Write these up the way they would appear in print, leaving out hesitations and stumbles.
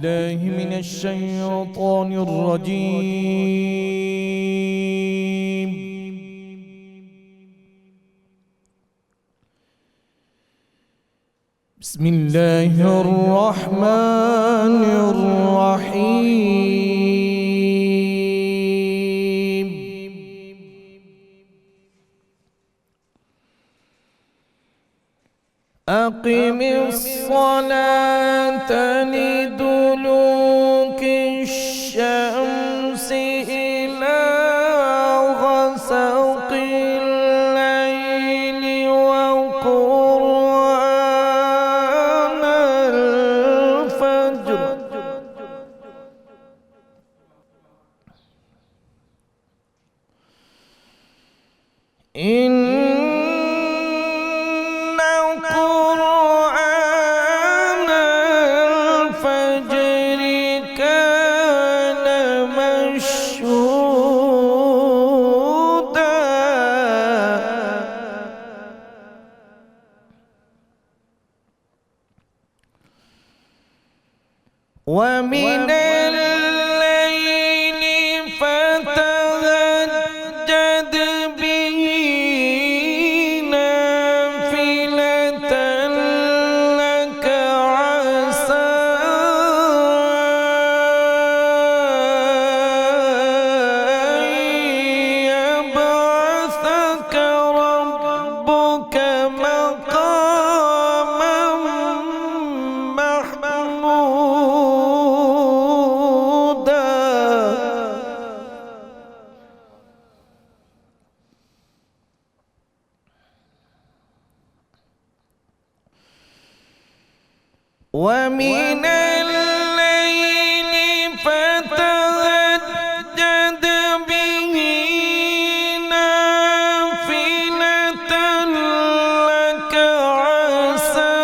بالله من الشيطان الرجيم. بسم الله الرحمن الرحيم. أقم الصلاة لدلوك الشمس إلى غسق الليل وقرآن الفجر إن قرآن الفجر كان مشهودا ومن الليل فتهجد به نافلة لك عسى أن يبعثك ربك مقاما محمودا ومن الليل فتهجد به نافلة لك عسى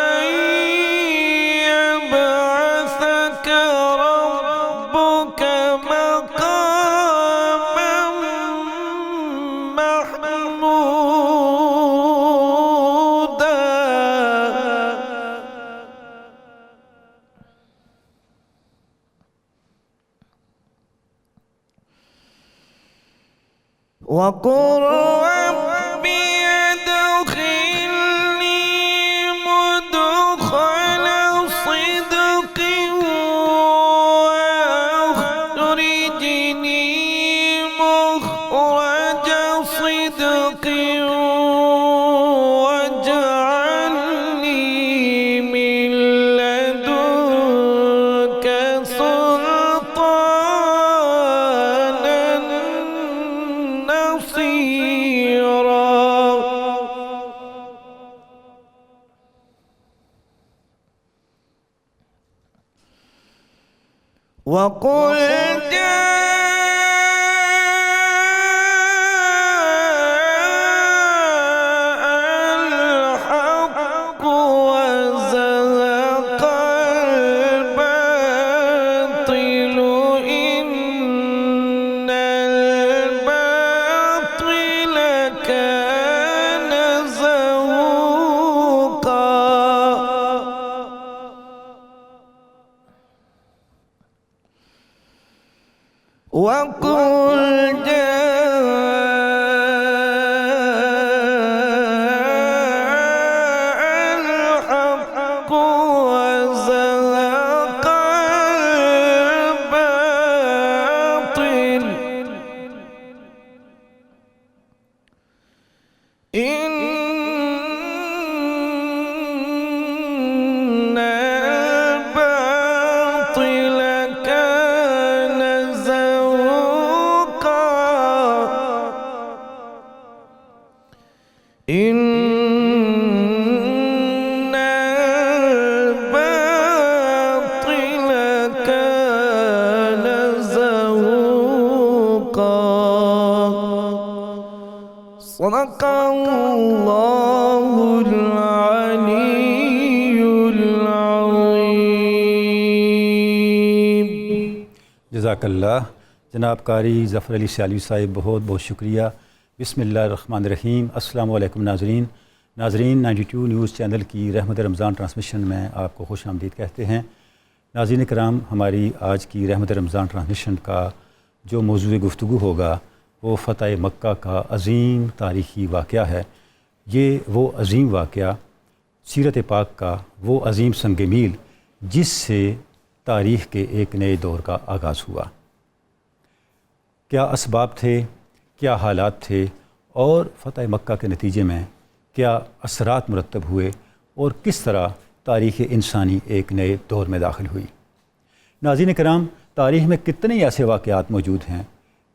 أن يبعثك ربك مقاما محمودا وقل رب ادخلني مدخل صدق واخرجني مخرج صدق واجعلني من لدنك سلطانا نصيرا وقل جاء الحق وزهق الباطل إن الباطل كان زهوقا وقل جاء الحق وزهق الباطل إن الباطل كان زهوقا إن الباطل كان زهوقا. صدق الله العلي العظيم. جزاک اللہ. جناب قاری ظفر علی سیالوی صاحب بہت بہت شکریہ. بسم اللہ الرحمن الرحیم. السلام علیکم ناظرین. ناظرین 92 نیوز چینل کی رحمت رمضان ٹرانسمیشن میں آپ کو خوش آمدید کہتے ہیں۔ ناظرین کرام، ہماری آج کی رحمت رمضان ٹرانسمیشن کا جو موضوع گفتگو ہوگا وہ فتح مکہ کا عظیم تاریخی واقعہ ہے۔ یہ وہ عظیم واقعہ سیرت پاک کا وہ عظیم سنگ میل جس سے تاریخ کے ایک نئے دور کا آغاز ہوا۔ کیا اسباب تھے، کیا حالات تھے، اور فتح مکہ کے نتیجے میں کیا اثرات مرتب ہوئے، اور کس طرح تاریخ انسانی ایک نئے دور میں داخل ہوئی۔ ناظرین کرام، تاریخ میں کتنے ایسے واقعات موجود ہیں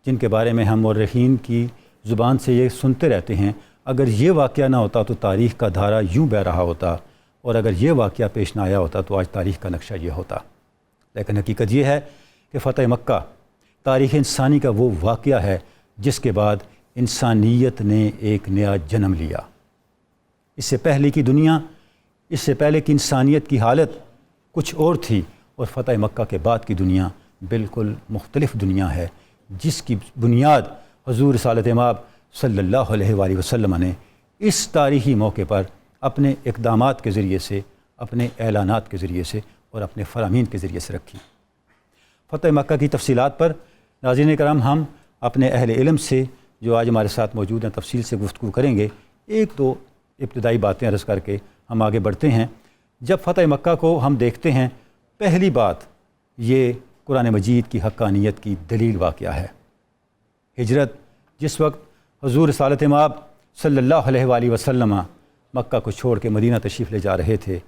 جن کے بارے میں ہم مورخین کی زبان سے یہ سنتے رہتے ہیں، اگر یہ واقعہ نہ ہوتا تو تاریخ کا دھارا یوں بہہ رہا ہوتا، اور اگر یہ واقعہ پیش نہ آیا ہوتا تو آج تاریخ کا نقشہ یہ ہوتا۔ لیکن حقیقت یہ ہے کہ فتح مکہ تاریخ انسانی کا وہ واقعہ ہے جس کے بعد انسانیت نے ایک نیا جنم لیا۔ اس سے پہلے کی دنیا، اس سے پہلے کی انسانیت کی حالت کچھ اور تھی، اور فتح مکہ کے بعد کی دنیا بالکل مختلف دنیا ہے، جس کی بنیاد حضور رسالت مآب صلی اللہ علیہ وآلہ وسلم نے اس تاریخی موقع پر اپنے اقدامات کے ذریعے سے، اپنے اعلانات کے ذریعے سے اور اپنے فرامین کے ذریعے سے رکھی۔ فتح مکہ کی تفصیلات پر ناظرین کرام ہم اپنے اہل علم سے جو آج ہمارے ساتھ موجود ہیں تفصیل سے گفتگو کریں گے۔ ایک دو ابتدائی باتیں عرض کر کے ہم آگے بڑھتے ہیں۔ جب فتح مکہ کو ہم دیکھتے ہیں، پہلی بات یہ قرآن مجید کی حقانیت کی دلیل واقعہ ہے۔ ہجرت جس وقت حضور رسالت مآب صلی اللہ علیہ وآلہ وسلم مکہ کو چھوڑ کے مدینہ تشریف لے جا رہے تھے،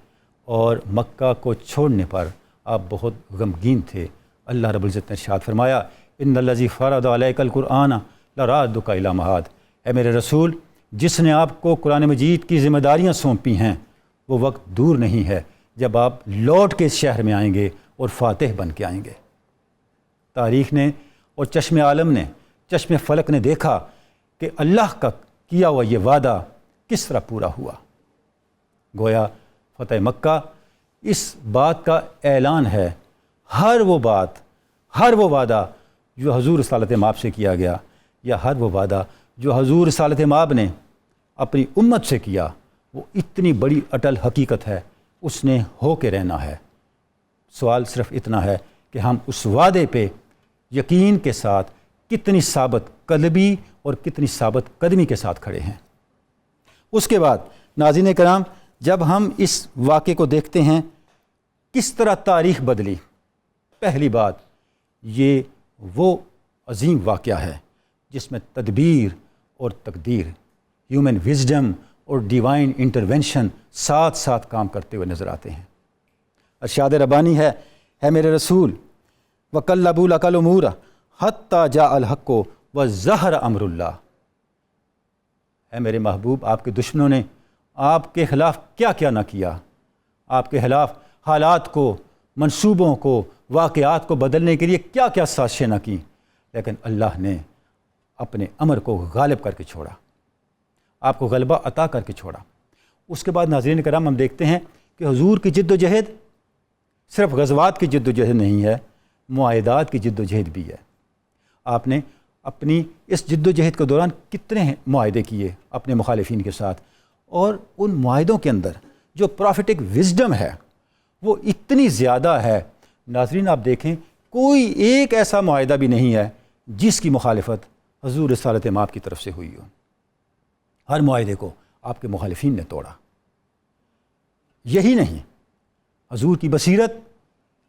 اور مکہ کو چھوڑنے پر آپ بہت غمگین تھے۔ اللہ رب العزت نے ارشاد فرمایا، ان الذی فرض علیک القرآن لرادک الی معاد، اے میرے رسول، جس نے آپ کو قرآن مجید کی ذمہ داریاں سونپی ہیں وہ وقت دور نہیں ہے جب آپ لوٹ کے اس شہر میں آئیں گے اور فاتح بن کے آئیں گے۔ تاریخ نے اور چشم عالم نے، چشم فلک نے دیکھا کہ اللہ کا کیا ہوا یہ وعدہ کس طرح پورا ہوا۔ گویا فتح مکہ اس بات کا اعلان ہے، ہر وہ بات، ہر وہ وعدہ جو حضور رسالت مآب سے کیا گیا، یا ہر وہ وعدہ جو حضور رسالت مآب نے اپنی امت سے کیا، وہ اتنی بڑی اٹل حقیقت ہے، اس نے ہو کے رہنا ہے۔ سوال صرف اتنا ہے کہ ہم اس وعدے پہ یقین کے ساتھ کتنی ثابت قلبی اور کتنی ثابت قدمی کے ساتھ کھڑے ہیں۔ اس کے بعد ناظرین کرام، جب ہم اس واقعے کو دیکھتے ہیں کس طرح تاریخ بدلی، پہلی بات یہ وہ عظیم واقعہ ہے جس میں تدبیر اور تقدیر، ہیومن وزڈم اور ڈیوائن انٹرونشن ساتھ ساتھ کام کرتے ہوئے نظر آتے ہیں۔ ارشاد ربانی ہے، اے میرے رسول، وَقَلَّبُوا لَكَ الْأُمُورَ حَتَّى جَاءَ الْحَقُّ وَظَهَرَ أَمْرُ اللَّهِ، اے میرے محبوب، آپ کے دشمنوں نے آپ کے خلاف کیا کیا نہ کیا، آپ کے خلاف حالات کو، منصوبوں کو، واقعات کو بدلنے کے لیے کیا کیا سازشیں نہ کیں، لیکن اللہ نے اپنے امر کو غالب کر کے چھوڑا، آپ کو غلبہ عطا کر کے چھوڑا۔ اس کے بعد ناظرین کرام ہم دیکھتے ہیں کہ حضور کی جد و جہد صرف غزوات کی جد و جہد نہیں ہے، معاہدات کی جد و جہد بھی ہے۔ آپ نے اپنی اس جد و جہد کے دوران کتنے معاہدے کیے اپنے مخالفین کے ساتھ، اور ان معاہدوں کے اندر جو پروفیٹک وزڈم ہے وہ اتنی زیادہ ہے۔ ناظرین آپ دیکھیں، کوئی ایک ایسا معاہدہ بھی نہیں ہے جس کی مخالفت حضور رسالت مآب کی طرف سے ہوئی ہو۔ ہر معاہدے کو آپ کے مخالفین نے توڑا۔ یہی نہیں، حضور کی بصیرت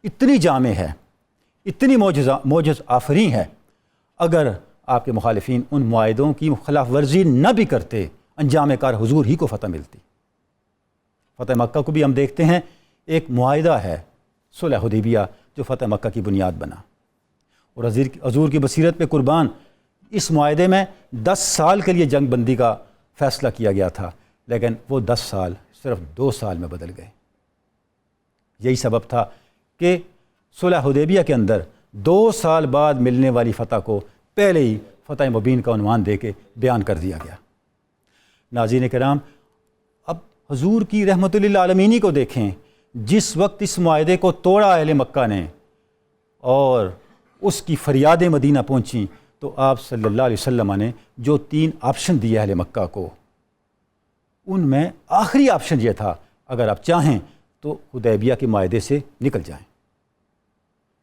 اتنی جامع ہے، اتنی معجز آفریں ہے، اگر آپ کے مخالفین ان معاہدوں کی خلاف ورزی نہ بھی کرتے، انجام کار حضور ہی کو فتح ملتی۔ فتح مکہ کو بھی ہم دیکھتے ہیں، ایک معاہدہ ہے صلح حدیبیہ جو فتح مکہ کی بنیاد بنا، اور حضور کی بصیرت پہ قربان اس معاہدے میں 10 سال کے لیے جنگ بندی کا فیصلہ کیا گیا تھا، لیکن وہ 10 سال صرف 2 سال میں بدل گئے۔ یہی سبب تھا کہ صلح حدیبیہ کے اندر 2 سال بعد ملنے والی فتح کو پہلے ہی فتح مبین کا عنوان دے کے بیان کر دیا گیا۔ ناظرین کرام، اب حضور کی رحمت للعالمین کو دیکھیں، جس وقت اس معاہدے کو توڑا اہل مکہ نے اور اس کی فریادیں مدینہ پہنچیں، تو آپ صلی اللہ علیہ وسلم نے جو 3 آپشن دیے اہل مکہ کو، ان میں آخری آپشن یہ تھا اگر آپ چاہیں تو حدیبیہ کے معاہدے سے نکل جائیں۔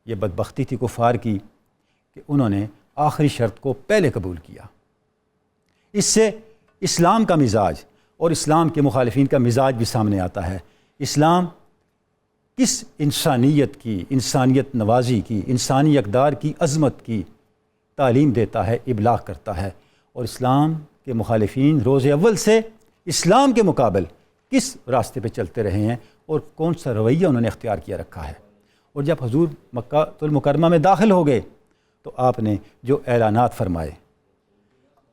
یہ بدبختی تھی کفار کی کہ انہوں نے آخری شرط کو پہلے قبول کیا۔ اس سے اسلام کا مزاج اور اسلام کے مخالفین کا مزاج بھی سامنے آتا ہے۔ اسلام کس انسانیت کی، انسانیت نوازی کی، انسانی اقدار کی عظمت کی تعلیم دیتا ہے، ابلاغ کرتا ہے، اور اسلام کے مخالفین روز اول سے اسلام کے مقابل کس راستے پہ چلتے رہے ہیں اور کون سا رویہ انہوں نے اختیار کیا رکھا ہے۔ اور جب حضور مکہ المکرمہ میں داخل ہو گئے تو آپ نے جو اعلانات فرمائے،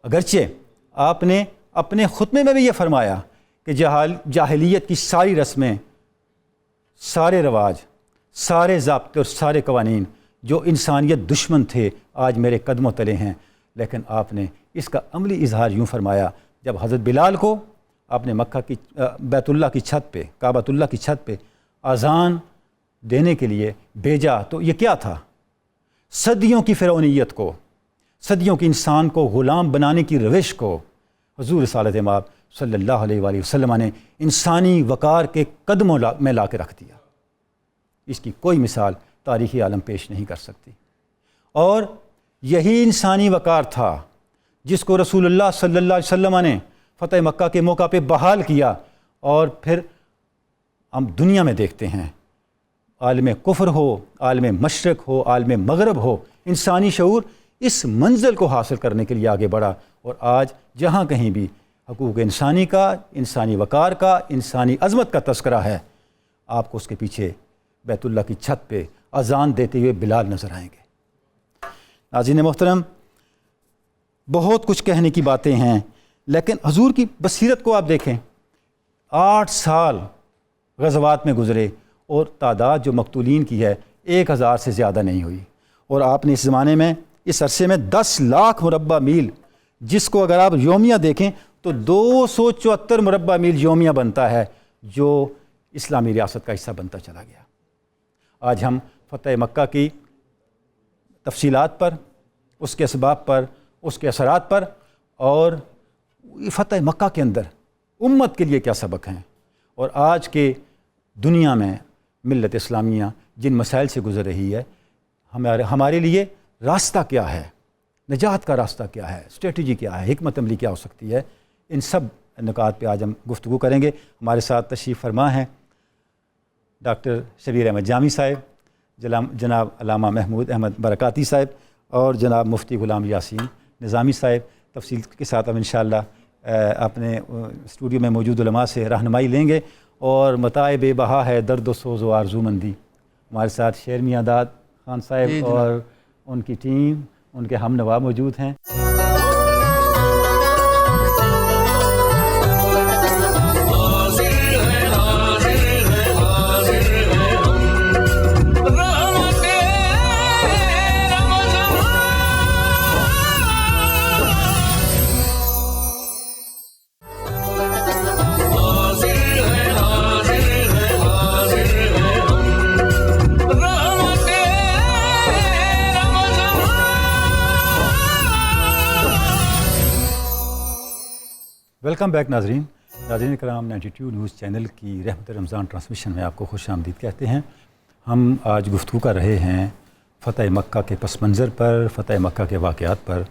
اگرچہ آپ نے اپنے خطبے میں بھی یہ فرمایا کہ جاہلیت کی ساری رسمیں، سارے رواج، سارے ضابطے اور سارے قوانین جو انسانیت دشمن تھے آج میرے قدموں تلے ہیں، لیکن آپ نے اس کا عملی اظہار یوں فرمایا جب حضرت بلال کو آپ نے مکہ کی بیت اللہ کی چھت پہ، کعبۃ اللہ کی چھت پہ اذان دینے کے لیے بھیجا تو یہ کیا تھا؟ صدیوں کی فرعونیت کو، صدیوں کی انسان کو غلام بنانے کی روش کو حضور رسالت مآب صلی اللہ علیہ وآلہ وسلم نے انسانی وقار کے قدموں میں لا کے رکھ دیا۔ اس کی کوئی مثال تاریخی عالم پیش نہیں کر سکتی، اور یہی انسانی وقار تھا جس کو رسول اللہ صلی اللہ علیہ وسلم نے فتح مکہ کے موقع پہ بحال کیا، اور پھر ہم دنیا میں دیکھتے ہیں عالم کفر ہو، عالم مشرق ہو، عالم مغرب ہو، انسانی شعور اس منزل کو حاصل کرنے کے لیے آگے بڑھا، اور آج جہاں کہیں بھی حقوق انسانی کا، انسانی وقار کا، انسانی عظمت کا تذکرہ ہے، آپ کو اس کے پیچھے بیت اللہ کی چھت پہ اذان دیتے ہوئے بلال نظر آئیں گے۔ ناظرین محترم، بہت کچھ کہنے کی باتیں ہیں، لیکن حضور کی بصیرت کو آپ دیکھیں، 8 سال غزوات میں گزرے اور تعداد جو مقتولین کی ہے 1000 سے زیادہ نہیں ہوئی، اور آپ نے اس زمانے میں، اس عرصے میں 10 لاکھ مربع میل، جس کو اگر آپ یومیہ دیکھیں تو 274 مربع میل یومیہ بنتا ہے، جو اسلامی ریاست کا حصہ بنتا چلا گیا۔ آج ہم فتح مکہ کی تفصیلات پر، اس کے اسباب پر، اس کے اثرات پر، اور فتح مکہ کے اندر امت کے لیے کیا سبق ہیں، اور آج کے دنیا میں ملت اسلامیہ جن مسائل سے گزر رہی ہے، ہمارے لیے راستہ کیا ہے، نجات کا راستہ کیا ہے، اسٹریٹجی کیا ہے، حکمت عملی کیا ہو سکتی ہے، ان سب نکات پہ آج ہم گفتگو کریں گے۔ ہمارے ساتھ تشریف فرما ہیں ڈاکٹر شبیر احمد جامی صاحب، جناب علامہ محمود احمد برکاتی صاحب، اور جناب مفتی غلام یاسین نظامی صاحب۔ تفصیل کے ساتھ ہم انشاءاللہ اپنے اسٹوڈیو میں موجود علماء سے رہنمائی لیں گے، اور متاع بے بہا ہے درد و سوز و آرزو مندی۔ ہمارے ساتھ شیر میاں داد خان صاحب اور ان کی ٹیم، ان کے ہم نوا موجود ہیں۔ ویلکم بیک ناظرین کرام، 92 نیوز چینل کی رحمت رمضان ٹرانسمیشن میں آپ کو خوش آمدید کہتے ہیں۔ ہم آج گفتگو کر رہے ہیں فتح مکہ کے پس منظر پر، فتح مکہ کے واقعات پر،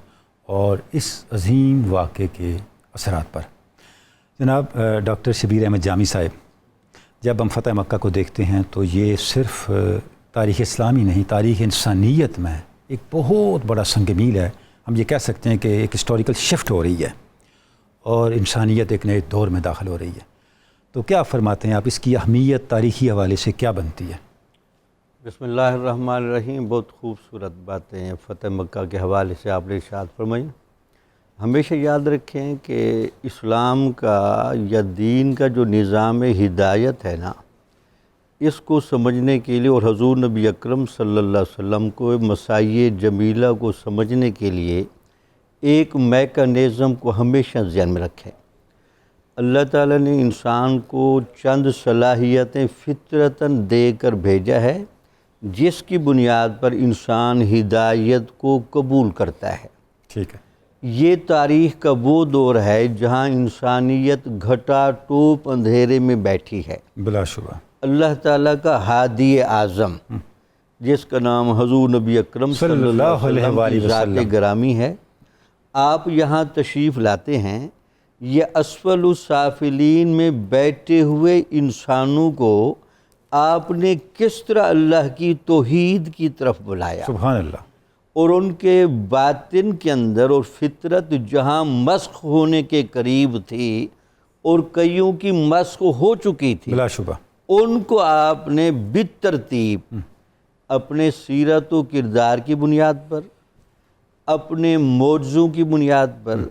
اور اس عظیم واقعے کے اثرات پر۔ جناب ڈاکٹر شبیر احمد جامی صاحب، جب ہم فتح مکہ کو دیکھتے ہیں تو یہ صرف تاریخ اسلامی نہیں، تاریخ انسانیت میں ایک بہت بڑا سنگ میل ہے۔ ہم یہ کہہ سکتے ہیں کہ ایک ہسٹوریکل شفٹ ہو رہی ہے، اور انسانیت ایک نئے دور میں داخل ہو رہی ہے۔ تو کیا فرماتے ہیں آپ، اس کی اہمیت تاریخی حوالے سے کیا بنتی ہے؟ بسم اللہ الرحمن الرحیم۔ بہت خوبصورت باتیں ہیں فتح مکہ کے حوالے سے آپ نے ارشاد فرمائی۔ ہمیشہ یاد رکھیں کہ اسلام کا یا دین کا جو نظام ہدایت ہے نا، اس کو سمجھنے کے لیے، اور حضور نبی اکرم صلی اللہ علیہ وسلم کو مسائل جمیلہ کو سمجھنے کے لیے ایک میکانزم کو ہمیشہ ذہن میں رکھیں۔ اللہ تعالیٰ نے انسان کو چند صلاحیتیں فطرتاً دے کر بھیجا ہے، جس کی بنیاد پر انسان ہدایت کو قبول کرتا ہے۔ ٹھیک ہے۔ یہ تاریخ کا وہ دور ہے جہاں انسانیت گھٹا ٹوپ اندھیرے میں بیٹھی ہے۔ بلا شبہ اللہ تعالیٰ کا ہادی اعظم جس کا نام حضور نبی اکرم صلی اللہ علیہ وسلم ذات گرامی ہے، آپ یہاں تشریف لاتے ہیں۔ یہ اسفل السافلین میں بیٹھے ہوئے انسانوں کو آپ نے کس طرح اللہ کی توحید کی طرف بلایا، سبحان اللہ، اور ان کے باطن کے اندر اور فطرت جہاں مسخ ہونے کے قریب تھی اور کئیوں کی مسخ ہو چکی تھی، بلا شبہ ان کو آپ نے بالترتیب اپنے سیرت و کردار کی بنیاد پر، اپنے معجزوں کی بنیاد پر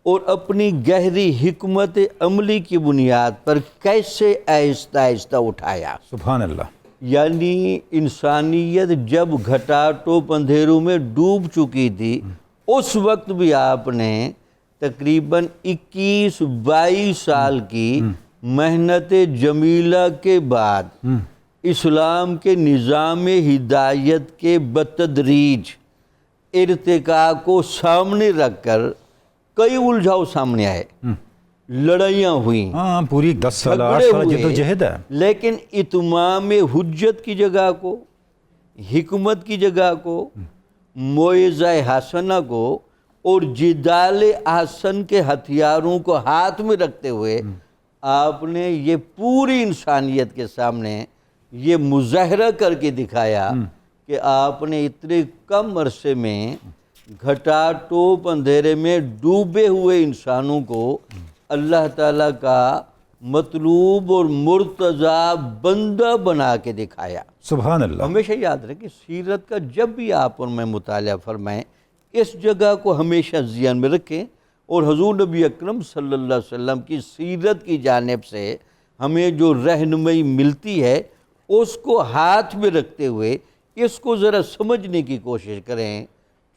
اور اپنی گہری حکمت عملی کی بنیاد پر کیسے آہستہ آہستہ اٹھایا۔ سبحان اللہ، یعنی انسانیت جب گھٹا ٹوپ اندھیروں میں ڈوب چکی تھی، اس وقت بھی آپ نے تقریباً 21-22 سال کی محنت جمیلہ کے بعد اسلام کے نظام ہدایت کے بتدریج ارتقاء کو سامنے رکھ کر کئی الجھاؤ سامنے آئے، لڑائیاں ہوئیں، ہاں پوری 10 سال 8 جھگڑے سال ہوئے، جد و جہد ہے، لیکن اتمام حجت کی جگہ کو، حکمت کی جگہ کو، موعظہ حسنہ کو اور جدال احسن کے ہتھیاروں کو ہاتھ میں رکھتے ہوئے آپ نے یہ پوری انسانیت کے سامنے یہ مظاہرہ کر کے دکھایا کہ آپ نے اتنے کم عرصے میں گھٹا ٹوپ اندھیرے میں ڈوبے ہوئے انسانوں کو اللہ تعالیٰ کا مطلوب اور مرتضیٰ بندہ بنا کے دکھایا۔ سبحان اللہ، ہمیشہ یاد رکھیں، سیرت کا جب بھی آپ اور میں مطالعہ فرمائیں، اس جگہ کو ہمیشہ ذہن میں رکھیں، اور حضور نبی اکرم صلی اللہ علیہ وسلم کی سیرت کی جانب سے ہمیں جو رہنمائی ملتی ہے اس کو ہاتھ میں رکھتے ہوئے اس کو ذرا سمجھنے کی کوشش کریں،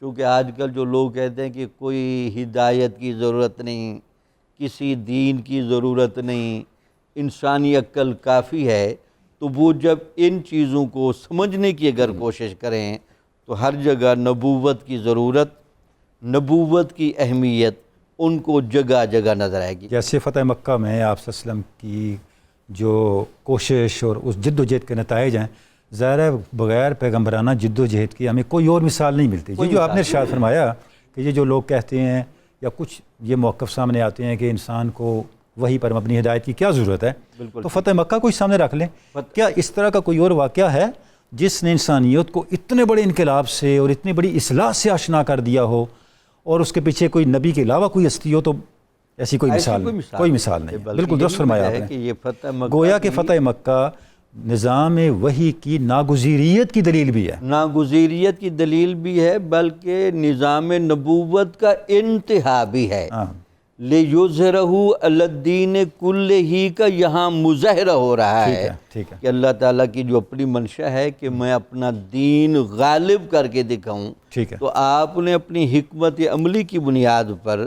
کیونکہ آج کل جو لوگ کہتے ہیں کہ کوئی ہدایت کی ضرورت نہیں، کسی دین کی ضرورت نہیں، انسانی عقل کافی ہے، تو وہ جب ان چیزوں کو سمجھنے کی اگر کوشش کریں تو ہر جگہ نبوت کی ضرورت، نبوت کی اہمیت ان کو جگہ جگہ نظر آئے گی۔ جیسے فتح مکہ میں آپ صلی اللہ علیہ وسلم کی جو کوشش اور اس جد و جہد کے نتائج ہیں، ظاہر ہے بغیر پیغمبرانہ جد و جہد کی ہمیں کوئی اور مثال نہیں ملتی۔ یہ جو آپ نے ارشاد فرمایا کہ یہ جو لوگ کہتے ہیں یا کچھ یہ موقف سامنے آتے ہیں کہ انسان کو وہی پر مبنی ہدایت کی کیا ضرورت ہے، تو فتح مکہ کو ہی سامنے رکھ لیں۔ کیا اس طرح کا کوئی اور واقعہ ہے جس نے انسانیت کو اتنے بڑے انقلاب سے اور اتنی بڑی اصلاح سے آشنا کر دیا ہو، اور اس کے پیچھے کوئی نبی کے علاوہ کوئی ہستی ہو؟ تو ایسی کوئی مثال نہیں، بالکل درست فرمایا آپ نے۔ یہ فتح مکہ گویا کہ فتح مکہ نظام وحی کی ناگزیریت کی دلیل بھی ہے، ناگزیریت کی دلیل بھی ہے، بلکہ نظام نبوت کا انتہا بھی ہے۔ لِيُظْهِرَهُ عَلَى الدِّينِ كُلِّهِ کا یہاں مظاہرہ ہو رہا ہے کہ اللہ تعالیٰ کی جو اپنی منشا ہے کہ میں اپنا دین غالب کر کے دکھاؤں، تو آپ نے اپنی حکمت عملی کی بنیاد پر،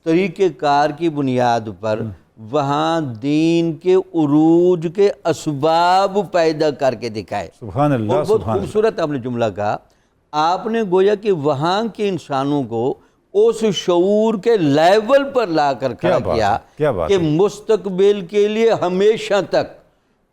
طریقہ کار کی بنیاد پر وہاں دین کے عروج کے اسباب پیدا کر کے دکھائے۔ سبحان اللہ، اور بہت خوبصورت آپ نے جملہ کہا، آپ نے گویا کہ وہاں کے انسانوں کو اس شعور کے لیول پر لا کر کھڑا کیا کہ مستقبل کے لیے ہمیشہ تک،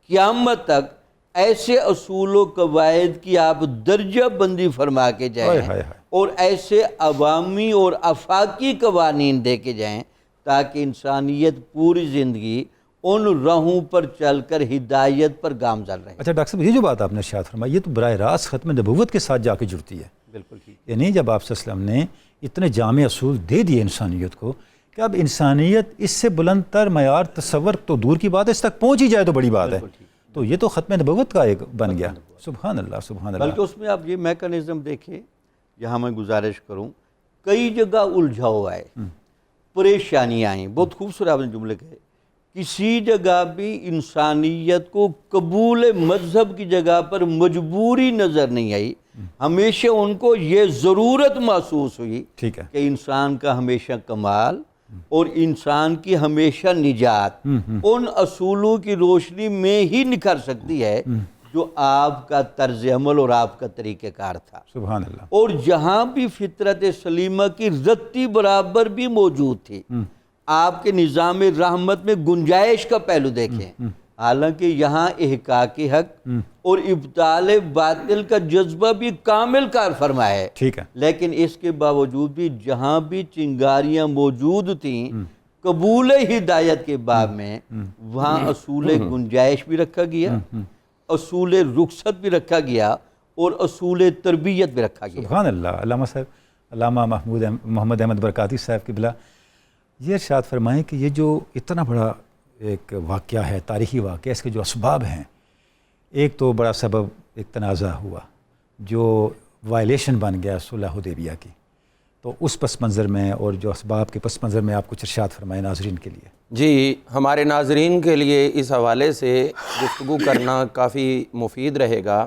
قیامت تک ایسے اصول و قواعد کی آپ درجہ بندی فرما کے جائیں اور ایسے عوامی اور آفاقی قوانین دے کے جائیں تاکہ انسانیت پوری زندگی ان راہوں پر چل کر ہدایت پر گامزن رہے۔ اچھا ڈاکٹر صاحب، یہ جو بات آپ نے ارشاد فرمائی یہ تو براہ راست ختم نبوت کے ساتھ جا کے جڑتی ہے۔ بالکل ٹھیک، یعنی جب آپ صلی اللہ علیہ وسلم نے اتنے جامع اصول دے دیے انسانیت کو کہ اب انسانیت اس سے بلند تر معیار تصور تو دور کی بات ہے، اس تک پہنچ ہی جائے تو بڑی بات ہے، تو یہ تو ختم نبوت کا ایک بن گیا۔ سبحان اللہ، سبحان اللہ۔ بلکہ اس میں آپ یہ میکانزم دیکھیں، یہاں میں گزارش کروں، کئی جگہ الجھاؤ آئے، پریشانیاں آئیں۔ بہت خوبصورت آپ نے جملے کہے، کسی جگہ بھی انسانیت کو قبول مذہب کی جگہ پر مجبوری نظر نہیں آئی، ہمیشہ ان کو یہ ضرورت محسوس ہوئی کہ انسان کا ہمیشہ کمال اور انسان کی ہمیشہ نجات ان اصولوں کی روشنی میں ہی نکھر سکتی ہے جو آپ کا طرز عمل اور آپ کا طریقہ کار تھا. سبحان اللہ. اور یہاں بھی فطرت سلیمہ کی رتی برابر بھی موجود تھی. آپ کے نظام رحمت میں گنجائش کا پہلو دیکھیں. حالانکہ یہاں احقاق حق اور ابطال باطل کا جذبہ بھی کامل کار فرما ہے. ٹھیک ہے. لیکن اس کے باوجود بھی جہاں بھی چنگاریاں موجود تھیں قبول ہدایت کے باب میں، وہاں اصول گنجائش بھی رکھا گیا، اصول رخصت بھی رکھا گیا، اور اصول تربیت بھی رکھا گیا. سبحان اللہ. علامہ صاحب، علامہ محمد احمد برکاتی صاحب کی بلا یہ ارشاد فرمائیں کہ یہ جو اتنا بڑا ایک واقعہ ہے، تاریخی واقعہ، اس کے جو اسباب ہیں، ایک تو بڑا سبب ایک تنازع ہوا جو وائلیشن بن گیا صلح حدیبیہ کی، تو اس پس منظر میں اور جو اسباب کے پس منظر میں آپ کچھ ارشاد فرمائیں ناظرین کے لیے. جی، ہمارے ناظرین کے لیے اس حوالے سے گفتگو کرنا کافی مفید رہے گا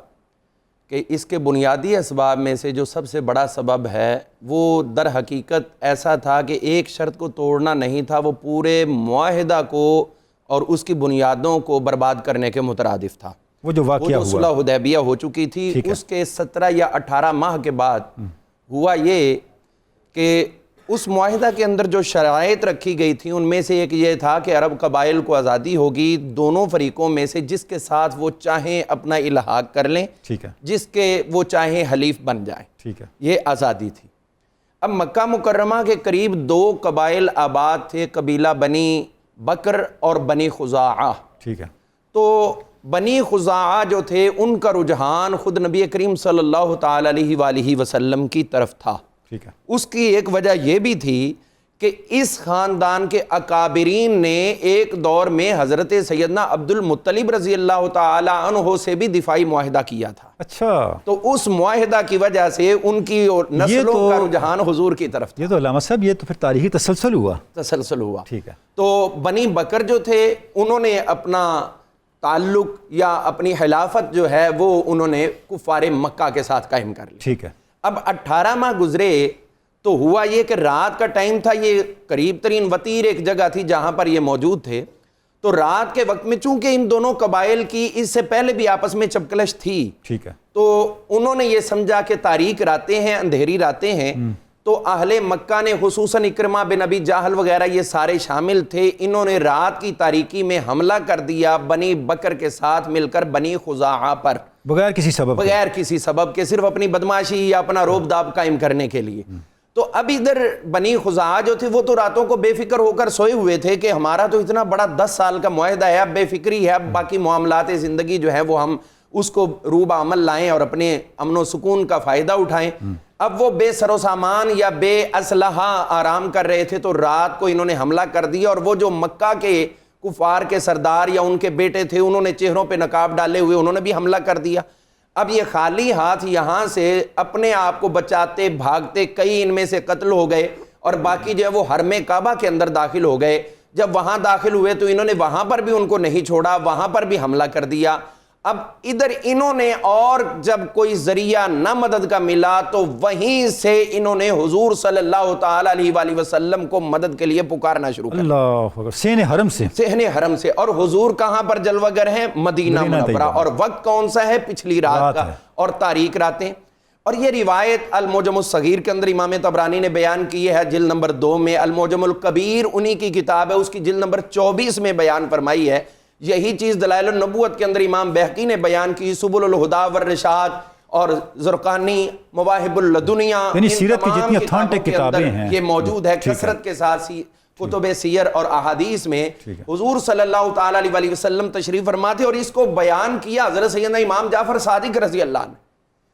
کہ اس کے بنیادی اسباب میں سے جو سب سے بڑا سبب ہے وہ در حقیقت ایسا تھا کہ ایک شرط کو توڑنا نہیں تھا، وہ پورے معاہدہ کو اور اس کی بنیادوں کو برباد کرنے کے مترادف تھا. وہ جو واقعہ ہوا، صلح حدیبیہ ہو چکی تھی، اس کے 17 یا 18 ماہ کے بعد ہوا یہ کہ اس معاہدہ کے اندر جو شرائط رکھی گئی تھی ان میں سے ایک یہ تھا کہ عرب قبائل کو آزادی ہوگی، دونوں فریقوں میں سے جس کے ساتھ وہ چاہیں اپنا الحاق کر لیں، ٹھیک ہے، جس کے وہ چاہیں حلیف بن جائیں، ٹھیک ہے، یہ آزادی تھی. اب مکہ مکرمہ کے قریب 2 قبائل آباد تھے، قبیلہ بنی بکر اور بنی خزاعہ. ٹھیک ہے. تو بنی خزاعہ جو تھے ان کا رجحان خود نبی کریم صلی اللہ تعالی علیہ وآلہ وسلم کی طرف تھا. ٹھیک ہے. اس کی ایک وجہ یہ بھی تھی کہ اس خاندان کے اکابرین نے ایک دور میں حضرت سیدنا عبد المطلب رضی اللہ تعالی عنہ سے بھی دفاعی معاہدہ کیا تھا. اچھا، تو اس معاہدہ کی وجہ سے ان کی نسلوں کا رجحان حضور کی طرف تھا. یہ تو علامہ صاحب یہ تو پھر تاریخی تسلسل ہوا. ٹھیک ہے. تو بنی بکر جو تھے انہوں نے اپنا تعلق یا اپنی خلافت جو ہے وہ انہوں نے کفار مکہ کے ساتھ قائم کر لی. ٹھیک ہے. اب 18 ماہ گزرے تو ہوا یہ کہ رات کا ٹائم تھا، یہ قریب ترین وطیر ایک جگہ تھی جہاں پر یہ موجود تھے. تو رات کے وقت میں چونکہ ان دونوں قبائل کی اس سے پہلے بھی آپس میں چپکلش تھی، ٹھیک ہے، تو انہوں نے یہ سمجھا کہ تاریک راتیں ہیں، اندھیری راتیں ہیں. تو اہل مکہ نے خصوصاً اکرمہ بن ابی جہل وغیرہ یہ سارے شامل تھے، انہوں نے رات کی تاریکی میں حملہ کر دیا بنی بکر کے ساتھ مل کر بنی خزاعہ پر، بغیر کسی سبب کے، صرف اپنی بدماشی یا اپنا روب داب قائم کرنے کے لیے. تو اب ادھر بنی خزاعہ جو تھے وہ تو راتوں کو بے فکر ہو کر سوئے ہوئے تھے کہ ہمارا تو اتنا بڑا 10 سال کا معاہدہ ہے، اب بے فکری ہے، اب باقی معاملات زندگی جو ہے وہ ہم اس کو روبہ عمل لائیں اور اپنے امن و سکون کا فائدہ اٹھائیں. اب وہ بے سر و سامان یا بے اسلحہ آرام کر رہے تھے، تو رات کو انہوں نے حملہ کر دیا، اور وہ جو مکہ کے کفار کے سردار یا ان کے بیٹے تھے انہوں نے چہروں پہ نقاب ڈالے ہوئے انہوں نے بھی حملہ کر دیا. اب یہ خالی ہاتھ یہاں سے اپنے آپ کو بچاتے بھاگتے کئی ان میں سے قتل ہو گئے، اور باقی جو ہے وہ حرم کعبہ کے اندر داخل ہو گئے. جب وہاں داخل ہوئے تو انہوں نے وہاں پر بھی ان کو نہیں چھوڑا، وہاں پر بھی حملہ کر دیا. اب ادھر انہوں نے اور جب کوئی ذریعہ نہ مدد کا ملا تو وہیں سے انہوں نے حضور صلی اللہ تعالی علیہ وآلہ وسلم کو مدد کے لیے پکارنا شروع کر دیا. اللہ اکبر. صحن حرم سے. اور حضور کہاں پر جلوہ گر ہیں؟ مدینہ منورہ. اور وقت کون سا ہے؟ پچھلی رات کا، اور تاریک راتیں. اور یہ روایت المعجم الصغیر کے اندر امام طبرانی نے بیان کی ہے، جلد نمبر 2 میں. المعجم الکبیر انہی کی کتاب ہے، اس کی جلد نمبر 24 میں بیان فرمائی ہے. یہی چیز دلائل النبوت کے اندر امام بہقی نے بیان کی، سبل الہدیٰ والرشاد اور زرقانی مواہب اللدنیہ، یعنی سیرت کی جتنی اتھینٹک کتابیں ہیں یہ موجود ہے کثرت کے ساتھ کتب سیر اور احادیث میں. حضور صلی اللہ تعالی علیہ وسلم تشریف فرما تھے، اور اس کو بیان کیا حضرت سیدنا امام جعفر صادق رضی اللہ عنہ.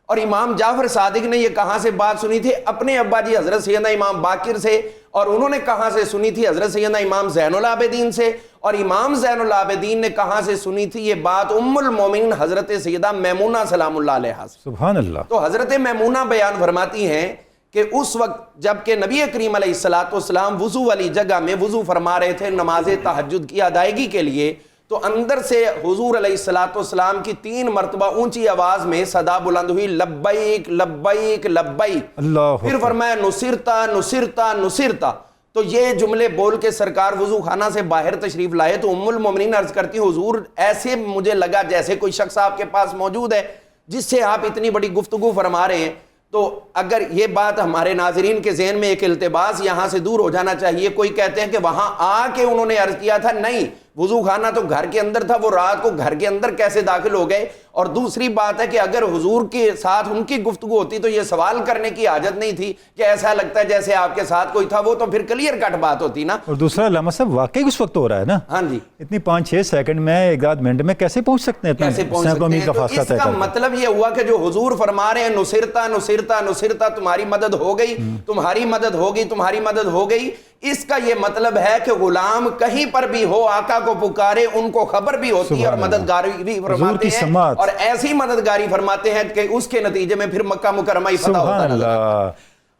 اور امام جعفر صادق نے یہ کہاں سے بات سنی تھی؟ اپنے ابا جی حضرت سیدنا امام باقر سے. اور انہوں نے کہاں سے سنی تھی؟ حضرت سیدنا امام زین العابدین سے. اور امام زین العابدین نے کہاں سے سنی تھی یہ بات؟ ام المومنین حضرت سیدہ میمونہ سلام اللہ علیہا سے. سبحان اللہ. تو حضرت میمونہ بیان فرماتی ہیں کہ اس وقت جب کہ نبی کریم علیہ السلام وضو والی جگہ میں وضو فرما رہے تھے نماز تہجد کی ادائیگی کے لیے، تو اندر سے حضور علیہ السلام کی 3 مرتبہ اونچی آواز میں صدا بلند ہوئی، لبیک لبیک لبیک. اللہ. پھر فرمایا نصرتا نصرتا نصرتا. تو یہ جملے بول کے سرکار وضو خانہ سے باہر تشریف لائے تو ام المومنین عرض کرتی حضور ایسے مجھے لگا جیسے کوئی شخص آپ کے پاس موجود ہے جس سے آپ اتنی بڑی گفتگو فرما رہے ہیں. تو اگر یہ بات ہمارے ناظرین کے ذہن میں ایک التباس یہاں سے دور ہو جانا چاہیے. کوئی کہتے ہیں کہ وہاں آ کے انہوں نے عرض کیا تھا, نہیں, وضو خانہ تو گھر کے اندر تھا, وہ رات کو گھر کے اندر کیسے داخل ہو گئے؟ اور دوسری بات ہے کہ اگر حضور کے ساتھ ان کی گفتگو ہوتی تو یہ سوال کرنے کی حاجت نہیں تھی کہ ایسا لگتا ہے جیسے آپ کے ساتھ کوئی تھا, وہ تو پھر کلیئر کٹ بات ہوتی نا. اور دوسرا علامہ صاحب واقعی اس وقت ہو رہا ہے نا, ہاں جی, اتنی 5-6 سیکنڈ میں 1 منٹ میں کیسے پہنچ سکتے ہیں اتنا سینکڑوں میل کا فاصلہ طے اس کا کر کے؟ مطلب یہ ہوا کہ جو حضور فرما رہے ہیں نصرتا نصرتا نصرتا, تمہاری مدد ہو گئی, تمہاری مدد ہوگی, تمہاری مدد ہو گئی, اس کا یہ مطلب ہے کہ غلام کہیں پر بھی ہو آقا کو پکارے, ان کو خبر بھی ہوتی ہے اور مددگاری بھی فرماتے ہیں, اور ایسی مددگاری فرماتے ہیں کہ اس کے نتیجے میں پھر مکہ مکرمہ ہی فتح ہوتا ہے.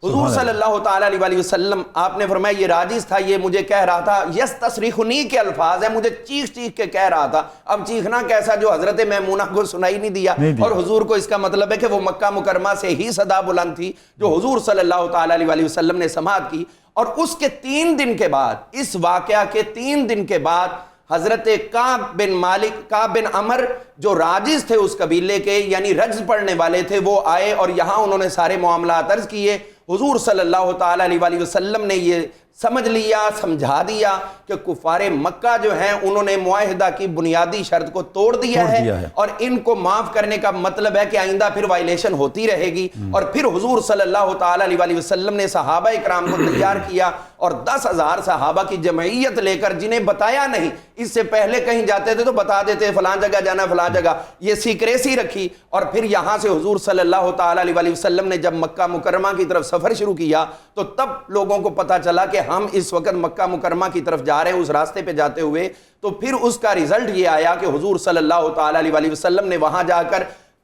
حضور صلی اللہ تعالیٰ علیہ وسلم آپ نے فرمایا یہ راجز تھا, یہ مجھے کہہ رہا تھا, یستصرخنی کے الفاظ ہیں, مجھے چیخ چیخ کے کہہ رہا تھا. اب چیخنا کیسا جو حضرت میمونہ کو سنائی نہیں دیا, اور حضور کو اس کا مطلب ہے کہ وہ مکہ مکرمہ سے ہی صدا بلند تھی جو حضور صلی اللہ تعالیٰ علیہ وسلم نے سماعت کی. اور اس کے 3 دن کے بعد, اس واقعہ کے 3 دن کے بعد حضرت کعب بن مالک, کعب بن عمر جو راجز تھے اس قبیلے کے, یعنی رجز پڑھنے والے تھے, وہ آئے اور یہاں انہوں نے سارے معاملات عرض کیے. حضور صلی اللہ تعالیٰ علیہ وسلم نے یہ سمجھ لیا, سمجھا دیا کہ کفار مکہ جو ہیں انہوں نے معاہدہ کی بنیادی شرط کو توڑ دیا ہے اور ان کو معاف کرنے کا مطلب ہے کہ آئندہ پھر وائلیشن ہوتی رہے گی. اور پھر حضور صلی اللہ تعالیٰ علیہ وسلم نے صحابہ اکرام کو تیار کیا اور 10,000 صحابہ کی جمعیت لے کر, جنہیں بتایا نہیں, اس سے پہلے کہیں جاتے تھے تو بتا دیتے فلاں جگہ جانا فلاں جگہ, یہ سیکریسی رکھی. اور پھر یہاں سے حضور صلی اللہ تعالیٰ علیہ وسلم نے جب مکہ مکرمہ کی طرف سفر شروع کیا تو تب لوگوں کو پتا چلا کہ ہم اس وقت مکہ مکرمہ کی طرف جا رہے ہیں اس راستے پہ جاتے ہوئے. تو پھر اس کا رزلٹ یہ آیا کہ حضور صلی اللہ تعالیٰ علیہ وسلم نے وہاں جا کر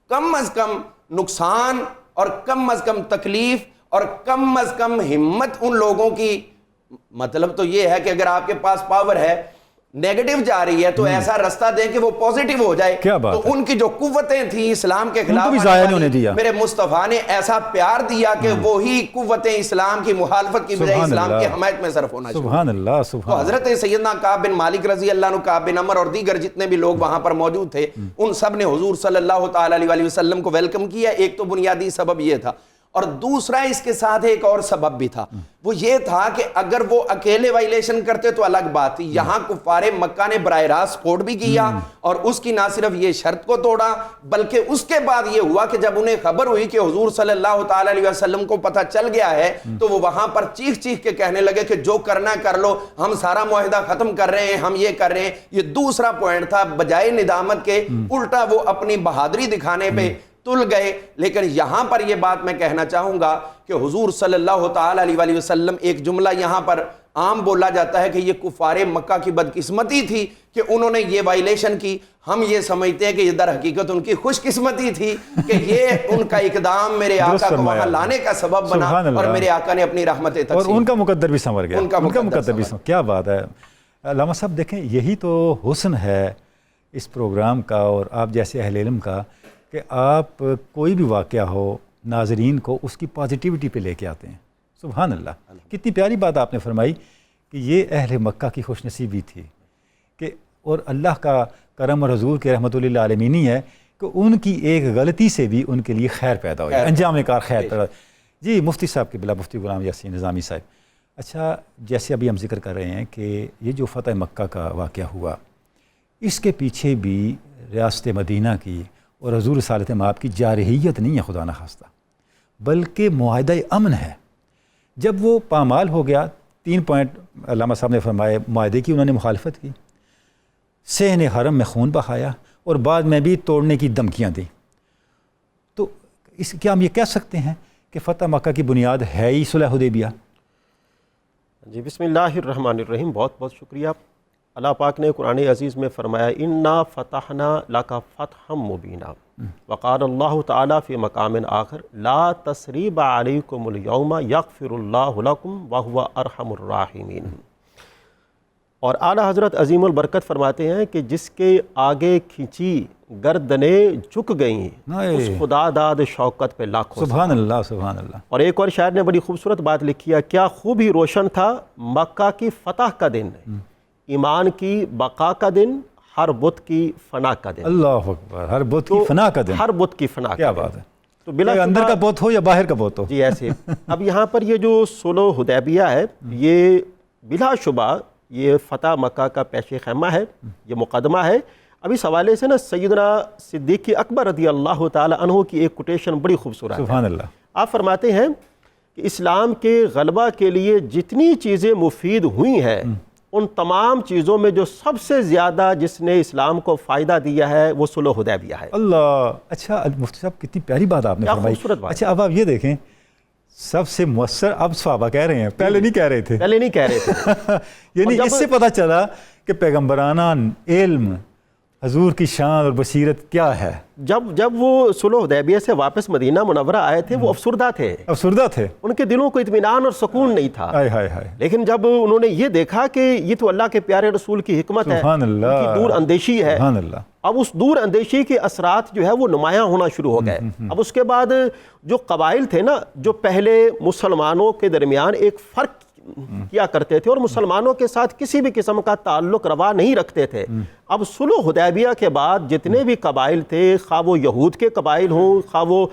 کم از کم نقصان اور کم از کم تکلیف اور کم از کم ہمت ان لوگوں کی, مطلب تو یہ ہے کہ اگر آپ کے پاس پاور ہے, نیگیٹو جا رہی ہے تو ایسا رستہ دیں کہ وہ پوزیٹیو ہو جائے. تو ان کی جو قوتیں تھیں اسلام کے خلاف, میرے مصطفیٰ نے ایسا پیار دیا کہ وہی قوتیں اسلام کی مخالفت کی بجائے اسلام کی حمایت میں صرف ہونا چاہیے. سبحان اللہ. تو حضرت سیدنا کعب بن مالک رضی اللہ عنہ, کعب بن عمر اور دیگر جتنے بھی لوگ وہاں پر موجود تھے, ان سب نے حضور صلی اللہ تعالیٰ علیہ وسلم کو ویلکم کیا. ایک تو بنیادی سبب یہ تھا, اور دوسرا اس کے ساتھ ایک اور سبب بھی تھا, وہ یہ تھا کہ اگر وہ اکیلے وائلیشن کرتے تو الگ بات تھی. یہاں کفار مکہ نے براہ راست سپورٹ بھی کیا اور اس کی نہ صرف یہ شرط کو توڑا بلکہ اس کے بعد یہ ہوا کہ جب انہیں خبر ہوئی کہ حضور صلی اللہ تعالیٰ علیہ وسلم کو پتہ چل گیا ہے تو وہ وہاں پر چیخ چیخ کے کہنے لگے کہ جو کرنا کر لو, ہم سارا معاہدہ ختم کر رہے ہیں, ہم یہ کر رہے ہیں. یہ دوسرا پوائنٹ تھا, بجائے ندامت کے الٹا وہ اپنی بہادری دکھانے پہ تل گئے. لیکن یہاں پر یہ بات میں کہنا چاہوں گا کہ حضور صلی اللہ تعالیٰ علیہ وسلم, ایک جملہ یہاں پر عام بولا جاتا ہے کہ یہ کفار مکہ کی بدقسمتی تھی کہ انہوں نے یہ وائلیشن کی. ہم یہ سمجھتے ہیں کہ یہ در حقیقت ان کی خوش قسمتی تھی کہ یہ ان کا اقدام میرے آقا کو وہاں لانے کا سبب بنا اور میرے آقا نے اپنی رحمت تقسیم, اور ان کا مقدر بھی سنور گیا, ان کا مقدر بھی کیا بات ہے. علامہ صاحب دیکھیں, یہی تو حسن ہے اس پروگرام کا اور آپ جیسے اہل علم کا کہ آپ کوئی بھی واقعہ ہو ناظرین کو اس کی پازیٹیوٹی پہ لے کے آتے ہیں. سبحان اللہ, کتنی پیاری بات آپ نے فرمائی کہ یہ اہل مکہ کی خوش نصیبی تھی کہ, اور اللہ کا کرم اور حضور کے رحمت اللہ عالمینی ہے کہ ان کی ایک غلطی سے بھی ان کے لیے خیر پیدا ہو جائے, انجام کار خیر پیدا. جی مفتی صاحب کے بلا مفتی غلام یاسین نظامی صاحب, اچھا جیسے ابھی ہم ذکر کر رہے ہیں کہ یہ جو فتح مکہ کا واقعہ ہوا, اس کے پیچھے بھی ریاست مدینہ کی اور حضور رسالت مآب کی جارحیت نہیں ہے خدا نخواستہ, بلکہ معاہدہ امن ہے. جب وہ پامال ہو گیا, 3 پوائنٹ علامہ صاحب نے فرمائے, معاہدے کی انہوں نے مخالفت کی, صحن حرم میں خون بہایا اور بعد میں بھی توڑنے کی دھمکیاں دیں, تو اس کیا ہم یہ کہہ سکتے ہیں کہ فتح مکہ کی بنیاد ہے ہی صلح حدیبیہ؟ جی بسم اللہ الرحمن الرحیم. بہت بہت شکریہ. اللہ پاک نے قرآن عزیز میں فرمایا انا فتحنا لک فتحا مبینا, وقال اللہ تعالیٰ فی مقام آخر لا تثریب علیکم اليوم یغفر اللہ لکم وہو ارحم الراحمین. اور اعلیٰ حضرت عظیم البرکت فرماتے ہیں کہ جس کے آگے کھینچی گردنیں جھک گئیں اس خدا داد شوکت پہ لاکھوں سبحان اللہ سبحان اللہ. اور ایک اور شاعر نے بڑی خوبصورت بات لکھی ہے، کیا خوب ہی روشن تھا مکہ کی فتح کا دن، ایمان کی بقا کا دن، ہر بت کی فنا کا دن. اللہ اکبر، ہر بت کی فنا کا دن. ہر بت کی فنا کیا کا بات ہے. تو بلا اندر کا بت ہو یا باہر کا بت ہو. جی ایسے. اب یہاں پر یہ جو صلح حدیبیہ ہے یہ بلا شبہ یہ فتح مکہ کا پیش خیمہ ہے، یہ مقدمہ ہے. اب اس حوالے سے نا سیدنا صدیق اکبر رضی اللہ تعالی عنہ کی ایک کوٹیشن بڑی خوبصورت ہے. سبحان اللہ. آپ فرماتے ہیں کہ اسلام کے غلبہ کے لیے جتنی چیزیں مفید ہوئی ہیں ان تمام چیزوں میں جو سب سے زیادہ جس نے اسلام کو فائدہ دیا ہے وہ صلح حدیبیہ ہے. اللہ. اچھا مفتی صاحب کتنی پیاری بات آپ نے کیا فرمائی. خوبصورت بات. اچھا اب آپ یہ دیکھیں، سب سے مؤثر اب صحابہ کہہ رہے ہیں، پہلے نہیں کہہ رہے تھے. پہلے نہیں کہہ رہے تھے. یعنی اس سے پتہ چلا کہ پیغمبرانہ علم، حضور کی شان اور بصیرت کیا ہے. جب وہ صلح حدیبیہ سے واپس مدینہ منورہ آئے تھے وہ افسردہ تھے، افسردہ تھے، ان کے دلوں کو اطمینان اور سکون نہیں تھا. ہائے ہائے ہائے. لیکن جب انہوں نے یہ دیکھا کہ یہ تو اللہ کے پیارے رسول کی حکمت ہے، سبحان اللہ، ان کی دور اندیشی ہے، سبحان اللہ. اب اس دور اندیشی کے اثرات جو ہے وہ نمایاں ہونا شروع ہو گئے. اب اس کے بعد جو قبائل تھے نا جو پہلے مسلمانوں کے درمیان ایک فرق کیا کرتے تھے اور مسلمانوں کے ساتھ کسی بھی قسم کا تعلق روا نہیں رکھتے تھے، اب صلح حدیبیہ کے بعد جتنے بھی قبائل تھے، خواہ وہ یہود کے قبائل ہوں، خواہ وہ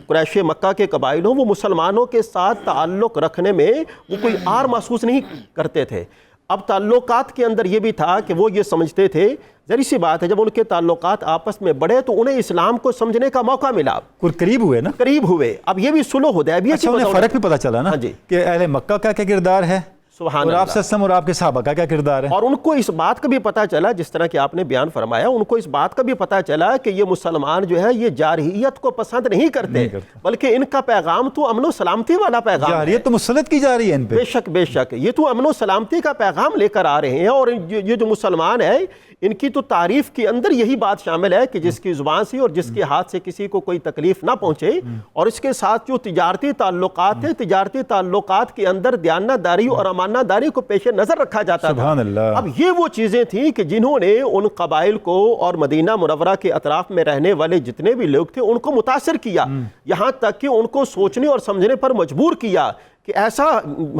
قریش مکہ کے قبائل ہوں، وہ مسلمانوں کے ساتھ تعلق رکھنے میں وہ کوئی آر محسوس نہیں کرتے تھے. اب تعلقات کے اندر یہ بھی تھا کہ وہ یہ سمجھتے تھے، ذری سی بات ہے، جب ان کے تعلقات آپس میں بڑھے تو انہیں اسلام کو سمجھنے کا موقع ملا، قریب ہوئے نا، قریب ہوئے. اب یہ بھی صلح حدیبیہ اچھا انہیں فرق بھی پتہ چلا نا کہ اہل مکہ کا کیا کردار ہے سبحان اور آپ سے اور آپ کے صحابہ کا کیا کردار ہے. اور ان کو اس بات کا بھی پتہ چلا، جس طرح کہ آپ نے بیان فرمایا، ان کو اس بات کا بھی پتہ چلا کہ یہ مسلمان جو ہے یہ جارحیت کو پسند نہیں کرتے، بلکہ ان کا پیغام تو امن و سلامتی والا پیغام ہے. جارحیت تو مسلط کی جا رہی ہے ان پہ. بے شک یہ تو امن و سلامتی کا پیغام لے کر آ رہے ہیں. اور یہ جو مسلمان ہے ان کی تو تعریف کے اندر یہی بات شامل ہے کہ جس کی زبان سے اور جس کے ہاتھ سے کسی کو کوئی تکلیف نہ پہنچے، اور اس کے ساتھ جو تجارتی تعلقات ہیں، تجارتی تعلقات کے اندر دیانت داری اور امانت داری کو پیش نظر رکھا جاتا تھا. اب یہ وہ چیزیں تھیں کہ جنہوں نے ان قبائل کو اور مدینہ منورہ کے اطراف میں رہنے والے جتنے بھی لوگ تھے ان کو متاثر کیا، یہاں تک کہ ان کو سوچنے اور سمجھنے پر مجبور کیا کہ ایسا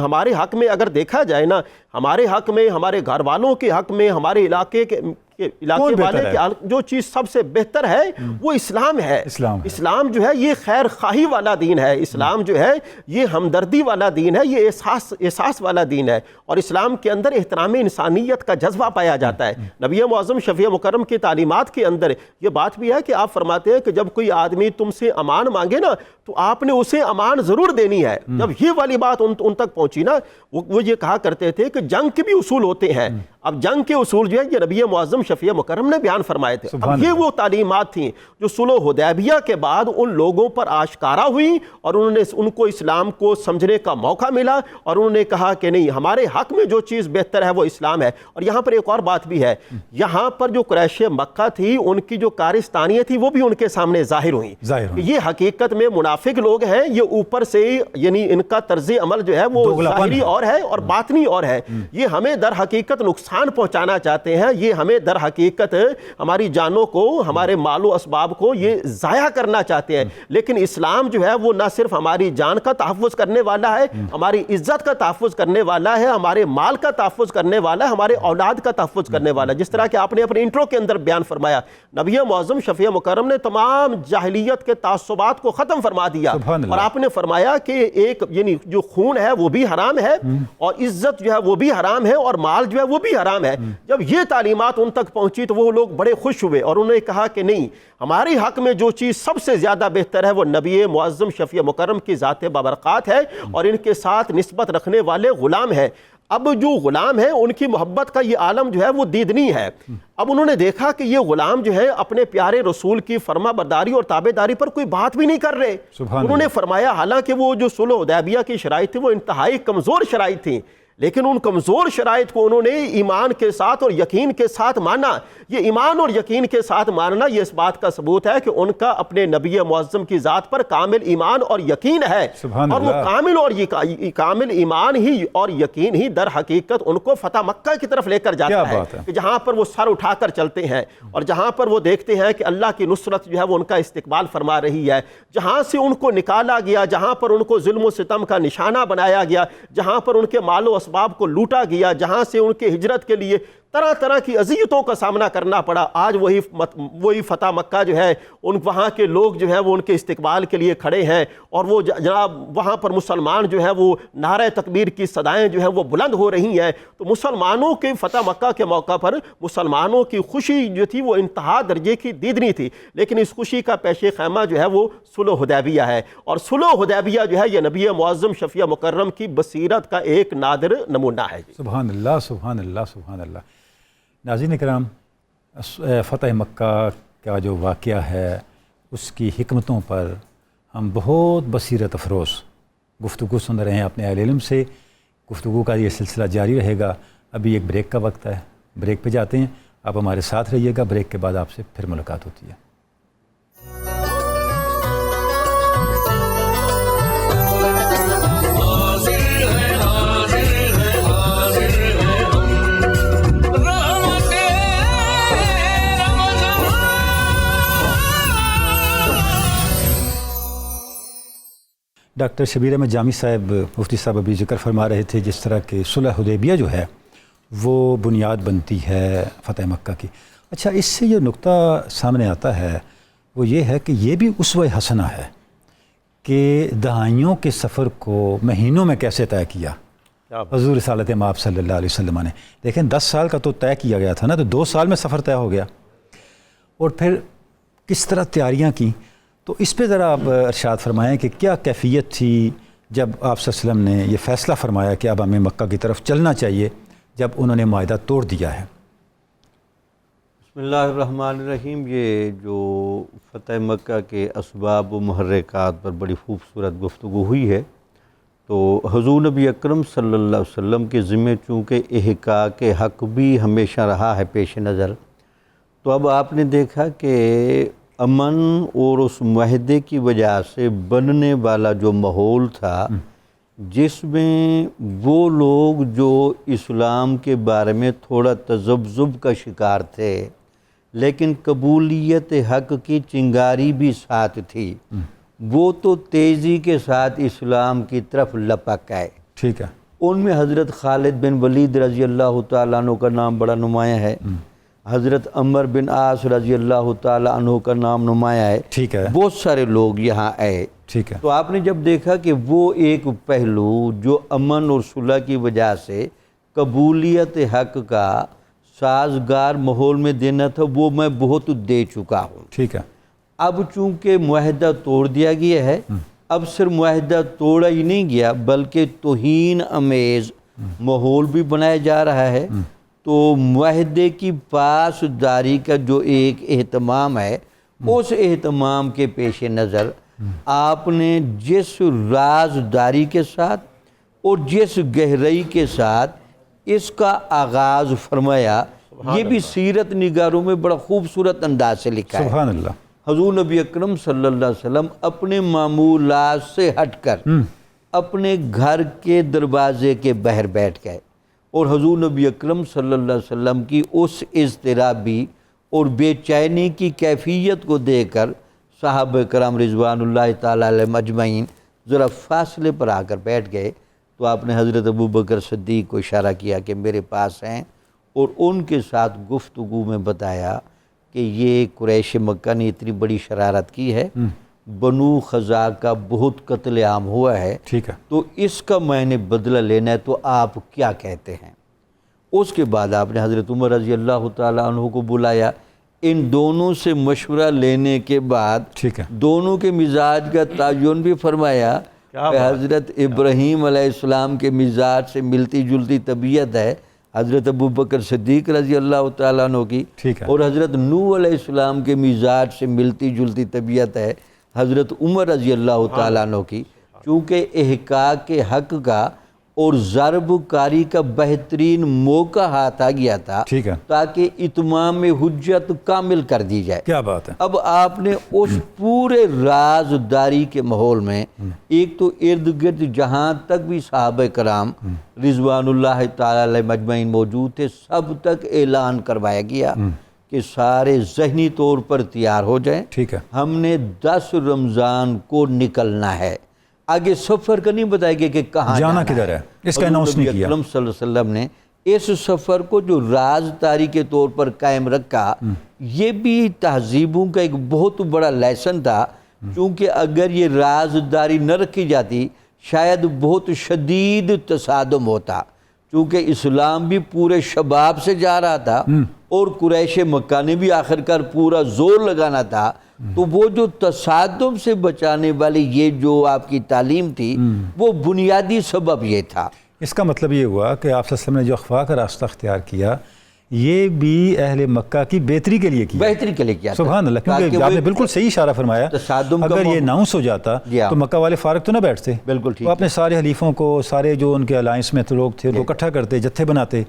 ہمارے حق میں اگر دیکھا جائے نا، ہمارے حق میں، ہمارے گھر والوں کے حق میں، ہمارے علاقے والے کے جو چیز سب سے بہتر ہے وہ اسلام ہے. اسلام جو ہے یہ خیر خواہی والا دین ہے، اسلام جو ہے یہ ہمدردی والا دین ہے، یہ احساس والا دین ہے، اور اسلام کے اندر احترام انسانیت کا جذبہ پایا جاتا ہے. نبی معظم شفیع مکرم کی تعلیمات کے اندر یہ بات بھی ہے کہ آپ فرماتے ہیں کہ جب کوئی آدمی تم سے امان مانگے نا تو آپ نے اسے امان ضرور دینی ہے. جب یہ والی بات ان تک پہنچی نا، وہ یہ کہا کرتے تھے کہ جنگ کے بھی اصول ہوتے ہیں. اب جنگ کے اصول جو ہے یہ نبی معظم شفیع مکرم نے بیان فرمائے تھے. اب یہ وہ تعلیمات تھیں جو صلح حدیبیہ کے بعد ان لوگوں پر آشکارا ہوئی، اور ان کو اسلام کو سمجھنے کا موقع ملا، اور انہوں نے کہا کہ نہیں، ہمارے حق میں جو چیز بہتر ہے وہ اسلام ہے. اور یہاں پر ایک اور بات بھی ہے، یہاں پر جو قریش مکہ تھی ان کی جو کارستانیاں تھی وہ بھی ان کے سامنے ظاہر ہوئی. یہ حقیقت میں منافق لوگ ہیں، یہ اوپر سے یعنی ان کا طرز عمل جو ہے وہ ظاہری اور ہے اور باطنی اور ہے. یہ ہمیں در حقیقت نقصان پہنچانا چاہتے ہیں، یہ ہمیں در حقیقت ہماری جانوں کو، ہمارے مال و اسباب کو یہ ضائع کرنا چاہتے ہیں. لیکن اسلام جو ہے وہ نہ صرف ہماری جان کا تحفظ کرنے والا ہے، ہماری عزت کا تحفظ کرنے والا ہے، ہمارے مال کا تحفظ کرنے والا ہے، ہمارے اولاد کا تحفظ کرنے والا ہے. جس طرح کہ آپ نے اپنے انٹرو کے اندر بیان فرمایا، نبی معظم شفیع مکرم نے تمام جاہلیت کے تعصبات کو ختم فرما دیا، اور آپ نے فرمایا کہ ایک یعنی جو خون ہے وہ بھی حرام ہے، اور عزت جو ہے وہ بھی حرام ہے، اور مال جو ہے وہ بھی حرام ہے. جب یہ تعلیمات ان تک پہنچی تو وہ لوگ بڑے خوش ہوئے، اور انہوں نے کہا کہ نہیں، ہمارے حق میں جو چیز سب سے زیادہ بہتر ہے وہ نبی معظم شفیع مکرم کی ذات بابرکات ہے، اور ان کے ساتھ نسبت رکھنے والے غلام ہیں. اب جو غلام ہیں ان کی محبت کا یہ عالم جو ہے وہ دیدنی ہے. اب انہوں نے دیکھا کہ یہ غلام جو ہے اپنے پیارے رسول کی فرما برداری اور تابعداری پر کوئی بات بھی نہیں کر رہے. انہوں نے فرمایا حالانکہ وہ جو صلح حدیبیہ کی شرائط تھی وہ انتہائی کمزور شرائط تھیں، لیکن ان کمزور شرائط کو انہوں نے ایمان کے ساتھ اور یقین کے ساتھ مانا. یہ ایمان اور یقین کے ساتھ ماننا یہ اس بات کا ثبوت ہے کہ ان کا اپنے نبی معظم کی ذات پر کامل ایمان اور یقین ہے. اور وہ کامل ایمان ہی اور یقین ہی در حقیقت ان کو فتح مکہ کی طرف لے کر جاتا ہے کہ جہاں پر وہ سر اٹھا کر چلتے ہیں اور جہاں پر وہ دیکھتے ہیں کہ اللہ کی نصرت جو ہے وہ ان کا استقبال فرما رہی ہے. جہاں سے ان کو نکالا گیا، جہاں پر ان کو ظلم و ستم کا نشانہ بنایا گیا، جہاں پر ان کے مال و اسباب کو لوٹا گیا، جہاں سے ان کے ہجرت کے لیے طرح طرح کی اذیتوں کا سامنا کرنا پڑا، آج وہی فتح مکہ جو ہے وہاں کے لوگ جو ہے وہ ان کے استقبال کے لیے کھڑے ہیں. اور وہ جناب وہاں پر مسلمان جو ہے وہ نعرہ تکبیر کی صدائیں جو ہیں وہ بلند ہو رہی ہیں. تو مسلمانوں کے فتح مکہ کے موقع پر مسلمانوں کی خوشی جو تھی وہ انتہا درجے کی دیدنی تھی. لیکن اس خوشی کا پیش خیمہ جو ہے وہ صلح حدیبیہ ہے، اور صلح حدیبیہ جو ہے یہ نبی معظم شفیع مکرم کی بصیرت کا ایک نادر نمونہ ہے. سبحان اللہ، سبحان اللہ، سبحان اللہ. ناظرین اکرام، فتح مکہ کا جو واقعہ ہے اس کی حکمتوں پر ہم بہت بصیرت افروز گفتگو سن رہے ہیں اپنے اہل علم سے. گفتگو کا یہ سلسلہ جاری رہے گا. ابھی ایک بریک کا وقت ہے، بریک پہ جاتے ہیں. آپ ہمارے ساتھ رہیے گا. بریک کے بعد آپ سے پھر ملاقات ہوتی ہے. ڈاکٹر شبیر احمد جامی صاحب، مفتی صاحب ابھی ذکر فرما رہے تھے جس طرح کہ صلح حدیبیہ جو ہے وہ بنیاد بنتی ہے فتح مکہ کی. اچھا، اس سے یہ نقطہ سامنے آتا ہے وہ یہ ہے کہ یہ بھی اسوہ حسنہ ہے کہ دہائیوں کے سفر کو مہینوں میں کیسے طے کیا حضور رسالت مآب صلی اللہ علیہ وسلم نے. لیکن 10 سال کا تو طے کیا گیا تھا نا، تو 2 سال میں سفر طے ہو گیا. اور پھر کس طرح تیاریاں کی، تو اس پہ ذرا آپ ارشاد فرمائیں کہ کیا کیفیت تھی جب آپ صلی اللہ علیہ وسلم نے یہ فیصلہ فرمایا کہ اب ہمیں مکہ کی طرف چلنا چاہیے، جب انہوں نے معاہدہ توڑ دیا ہے. بسم اللہ الرحمن الرحیم. یہ جو فتح مکہ کے اسباب و محرکات پر بڑی خوبصورت گفتگو ہوئی ہے، تو حضور نبی اکرم صلی اللہ علیہ وسلم کے ذمہ چونکہ احقاق حق بھی ہمیشہ رہا ہے پیش نظر، تو اب آپ نے دیکھا کہ امن اور اس معاہدے کی وجہ سے بننے والا جو ماحول تھا، جس میں وہ لوگ جو اسلام کے بارے میں تھوڑا تذبذب کا شکار تھے لیکن قبولیت حق کی چنگاری بھی ساتھ تھی، وہ تو تیزی کے ساتھ اسلام کی طرف لپک آئے. ٹھیک ہے. ان میں حضرت خالد بن ولید رضی اللہ تعالیٰ عنہ کا نام بڑا نمایاں ہے، حضرت عمر بن عاص رضی اللہ تعالیٰ عنہ کا نام نمایاں ہے. ٹھیک ہے. بہت سارے لوگ یہاں آئے. ٹھیک ہے. تو آپ نے جب دیکھا کہ وہ ایک پہلو جو امن اور صلح کی وجہ سے قبولیت حق کا سازگار ماحول میں دینا تھا، وہ میں بہت دے چکا ہوں. ٹھیک ہے. اب چونکہ معاہدہ توڑ دیا گیا ہے، اب صرف معاہدہ توڑا ہی نہیں گیا بلکہ توہین امیز ماحول بھی بنایا جا رہا ہے. تو معاہدے کی پاسداری کا جو ایک اہتمام ہے، اس اہتمام کے پیش نظر آپ نے جس رازداری کے ساتھ اور جس گہرائی کے ساتھ اس کا آغاز فرمایا، یہ بھی سیرت نگاروں میں بڑا خوبصورت انداز سے لکھا ہے. سبحان اللہ. حضور نبی اکرم صلی اللہ علیہ وسلم اپنے معمولات سے ہٹ کر اپنے گھر کے دروازے کے باہر بیٹھ گئے، اور حضور نبی اکرم صلی اللہ علیہ وسلم کی اس اضطرابی اور بے چینی کی کیفیت کو دیکھ کر صحابہ کرام رضوان اللہ تعالیٰ علیہم اجمعین ذرا فاصلے پر آ کر بیٹھ گئے. تو آپ نے حضرت ابوبکر صدیق کو اشارہ کیا کہ میرے پاس ہیں، اور ان کے ساتھ گفتگو میں بتایا کہ یہ قریش مکہ نے اتنی بڑی شرارت کی ہے، بنو خزاع کا بہت قتل عام ہوا ہے. ٹھیک ہے. تو اس کا میں نے بدلہ لینا ہے، تو آپ کیا کہتے ہیں؟ اس کے بعد آپ نے حضرت عمر رضی اللہ تعالیٰ عنہ کو بلایا. ان دونوں سے مشورہ لینے کے بعد ٹھیک ہے، دونوں کے مزاج کا تعین بھی فرمایا کہ حضرت ابراہیم علیہ السلام کے مزاج سے ملتی جلتی طبیعت ہے حضرت ابوبکر صدیق رضی اللہ تعالیٰ عنہ کی، اور حضرت نوح علیہ السلام کے مزاج سے ملتی جلتی طبیعت ہے حضرت عمر رضی اللہ تعالیٰ عنہ کی. چونکہ احقاق حق کا اور ضرب کاری کا بہترین موقع ہاتھ آ گیا تھا ٹھیک ہے، تاکہ اتمام حجت کامل کر دی جائے۔ کیا بات ہے۔ اب آپ نے اس پورے رازداری کے ماحول میں ایک تو ارد گرد جہاں تک بھی صحابہ کرام رضوان اللہ تعالی علیہ مجمعین موجود تھے، سب تک اعلان کروایا گیا کہ سارے ذہنی طور پر تیار ہو جائیں، ٹھیک ہے، ہم نے 10 رمضان کو نکلنا ہے۔ آگے سفر کا نہیں بتایا گیا کہ کہاں جانا کدھر ہے، اس کا اناؤنس نہیں کیا۔ اکرم صلی اللہ علیہ وسلم نے اس سفر کو جو رازداری کے طور پر قائم رکھا، یہ بھی تہذیبوں کا ایک بہت بڑا لیسن تھا، چونکہ اگر یہ رازداری نہ رکھی جاتی شاید بہت شدید تصادم ہوتا، چونکہ اسلام بھی پورے شباب سے جا رہا تھا اور قریش مکہ نے بھی آخر کار پورا زور لگانا تھا، تو وہ جو تصادم سے بچانے والی یہ جو آپ کی تعلیم تھی وہ بنیادی سبب یہ تھا۔ اس کا مطلب یہ ہوا کہ آپ صلی اللہ علیہ وسلم نے جو اخفاء کا راستہ اختیار کیا یہ بھی اہل مکہ کی بہتری کے لیے کیا، بہتری کے لیے کیا تھا۔ سبحان اللہ، کیونکہ آپ نے بالکل صحیح اشارہ فرمایا، تصادم کا اگر یہ اناؤنس ہو جاتا تو مکہ والے فارغ تو نہ بیٹھتے، بالکل ٹھیک، وہ اپنے سارے حلیفوں کو، سارے جو ان کے الائنس میں لوگ تھے ان کو اکٹھا کرتے، جتھے بناتے،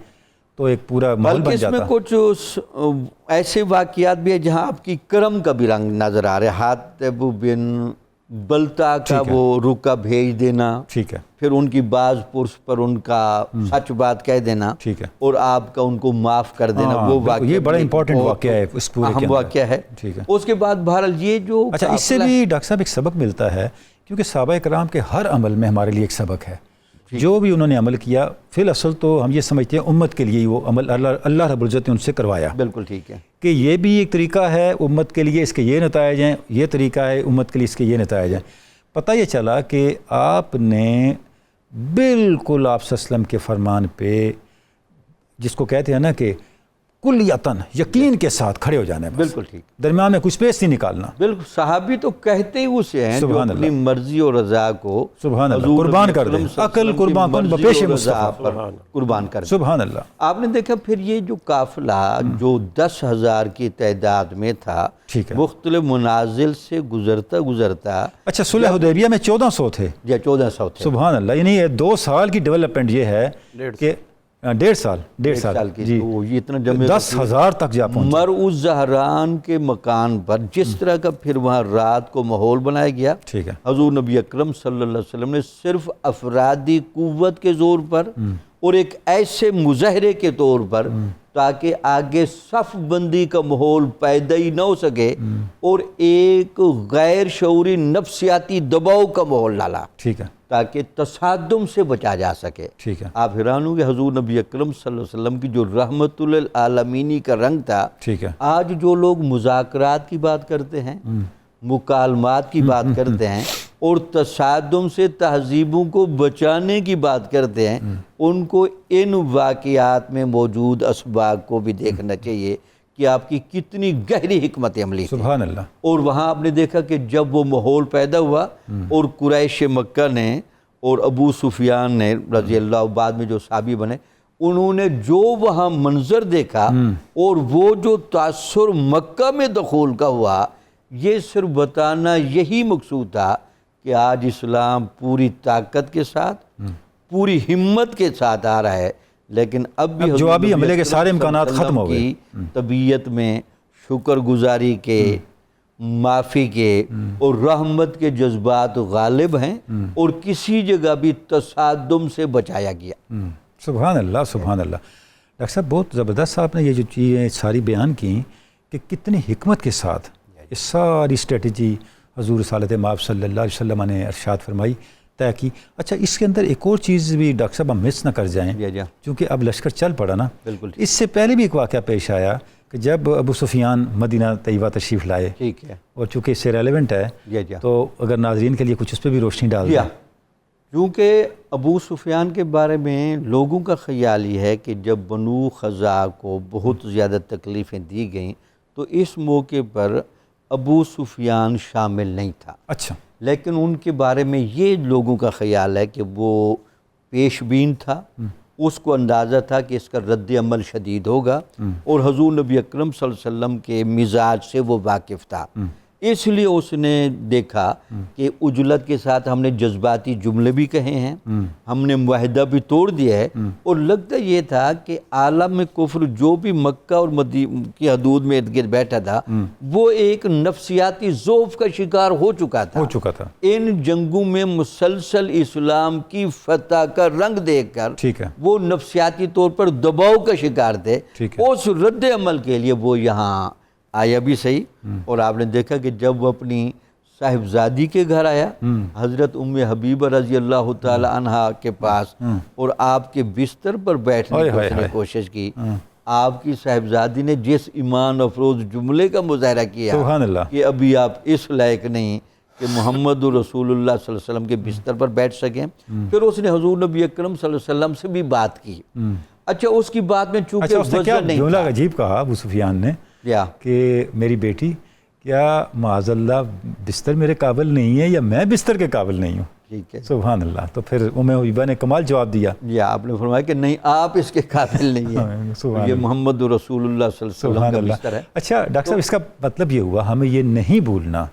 تو ایک پورا ماحول بن جاتا۔ بلکہ اس میں کچھ ایسے واقعات بھی ہیں جہاں آپ کی کرم کا بھی رنگ نظر آ رہا ہے۔ حاتب بن بلتا کا وہ رکا بھیج دینا، ٹھیک ہے، پھر ان کی بعض پرس پر ان کا سچ بات کہہ دینا، ٹھیک ہے، اور آپ کا ان کو معاف کر دینا، وہ واقعہ یہ بڑا امپورٹنٹ واقعہ ہے اس پورے کے اہم واقعہ ہے۔ ٹھیک ہے، اس کے بعد بہرحال یہ جو اچھا اس سے بھی ڈاکٹر صاحب ایک سبق ملتا ہے، کیونکہ صحابہ کرام کے ہر عمل میں ہمارے لیے ایک سبق ہے، جو بھی انہوں نے عمل کیا فی الاصل تو ہم یہ سمجھتے ہیں امت کے لیے وہ عمل اللہ رب العزت نے ان سے کروایا، بالکل ٹھیک ہے، کہ یہ بھی ایک طریقہ ہے امت کے لیے، اس کے یہ نتائج ہیں، یہ طریقہ ہے امت کے لیے، اس کے یہ نتائج ہیں۔ پتہ یہ چلا کہ آپ نے بالکل آپ صلی اللہ علیہ وسلم کے فرمان پہ، جس کو کہتے ہیں نا کہ کلیتاً یقین کے ساتھ کھڑے ہو جانا ہے، بالکل ٹھیک، درمیان میں کچھ اسپیس نہیں نکالنا۔ بالکل، صحابی تو کہتے ہی اسے ہیں جو سبحان اپنی مرضی اور رضا کو سبحان اللہ حضور قربان نبی کر دیں، اکرم صلی اللہ عقل علیہ وسلم کی قربان کن مرضی بپیش اور رضا مصطفیٰ پر قربان کر دیں۔ سبحان اللہ۔ آپ نے دیکھا پھر یہ جو قافلہ جو 10,000 کی تعداد میں تھا، ٹھیک ہے، مختلف منازل سے گزرتا اچھا صلح حدیبیہ میں 1400 تھے، یا 1400 تھے، سبحان اللہ، یعنی یہ 2 سال کی ڈیولپمنٹ یہ ہے کہ 1.5 سال کی جی، تو یہ اتنا جمع 10,000 تک جا پہنچا۔ مرء زہران کے مکان پر جس طرح کا پھر وہاں رات کو ماحول بنایا گیا، ٹھیک ہے، حضور نبی اکرم صلی اللہ علیہ وسلم نے صرف افرادی قوت کے زور پر اور ایک ایسے مظاہرے کے طور پر تاکہ آگے صف بندی کا ماحول پیدا ہی نہ ہو سکے اور ایک غیر شعوری نفسیاتی دباؤ کا ماحول ڈالا ٹھیک ہے، تاکہ تصادم سے بچا جا سکے۔ ٹھیک ہے، آپ حیران ہوں گے حضور نبی اکرم صلی اللہ علیہ وسلم کی جو رحمت للعالمینی کا رنگ تھا، ٹھیک ہے، آج جو لوگ مذاکرات کی بات کرتے ہیں، مکالمات کی بات کرتے ہیں اور تصادم سے تہذیبوں کو بچانے کی بات کرتے ہیں، ان کو ان واقعات میں موجود اسباق کو بھی دیکھنا چاہیے کہ آپ کی کتنی گہری حکمت عملی تھی۔ سبحان اللہ۔ اور وہاں آپ نے دیکھا کہ جب وہ ماحول پیدا ہوا اور قریش مکہ نے اور ابو سفیان نے رضی اللہ بعد میں جو صحابی بنے، انہوں نے جو وہاں منظر دیکھا اور وہ جو تاثر مکہ میں دخول کا ہوا، یہ صرف بتانا یہی مقصود تھا کہ آج اسلام پوری طاقت کے ساتھ، پوری ہمت کے ساتھ آ رہا ہے، لیکن اب بھی جوابی حملے کے سارے امکانات ختم ہو گئے۔ طبیعت میں شکر گزاری کے، معافی کے اور رحمت کے جذبات غالب ہیں اور کسی جگہ بھی تصادم سے بچایا گیا۔ سبحان اللہ، سبحان اللہ۔ ڈاکٹر صاحب بہت زبردست آپ نے یہ جو چیزیں ساری بیان کی کہ کتنی حکمت کے ساتھ یہ ساری اسٹریٹجی حضور رسالت مآب صلی اللہ علیہ وسلم نے ارشاد فرمائی، طے کی۔ اچھا اس کے اندر ایک اور چیز بھی ڈاکٹر صاحب ہم مس نہ کر جائیں، کیونکہ اب لشکر چل پڑا نا، بالکل اس سے پہلے بھی ایک واقعہ پیش آیا کہ جب ابو سفیان مدینہ طیبہ تشریف لائے، ٹھیک ہے، اور چونکہ اس سے ریلیونٹ ہے تو اگر ناظرین کے لیے کچھ اس پہ بھی روشنی ڈال دیں۔ کیونکہ ابو سفیان کے بارے میں لوگوں کا خیال یہ ہے کہ جب بنو خزاع کو بہت زیادہ تکلیفیں دی گئیں تو اس موقع پر ابو سفیان شامل نہیں تھا۔ اچھا، لیکن ان کے بارے میں یہ لوگوں کا خیال ہے کہ وہ پیش بین تھا، اس کو اندازہ تھا کہ اس کا رد عمل شدید ہوگا، اور حضور نبی اکرم صلی اللہ علیہ وسلم کے مزاج سے وہ واقف تھا، اس لیے اس نے دیکھا کہ عجلت کے ساتھ ہم نے جذباتی جملے بھی کہے ہیں، ہم نے معاہدہ بھی توڑ دیا ہے، اور لگتا یہ تھا کہ عالم کفر جو بھی مکہ اور مدینہ کی حدود میں ارد گرد بیٹھا تھا وہ ایک نفسیاتی ضعف کا شکار ہو چکا تھا۔ ان جنگوں میں مسلسل اسلام کی فتح کا رنگ دیکھ کر وہ نفسیاتی طور پر دباؤ کا شکار تھے۔ اس رد عمل کے لیے وہ یہاں آیا بھی صحیح، اور آپ نے دیکھا کہ جب وہ اپنی صاحبزادی کے گھر آیا، حضرت ام حبیبہ رضی اللہ تعالی عنہا کے پاس، اور آپ کے بستر پر بیٹھنے کی اس نے کوشش کی، آپ کی صاحبزادی نے جس ایمان افروز جملے کا مظاہرہ کیا کہ ابھی آپ اس لائق نہیں کہ محمد رسول اللہ صلی اللہ علیہ وسلم کے بستر پر بیٹھ سکیں، پھر اس نے حضور نبی اکرم صلی اللہ علیہ وسلم سے بھی بات کی۔ اچھا، اس کی بات میں چونکہ وزن نہیں تھا، عجیب کہا ابو سفیان نے کہ میری بیٹی کیا معاذ اللہ بستر میرے قابل نہیں ہے یا میں بستر کے قابل نہیں ہوں؟ ٹھیک ہے، سبحان اللہ۔ تو پھر ام حبیبہ نے کمال جواب دیا، یا آپ نے فرمایا کہ نہیں، آپ اس کے قابل نہیں ہیں، یہ محمد رسول اللہ صلی اللہ علیہ وسلم کا بستر ہے۔ اچھا ڈاکٹر صاحب، اس کا مطلب یہ ہوا ہمیں یہ نہیں بھولنا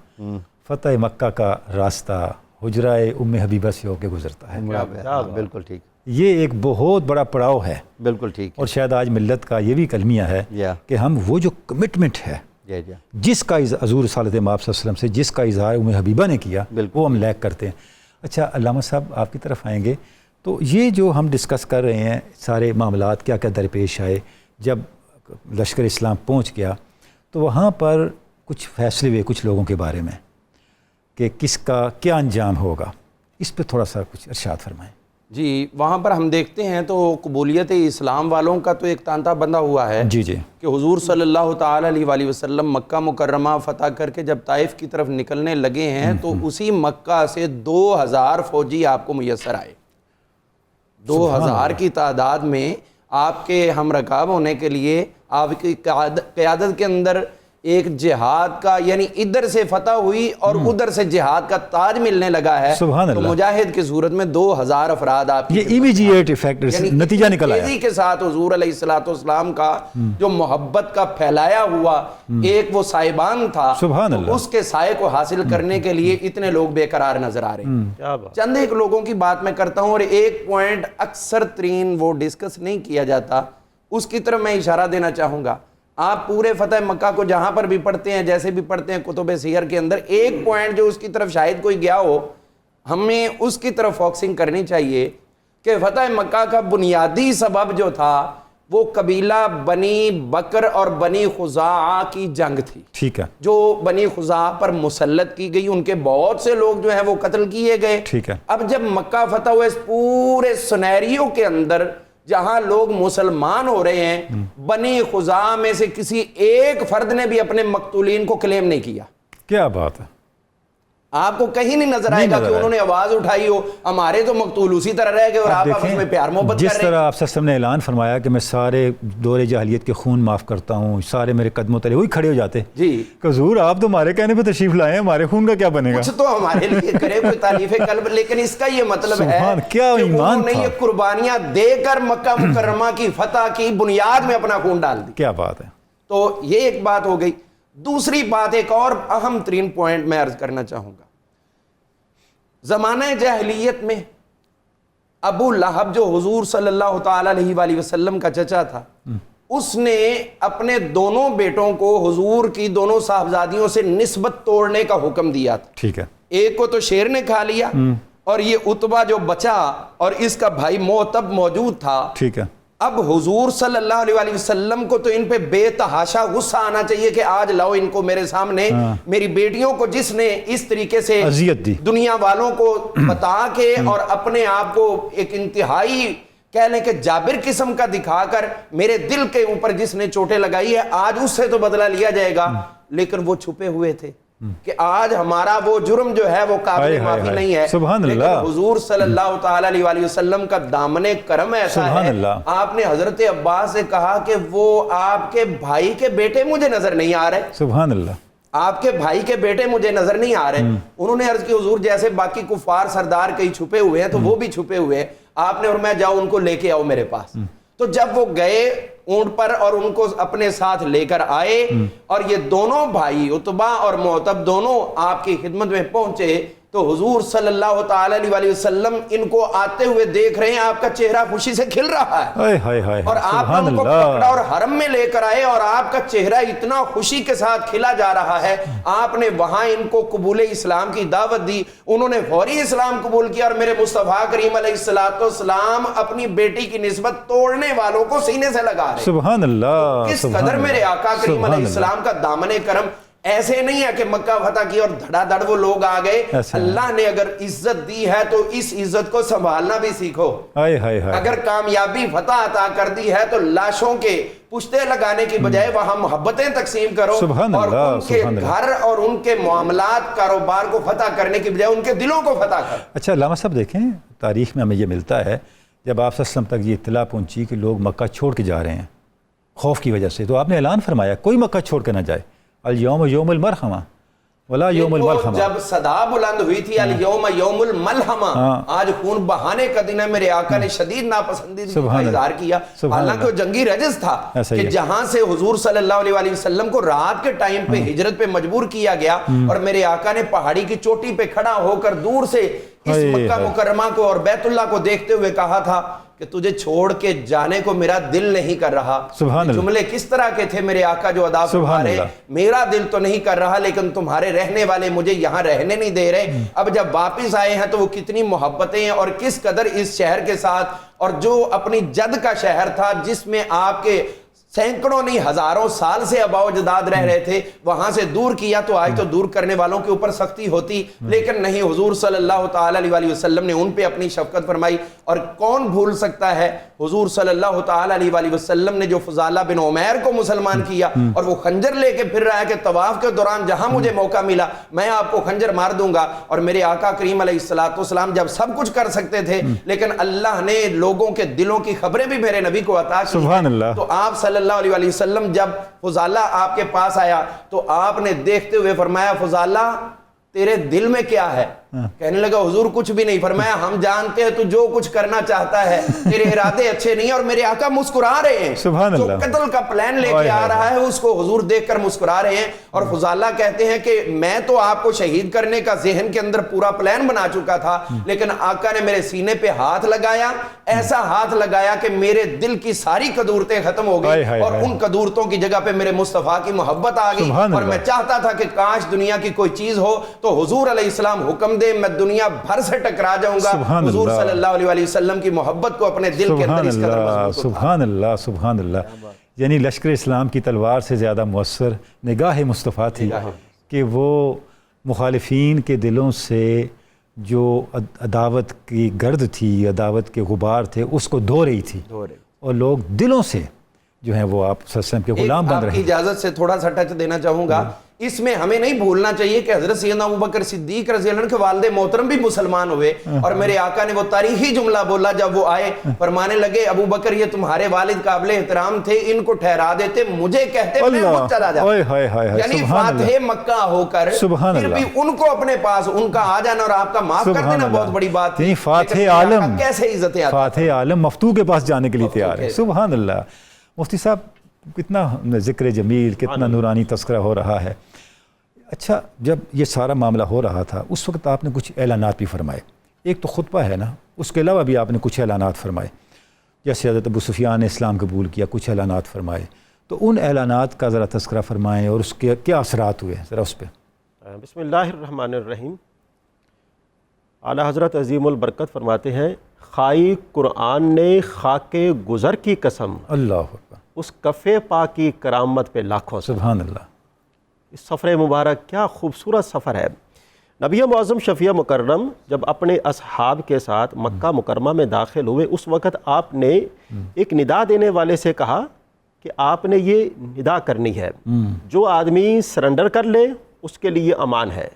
فتح مکہ کا راستہ حجرہ ام حبیبہ سے ہو کے گزرتا ہے۔ بالکل ٹھیک، یہ ایک بہت بڑا پڑاؤ ہے، بالکل ٹھیک، اور شاید آج ملت کا یہ بھی کلمیہ ہے کہ ہم وہ جو کمٹمنٹ ہے جس کا حضور صلی اللہ علیہ وسلم سے جس کا اظہار ام حبیبہ نے کیا وہ ہم لیک کرتے ہیں۔ اچھا علامہ صاحب آپ کی طرف آئیں گے، تو یہ جو ہم ڈسکس کر رہے ہیں سارے معاملات کیا کیا درپیش آئے، جب لشکر اسلام پہنچ گیا تو وہاں پر کچھ فیصلے ہوئے کچھ لوگوں کے بارے میں کہ کس کا کیا انجام ہوگا، اس پہ تھوڑا سا کچھ ارشاد فرمائیں۔ جی، وہاں پر ہم دیکھتے ہیں تو قبولیت اسلام والوں کا تو ایک تانتا بندہ ہوا ہے جی کہ حضور صلی اللہ تعالی علیہ وآلہ وسلم مکہ مکرمہ فتح کر کے جب طائف کی طرف نکلنے لگے ہیں تو اسی مکہ سے 2000 فوجی آپ کو میسر آئے۔ 2000 کی تعداد میں آپ کے ہم رکاب ہونے کے لیے آپ کی قیادت کے اندر ایک جہاد کا، یعنی ادھر سے فتح ہوئی اور ادھر سے جہاد کا تاج ملنے لگا ہے، تو مجاہد کی صورت میں 2000 افراد آپ یہ امیجیٹ ایفیکٹ نتیجہ نکل آیا، تیزی کے ساتھ حضور علیہ السلام کا جو محبت کا پھیلایا ہوا ایک وہ سائبان تھا، تو اس کے سائے کو حاصل کرنے کے لیے اتنے لوگ بے قرار نظر آ رہے ہیں۔ چند ایک لوگوں کی بات میں کرتا ہوں، اور ایک پوائنٹ اکثر ترین وہ ڈسکس نہیں کیا جاتا، اس کی طرف میں اشارہ دینا چاہوں گا۔ آپ پورے فتح مکہ کو جہاں پر بھی پڑھتے ہیں، جیسے بھی پڑھتے ہیں کتب سیر کے اندر، ایک پوائنٹ جو اس کی طرف شاید کوئی گیا ہو، ہمیں اس کی طرف فوکسنگ کرنی چاہیے کہ فتح مکہ کا بنیادی سبب جو تھا وہ قبیلہ بنی بکر اور بنی خزاعہ کی جنگ تھی، ٹھیک ہے، جو بنی خزاعہ پر مسلط کی گئی، ان کے بہت سے لوگ جو ہیں وہ قتل کیے گئے۔ ٹھیک ہے، اب جب مکہ فتح ہوئے، اس پورے سنیریو کے اندر جہاں لوگ مسلمان ہو رہے ہیں، بنی خزاعہ میں سے کسی ایک فرد نے بھی اپنے مقتولین کو کلیم نہیں کیا۔ کیا بات ہے، آپ کو کہیں نہیں نظر آئے گا کہ انہوں نے آواز اٹھائی ہو ہمارے تو مقتول اسی طرح رہ گئے اور آپ آپس میں پیار محبت کر رہے ہیں۔ جس طرح آپ صلی اللہ علیہ وسلم نے اعلان فرمایا کہ میں سارے دور جاہلیت کے خون معاف کرتا ہوں، سارے میرے قدموں تلے، وہی کھڑے ہو جاتے جی کہ حضور آپ تو ہمارے کہنے پہ تشریف لائے ہیں، ہمارے خون کا کیا بنے گا؟ کچھ تو ہمارے لیے کرے کوئی تالیف قلب، لیکن اس کا یہ مطلب ہے کیا ایمان انہوں نے یہ قربانیاں دے کر مکہ مکرمہ کی فتح کی بنیاد میں اپنا خون ڈال دی۔ کیا بات ہے، تو یہ ایک بات ہو گئی۔ دوسری بات، ایک اور اہم ترین پوائنٹ میں عرض کرنا چاہوں گا، زمانہ جاہلیت میں ابو لہب جو حضور صلی اللہ تعالی علیہ وآلہ وسلم کا چچا تھا، اس نے اپنے دونوں بیٹوں کو حضور کی دونوں صاحبزادیوں سے نسبت توڑنے کا حکم دیا تھا۔ ٹھیک ہے، ایک کو تو شیر نے کھا لیا، اور یہ عتبہ جو بچا اور اس کا بھائی موتب موجود تھا۔ ٹھیک ہے، اب حضور صلی اللہ علیہ وآلہ وسلم کو تو ان پہ بے تحاشا غصہ آنا چاہیے کہ آج لاؤ ان کو میرے سامنے، میری بیٹیوں کو جس نے اس طریقے سے اذیت دی، دنیا والوں کو بتا کے اور اپنے آپ کو ایک انتہائی کہہ لیں کہ جابر قسم کا دکھا کر میرے دل کے اوپر جس نے چوٹیں لگائی ہے، آج اس سے تو بدلہ لیا جائے گا، لیکن وہ چھپے ہوئے تھے کہ آج ہمارا وہ جرم جو ہے وہ قابل معافی نہیں ہے۔ سبحان لیکن اللہ، حضور صلی اللہ تعالی علیہ وآلہ وسلم کا دامن کرم ایسا ہے، آپ نے حضرت عباس سے کہا کہ وہ آپ کے بھائی کے بیٹے مجھے نظر نہیں آ رہے، سبحان اللہ، آپ کے بھائی کے بیٹے مجھے نظر نہیں آ رہے۔ انہوں نے عرض کی حضور جیسے باقی کفار سردار کئی چھپے ہوئے ہیں تو وہ بھی چھپے ہوئے ہیں، آپ نے فرمایا جاؤ ان کو لے کے آؤ میرے پاس۔ تو جب وہ گئے اونٹ پر اور ان کو اپنے ساتھ لے کر آئے اور یہ دونوں بھائی عتبہ اور معتب دونوں آپ کی خدمت میں پہنچے تو حضور صلی اللہ تعالی علیہ وسلم ان کو آتے ہوئے دیکھ رہے ہیں، آپ کا چہرہ خوشی سے کھل رہا ہے اور آپ نے ان کو پکڑا اور حرم میں لے کر آئے اور آپ کا چہرہ اتنا خوشی کے ساتھ کھلا جا رہا ہے. آپ نے وہاں ان کو قبول اسلام کی دعوت دی، انہوں نے فوری اسلام قبول کیا اور میرے مصطفیٰ کریم علیہ السلام اپنی بیٹی کی نسبت توڑنے والوں کو سینے سے لگا رہے. سبحان اللہ. کس قدر میرے آقا کریم علیہ السلام کا دامن کرم. ایسے نہیں ہے کہ مکہ فتح کی اور دھڑا دھڑ وہ لوگ آ گئے. اللہ نے اگر عزت دی ہے تو اس عزت کو سنبھالنا بھی سیکھو. اگر کامیابی فتح عطا کر دی ہے تو لاشوں کے پشتے لگانے کی بجائے وہاں محبتیں تقسیم کرو اور ان کے گھر اور ان کے معاملات کاروبار کو فتح کرنے کی بجائے ان کے دلوں کو فتح کرو. اچھا علامہ صاحب دیکھیں، تاریخ میں ہمیں یہ ملتا ہے جب آپ صلی اللہ علیہ وسلم تک یہ اطلاع پہنچی کہ لوگ مکہ چھوڑ کے جا رہے ہیں خوف کی وجہ سے، تو آپ نے اعلان فرمایا کوئی مکہ چھوڑ کے نہ جائے. الیوم یوم المرحمہ ولا یوم الملحمہ. جب صدا بلند ہوئی تھی الیوم یوم الملحمہ، آج خون بہانے کا دن ہے، میرے آقا نے شدید ناپسندیدگی کا اظہار کیا. حالانکہ وہ جنگی رجز تھا کہ جہاں سے حضور صلی اللہ علیہ وسلم کو رات کے ٹائم پہ ہجرت پہ مجبور کیا گیا اور میرے آقا نے پہاڑی کی چوٹی پہ کھڑا ہو کر دور سے اس مکہ مکرمہ کو اور بیت اللہ کو دیکھتے ہوئے کہا تھا کہ تجھے چھوڑ کے جانے کو میرا دل نہیں کر رہا. جملے کس طرح کے تھے میرے آقا جو ادا فرما رہے، میرا دل تو نہیں کر رہا لیکن تمہارے رہنے والے مجھے یہاں رہنے نہیں دے رہے. اب جب واپس آئے ہیں تو وہ کتنی محبتیں اور کس قدر اس شہر کے ساتھ، اور جو اپنی جد کا شہر تھا جس میں آپ کے سینکڑوں نہیں ہزاروں سال سے آباء و اجداد رہ رہے تھے، وہاں سے دور کیا تو آج تو دور کرنے والوں کے اوپر سختی ہوتی، لیکن نہیں، حضور صلی اللہ تعالی علیہ وسلم نے ان پہ اپنی شفقت فرمائی. اور کون بھول سکتا ہے حضور صلی اللہ تعالی علیہ وسلم نے جو فضالہ بن عمیر کو مسلمان کیا اور وہ خنجر لے کے پھر رہا ہے کہ طواف کے دوران جہاں مجھے موقع ملا میں آپ کو خنجر مار دوں گا. اور میرے آقا کریم علیہ السلام جب سب کچھ کر سکتے تھے لیکن اللہ نے لوگوں کے دلوں کی خبریں بھی میرے نبی کو عطا کی. تو آپ صلی اللہ علیہ وسلم جب فضالہ آپ کے پاس آیا تو آپ نے دیکھتے ہوئے فرمایا فضالہ تیرے دل میں کیا ہے؟ کہنے لگا حضور کچھ بھی نہیں. فرمایا ہم جانتے ہیں تو جو کچھ کرنا چاہتا ہے، تیرے ارادے اچھے نہیں. اور میرے آقا مسکرا رہے ہیں، جو قتل کا پلان لے کے آ رہا ہے اس کو حضور دیکھ کر مسکرا رہے ہیں. اور فضالہ کہتے ہیں کہ میں تو آپ کو شہید کرنے کا ذہن کے اندر پورا پلان بنا چکا تھا لیکن آقا نے میرے سینے پہ ہاتھ لگایا، ایسا ہاتھ لگایا کہ میرے دل کی ساری قدورتیں ختم ہو گئی اور ان قدورتوں کی جگہ پہ میرے مصطفیٰ کی محبت آ گئی. اور میں چاہتا تھا کہ کاش دنیا کی کوئی چیز ہو تو حضور علیہ السلام حکم دے، میں دنیا بھر سے ٹکرا جاؤں گا. حضور صلی اللہ علیہ وسلم کی محبت کو اپنے دل کے اندر اس قدر مضبوط. سبحان اللہ سبحان اللہ. یعنی لشکر اسلام کی تلوار سے زیادہ مؤثر نگاہ مصطفیٰ تھی کہ وہ مخالفین کے دلوں سے جو عداوت کی گرد تھی، عداوت کے غبار تھے، اس کو دھو رہی تھی اور لوگ دلوں سے جو ہیں وہ آپ صلی اللہ علیہ وسلم کے غلام بن رہے ہیں. آپ کی اجازت سے تھوڑا سا ٹچ دینا چاہوں گا. اس میں ہمیں نہیں بھولنا چاہیے کہ حضرت سیدنا ابوبکر صدیق رضی اللہ عنہ کے والد محترم بھی مسلمان ہوئے اور میرے آقا نے وہ تاریخی جملہ بولا جب وہ آئے، فرمانے لگے ابوبکر یہ تمہارے والد قابل احترام تھے، ان کو ٹھہرا دیتے، مجھے کہتے میں خود چلا جاتا. یعنی فاتح مکہ ہو کر پھر بھی ان کو اپنے پاس ان کا آ جانا اور آپ کا معاف کر دینا بہت بڑی بات تھی. فاتح عالم کیسے عزت ہے، فاتح عالم مفتو کے پاس جانے کے لیے تیار ہے. سبحان اللہ. مفتی صاحب کتنا ذکر جمیل، کتنا نورانی تذکرہ ہو رہا ہے. اچھا جب یہ سارا معاملہ ہو رہا تھا اس وقت آپ نے کچھ اعلانات بھی فرمائے. ایک تو خطبہ ہے نا، اس کے علاوہ بھی آپ نے کچھ اعلانات فرمائے. جیسے حضرت ابو سفیان نے اسلام قبول کیا، کچھ اعلانات فرمائے. تو ان اعلانات کا ذرا تذکرہ فرمائیں اور اس کے کیا اثرات ہوئے ذرا اس پہ. بسم اللہ الرحمن الرحیم. اعلیٰ حضرت عظیم البرکت فرماتے ہیں خائی قرآن نے خاک گزر کی قسم، اللہ اکبر، اس کفے پا کی کرامت پہ لاکھوں. سبحان اللہ. اس سفر مبارک کیا خوبصورت سفر ہے. نبی معظم شفیع مکرم جب اپنے اصحاب کے ساتھ مکہ مکرمہ میں داخل ہوئے اس وقت آپ نے ایک ندا دینے والے سے کہا کہ آپ نے یہ ندا کرنی ہے، جو آدمی سرنڈر کر لے اس کے لیے امان ہے،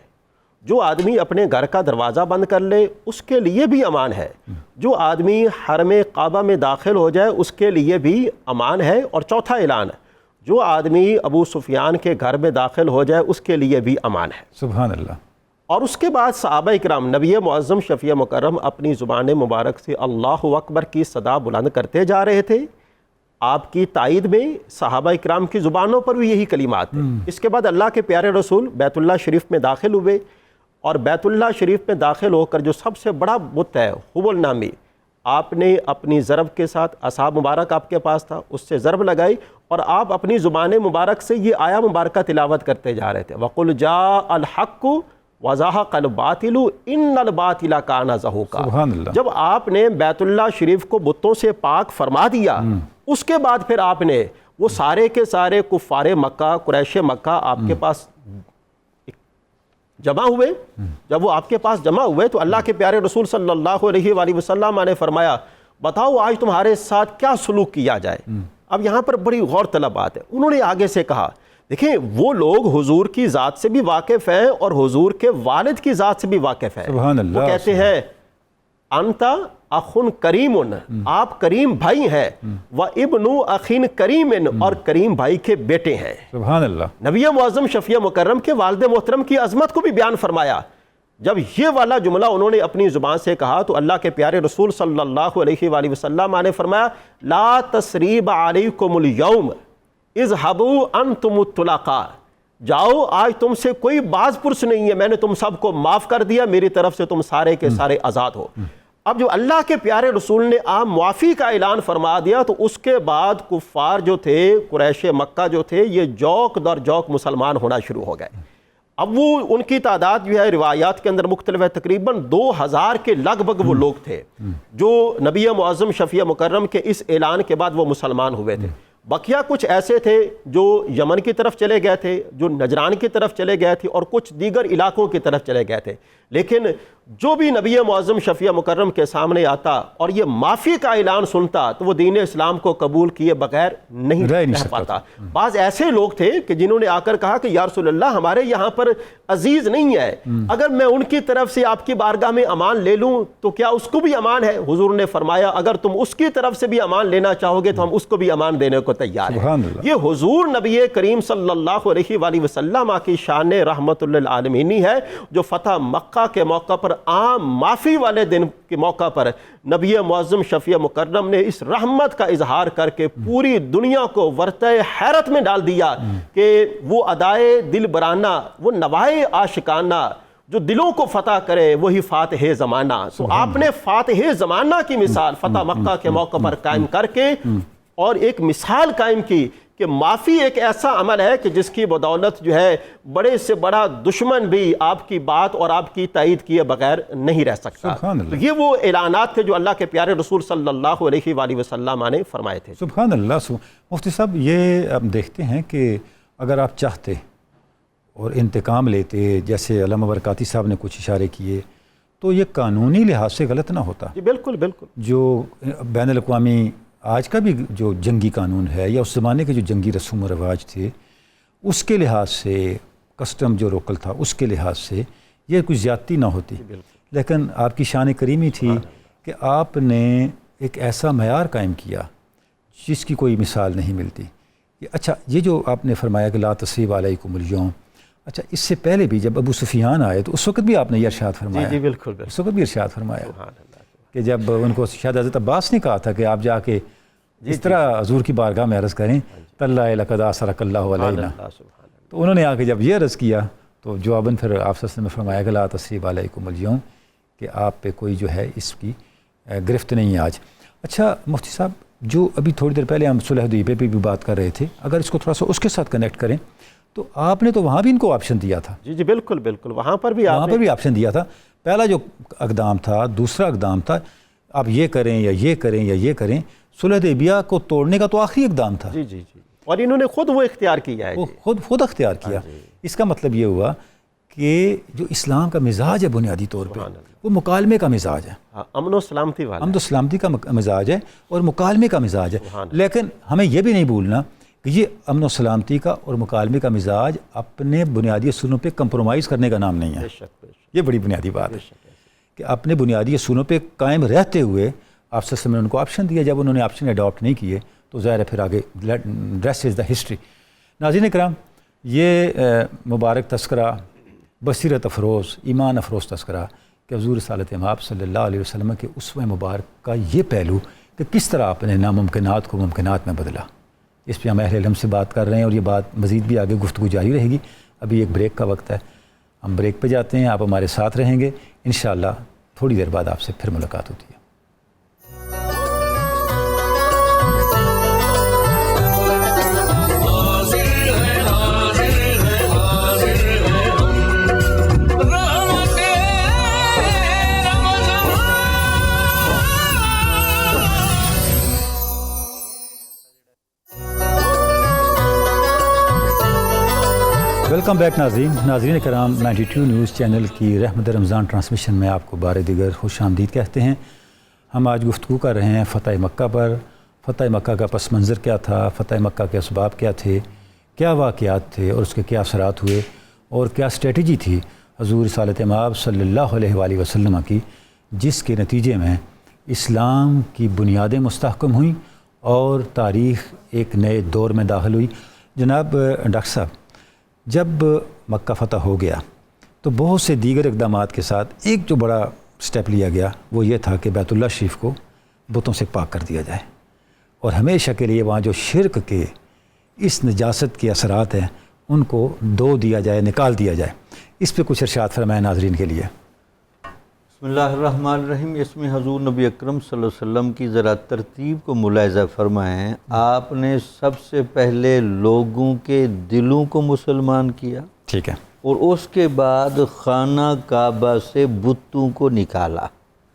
جو آدمی اپنے گھر کا دروازہ بند کر لے اس کے لیے بھی امان ہے، جو آدمی حرم کعبہ میں داخل ہو جائے اس کے لیے بھی امان ہے. اور چوتھا اعلان، جو آدمی ابو سفیان کے گھر میں داخل ہو جائے اس کے لیے بھی امان ہے. سبحان اللہ. اور اس کے بعد صحابہ اکرام نبی معظم شفیع مکرم اپنی زبان مبارک سے اللہ اکبر کی صدا بلند کرتے جا رہے تھے آپ کی تائید میں صحابہ اکرام کی زبانوں پر بھی یہی کلمات ہیں۔ اس کے بعد اللہ کے پیارے رسول بیت اللہ شریف میں داخل ہوئے، اور بیت اللہ شریف میں داخل ہو کر جو سب سے بڑا بت ہے حبل نامی، آپ نے اپنی ضرب کے ساتھ، عصا مبارک آپ کے پاس تھا، اس سے ضرب لگائی، اور آپ اپنی زبان مبارک سے یہ آیا مبارکہ تلاوت کرتے جا رہے تھے، وَقُلْ جَاءَ الْحَقُّ وَزَهَقَ الْبَاطِلُ إِنَّ الْبَاطِلَ كَانَ زَهُوقًا۔ سبحان اللہ۔ جب آپ نے بیت اللہ شریف کو بتوں سے پاک فرما دیا، اس کے بعد پھر آپ نے وہ سارے کے سارے کفار مکہ، قریش مکہ آپ کے پاس جمع ہوئے۔ جب وہ آپ کے پاس جمع ہوئے تو اللہ کے پیارے رسول صلی اللہ علیہ وآلہ وسلم نے فرمایا بتاؤ آج تمہارے ساتھ کیا سلوک کیا جائے۔ اب یہاں پر بڑی غور طلب بات ہے، انہوں نے آگے سے کہا دیکھیں وہ لوگ حضور کی ذات سے بھی واقف ہیں اور حضور کے والد کی ذات سے بھی واقف ہیں۔ سبحان اللہ۔ وہ کہتے ہیں انتا اخن کریم، آپ کریم بھائی ہیں، وابن اخین کریم، اور کریم بھائی کے بیٹے ہیں۔ سبحان اللہ۔ نبی معظم شفیع مکرم کے والد محترم کی عظمت کو بھی بیان فرمایا۔ جب یہ والا جملہ انہوں نے اپنی زبان سے کہا تو اللہ کے پیارے رسول صلی اللہ علیہ وآلہ وسلم نے فرمایا لا تثریب علیکم اليوم اذهبوا انتم الطلقاء، جاؤ آج تم سے کوئی باز پرس نہیں ہے، میں نے تم سب کو معاف کر دیا، میری طرف سے تم سارے کے سارے آزاد ہو۔ اب جو اللہ کے پیارے رسول نے عام معافی کا اعلان فرما دیا تو اس کے بعد کفار جو تھے، قریش مکہ جو تھے، یہ جوک در جوک مسلمان ہونا شروع ہو گئے۔ اب وہ ان کی تعداد جو ہے روایات کے اندر مختلف ہے، تقریباً 2000 کے لگ بھگ وہ لوگ تھے جو نبی معظم شفیع مکرم کے اس اعلان کے بعد وہ مسلمان ہوئے تھے۔ بقیہ کچھ ایسے تھے جو یمن کی طرف چلے گئے تھے، جو نجران کی طرف چلے گئے تھے، اور کچھ دیگر علاقوں کی طرف چلے گئے تھے۔ لیکن جو بھی نبی معظم شفیع مکرم کے سامنے آتا اور یہ معافی کا اعلان سنتا تو وہ دین اسلام کو قبول کیے بغیر نہیں رہ پاتا۔ بعض ایسے لوگ تھے کہ جنہوں نے آ کر کہا کہ یا رسول اللہ ہمارے یہاں پر عزیز نہیں ہے، اگر میں ان کی طرف سے آپ کی بارگاہ میں امان لے لوں تو کیا اس کو بھی امان ہے؟ حضور نے فرمایا اگر تم اس کی طرف سے بھی امان لینا چاہو گے تو ہم اس کو بھی امان دینے کو تیار ہیں۔ یہ حضور نبی کریم صلی اللہ علیہ وآلہ وسلم کی شان رحمت للعالمینی ہے، جو فتح مکہ کے موقع پر عام معافی والے دن کے موقع پر نبی معظم شفیع مکرم نے اس رحمت کا اظہار کر کے پوری دنیا کو ورطہ حیرت میں ڈال دیا کہ وہ ادائے دل برانہ، وہ نوائے عاشقانہ جو دلوں کو فتح کرے وہی فاتح زمانہ۔ تو آپ نے فاتح زمانہ کی مثال فتح مکہ کے موقع پر قائم کر کے اور ایک مثال قائم کی کہ معافی ایک ایسا عمل ہے کہ جس کی بدولت جو ہے بڑے سے بڑا دشمن بھی آپ کی بات اور آپ کی تائید کیے بغیر نہیں رہ سکتا۔ تو یہ وہ اعلانات تھے جو اللہ کے پیارے رسول صلی اللہ علیہ وآلہ وسلم نے فرمائے تھے۔ سبحان اللہ۔ مفتی صاحب یہ ہم دیکھتے ہیں کہ اگر آپ چاہتے اور انتقام لیتے، جیسے علامہ برکاتی صاحب نے کچھ اشارے کیے، تو یہ قانونی لحاظ سے غلط نہ ہوتا۔ جی بالکل بالکل۔ جو بین الاقوامی آج کا بھی جو جنگی قانون ہے یا اس زمانے کے جو جنگی رسوم و رواج تھے اس کے لحاظ سے، کسٹم جو لوکل تھا اس کے لحاظ سے یہ کوئی زیادتی نہ ہوتی، لیکن آپ کی شان کریمی تھی کہ آپ نے ایک ایسا معیار قائم کیا جس کی کوئی مثال نہیں ملتی۔ اچھا یہ جو آپ نے فرمایا کہ لا تثریب علیکم اليوم، اچھا اس سے پہلے بھی جب ابو سفیان آئے تو اس وقت بھی آپ نے یہ ارشاد فرمایا؟ جی بالکل۔ اس وقت بھی ارشاد فرمایا کہ جب ان کو شاید حضرت عباس نے کہا تھا کہ آپ جا کے اس طرح حضور کی بارگاہ میں عرض کریں تاللہ لقد آثرک اللہ علینا، تو انہوں نے آ کے جب یہ عرض کیا تو جواباً پھر آپ صلی اللہ علیہ وسلم نے فرمایا کہ لا تثریب علیکم اليوم، کہ آپ پہ کوئی جو ہے اس کی گرفت نہیں ہے آج۔ اچھا مفتی صاحب جو ابھی تھوڑی دیر پہلے ہم صلح حدیبیہ پہ بھی بات کر رہے تھے، اگر اس کو تھوڑا سا اس کے ساتھ کنیکٹ کریں تو آپ نے تو وہاں بھی ان کو آپشن دیا تھا۔ جی بالکل بالکل، وہاں پر بھی آپشن دیا تھا۔ پہلا جو اقدام تھا، دوسرا اقدام تھا آپ یہ کریں یا یہ کریں یا یہ کریں، صلح حدیبیہ کو توڑنے کا تو آخری اقدام تھا۔ جی جی جی، اور انہوں نے خود وہ اختیار کیا ہے، خود اختیار کیا۔ اس کا مطلب یہ ہوا کہ جو اسلام کا مزاج ہے بنیادی طور پہ وہ مکالمے کا مزاج ہے، امن و سلامتی والا، امن و سلامتی کا مزاج ہے اور مکالمے کا مزاج ہے۔ لیکن ہمیں یہ بھی نہیں بھولنا کہ یہ امن و سلامتی کا اور مکالمے کا مزاج اپنے بنیادی اصولوں پہ کمپرومائز کرنے کا نام نہیں ہے۔ یہ بڑی بنیادی بات ہے کہ اپنے بنیادی اصولوں پہ قائم رہتے ہوئے آپ صلی اللہ علیہ وسلم نے ان کو آپشن دیا۔ جب انہوں نے آپشن اڈاپٹ نہیں کیے تو ظاہر ہے پھر آگے ریسٹ از دا ہسٹری۔ ناظرین کرام، یہ مبارک تذکرہ، بصیرت افروز، ایمان افروز تذکرہ کہ حضور رسالت مآب صلی اللہ علیہ وسلم کے اسوہ مبارک کا یہ پہلو کہ کس طرح آپ نے ناممکنات کو ممکنات میں بدلا. اس پہ ہم اہل علم سے بات کر رہے ہیں اور یہ بات مزید بھی آگے گفتگو جاری رہے گی. ابھی ایک بریک کا وقت ہے, ہم بریک پہ جاتے ہیں, آپ ہمارے ساتھ رہیں گے. انشاءاللہ تھوڑی دیر بعد آپ سے پھر ملاقات ہوتی ہے. ویلکم بیک ناظرین کرام. 92 نیوز چینل کی رحمت رمضان ٹرانسمیشن میں آپ کو بار دیگر خوش آمدید کہتے ہیں. ہم آج گفتگو کر رہے ہیں فتح مکہ پر. فتح مکہ کا پس منظر کیا تھا, فتح مکہ کے اسباب کیا تھے, کیا واقعات تھے اور اس کے کیا اثرات ہوئے, اور کیا اسٹریٹجی تھی حضور رسالت مآب صلی اللہ علیہ وآلہ وسلم کی, جس کے نتیجے میں اسلام کی بنیادیں مستحکم ہوئیں اور تاریخ ایک نئے دور میں داخل ہوئی. جناب ڈاکٹر صاحب, جب مکہ فتح ہو گیا تو بہت سے دیگر اقدامات کے ساتھ ایک جو بڑا سٹیپ لیا گیا وہ یہ تھا کہ بیت اللہ شریف کو بتوں سے پاک کر دیا جائے, اور ہمیشہ کے لیے وہاں جو شرک کے اس نجاست کے اثرات ہیں ان کو دو دیا جائے, نکال دیا جائے. اس پہ کچھ ارشاد فرمائیں ناظرین کے لیے. بسم اللہ الرحمن الرحیم. اس میں حضور نبی اکرم صلی اللہ علیہ وسلم کی ذرا ترتیب کو ملاحظہ فرمائیں. آپ نے سب سے پہلے لوگوں کے دلوں کو مسلمان کیا, ٹھیک ہے, اور اس کے بعد خانہ کعبہ سے بتوں کو نکالا.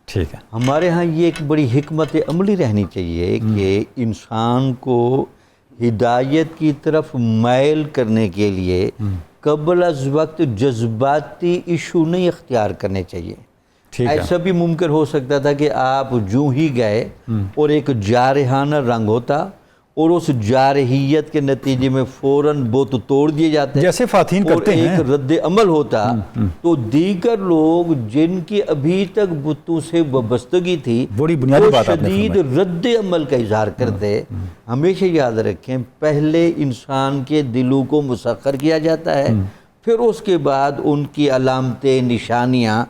ٹھیک ہے. ہمارے ہاں یہ ایک بڑی حکمت عملی رہنی چاہیے کہ انسان کو ہدایت کی طرف مائل کرنے کے لیے قبل از وقت جذباتی ایشو نہیں اختیار کرنے چاہیے. ایسا بھی ممکن ہو سکتا تھا کہ آپ جو ہی گئے اور ایک جارحانہ رنگ ہوتا اور اس جارحیت کے نتیجے میں فوراً بت توڑ دیے جاتے جیسے فاتحین کرتے ہیں, اور ایک رد عمل ہوتا تو دیگر لوگ جن کی ابھی تک بتوں سے وابستگی تھی بڑی بنیادی بات آپ نے شدید رد عمل کا اظہار کرتے. ہمیشہ یاد رکھیں, پہلے انسان کے دلوں کو مسخر کیا جاتا ہے, پھر اس کے بعد ان کی علامتیں, نشانیاں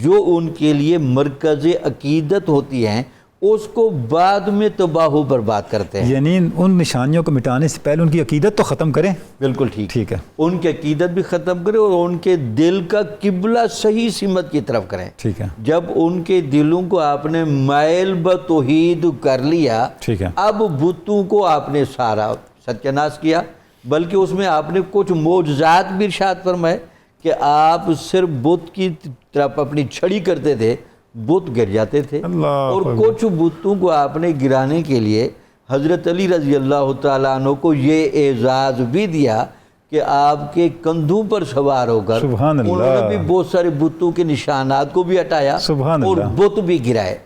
جو ان کے لیے مرکز عقیدت ہوتی ہیں اس کو بعد میں تباہ و برباد کرتے ہیں. یعنی ان نشانیوں کو مٹانے سے پہلے ان کی عقیدت تو ختم کریں. بالکل ٹھیک ہے. ان کی عقیدت بھی ختم کریں اور ان کے دل کا قبلہ صحیح سمت کی طرف کریں. ٹھیک ہے. جب ان کے دلوں کو آپ نے مائل بتوحید کر لیا, ٹھیک ہے, اب بتوں کو آپ نے سارا ستیاناش کیا. بلکہ اس میں آپ نے کچھ معجزات بھی ارشاد فرمائے کہ آپ صرف بت کی طرف اپنی چھڑی کرتے تھے, بت گر جاتے تھے. اور کچھ بتوں کو آپ نے گرانے کے لیے حضرت علی رضی اللہ تعالیٰ عنہ کو یہ اعزاز بھی دیا کہ آپ کے کندھوں پر سوار ہو کر انہوں نے بھی بہت سارے بتوں کے نشانات کو بھی ہٹایا اور بت بھی گرائے.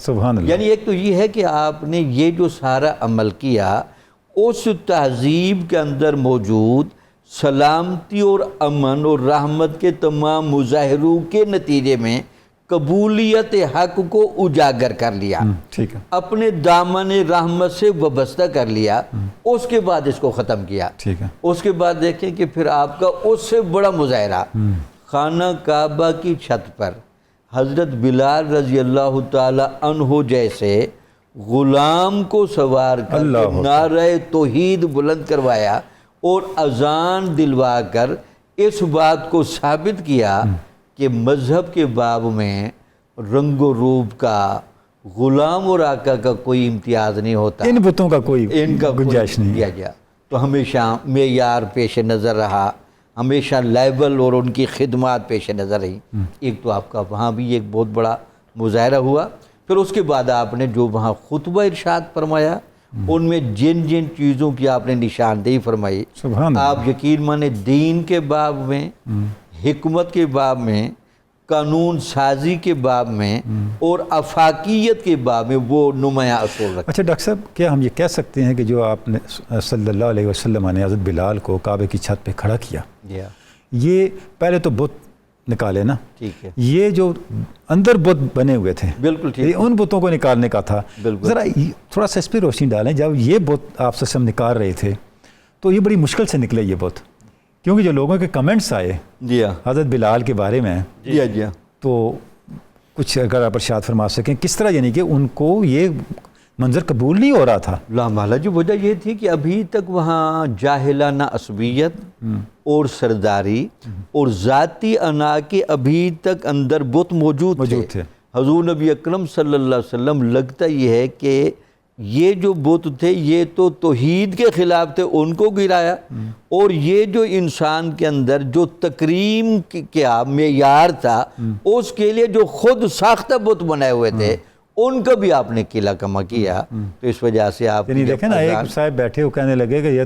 یعنی ایک تو یہ ہے کہ آپ نے یہ جو سارا عمل کیا اس تہذیب کے اندر موجود سلامتی اور امن اور رحمت کے تمام مظاہروں کے نتیجے میں قبولیت حق کو اجاگر کر لیا, ٹھیک ہے, اپنے دامن رحمت سے وابستہ کر لیا. اس کے بعد اس کو ختم کیا. ٹھیک ہے. اس کے بعد دیکھیں کہ پھر آپ کا اس سے بڑا مظاہرہ خانہ کعبہ کی چھت پر حضرت بلال رضی اللہ تعالی عنہ جیسے غلام کو سوار کر نعرہ توحید بلند کروایا اور اذان دلوا کر اس بات کو ثابت کیا کہ مذہب کے باب میں رنگ و روپ کا, غلام اور آقا کا کوئی امتیاز نہیں ہوتا, ان بتوں کا کوئی گنجائش نہیں دیا گیا. تو ہمیشہ معیار پیش نظر رہا, ہمیشہ لیول اور ان کی خدمات پیش نظر رہی. ایک تو آپ کا وہاں بھی ایک بہت بڑا مظاہرہ ہوا. پھر اس کے بعد آپ نے جو وہاں خطبہ ارشاد فرمایا ان میں جن جن چیزوں کی آپ نے نشاندہی فرمائی, آپ یقین مانیں دین کے باب میں, حکمت کے باب میں, قانون سازی کے باب میں اور افاقیت کے باب میں وہ نمایاں اصول رکھتے. اچھا ڈاکٹر صاحب, کیا ہم یہ کہہ سکتے ہیں کہ جو آپ نے صلی اللہ علیہ وسلم نے حضرت بلال کو کعبے کی چھت پہ کھڑا کیا, یہ پہلے تو بت نکالے نا, ٹھیک ہے, یہ جو اندر بت بنے ہوئے تھے بالکل ٹھیک, ان بتوں کو نکالنے کا تھا. ذرا تھوڑا سا اس پہ روشنی ڈالیں. جب یہ بت آپ سے نکال رہے تھے تو یہ بڑی مشکل سے نکلے یہ بت, کیونکہ جو لوگوں کے کمنٹس آئے حضرت بلال کے بارے میں, تو کچھ اگر آپ ارشاد فرما سکیں کس طرح, یعنی کہ ان کو یہ منظر قبول نہیں ہو رہا تھا. لا محالہ جی، وجہ یہ تھی کہ ابھی تک وہاں جاہلانہ عصبیت اور سرداری اور ذاتی انا کے ابھی تک اندر بت موجود تھے. حضور نبی اکرم صلی اللہ علیہ وسلم لگتا یہ ہے کہ یہ جو بت تھے یہ تو توحید کے خلاف تھے، ان کو گرایا، اور یہ جو انسان کے اندر جو تکریم کیا معیار تھا اس کے لیے جو خود ساختہ بت بنائے ہوئے تھے ان کا بھی آپ نے قلعہ کما کیا. تو اس وجہ سے آپ یعنی دیکھیں نا، ایک صاحب بیٹھے ہو کہنے لگے کہ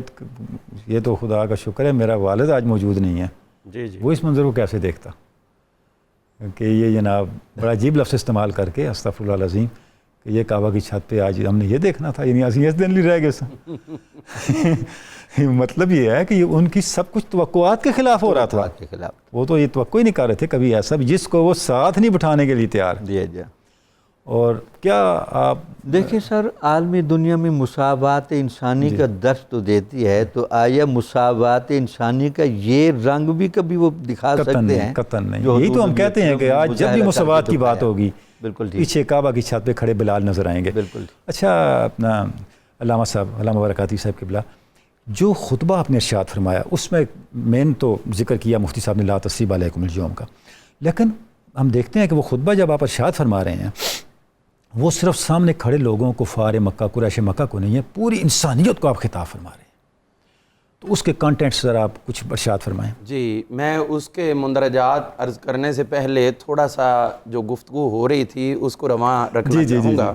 یہ تو خدا کا شکر ہے میرا والد آج موجود نہیں ہے. جی جی، وہ اس منظر کو کیسے دیکھتا کہ یہ جناب بڑا عجیب لفظ استعمال کر کے استغفر اللہ العظیم کہ یہ کعبہ کی چھت پہ آج ہم نے یہ دیکھنا تھا، یعنی اسی اس دن نہیں رہ گئے سا. مطلب یہ ہے کہ ان کی سب کچھ توقعات کے خلاف ہو رہا تھا. وہ تو یہ توقع ہی نہیں کر رہے تھے کبھی ایسا بھی جس کو وہ ساتھ نہیں بٹھانے کے لیے تیار. جی جی. اور کیا آپ دیکھیں سر، عالمی دنیا میں مساوات انسانی کا درس تو دیتی ہے، تو آیا مساوات انسانی کا یہ رنگ بھی کبھی وہ دکھا سکتے ہیں؟ قطعاً نہیں. یہی تو ہم کہتے ہیں کہ آج جب بھی مساوات کی بات ہوگی بالکل پیچھے کعبہ کی چھت پہ کھڑے بلال نظر آئیں گے. بالکل. اچھا، اپنا علامہ صاحب، علامہ برکاتی صاحب قبلہ، جو خطبہ آپ نے ارشاد فرمایا اس میں مین تو ذکر کیا مفتی صاحب نے لا تصریب علیکم الجوم کا، لیکن ہم دیکھتے ہیں کہ وہ خطبہ جب آپ ارشاد فرما رہے ہیں وہ صرف سامنے کھڑے لوگوں کفار مکہ قریش مکہ کو نہیں ہے، پوری انسانیت کو آپ خطاب فرما رہے ہیں. تو اس کے کانٹینٹس ذرا آپ کچھ ارشاد فرمائیں. جی، میں اس کے مندرجات عرض کرنے سے پہلے تھوڑا سا جو گفتگو ہو رہی تھی اس کو رواں رکھنا چاہوں گا.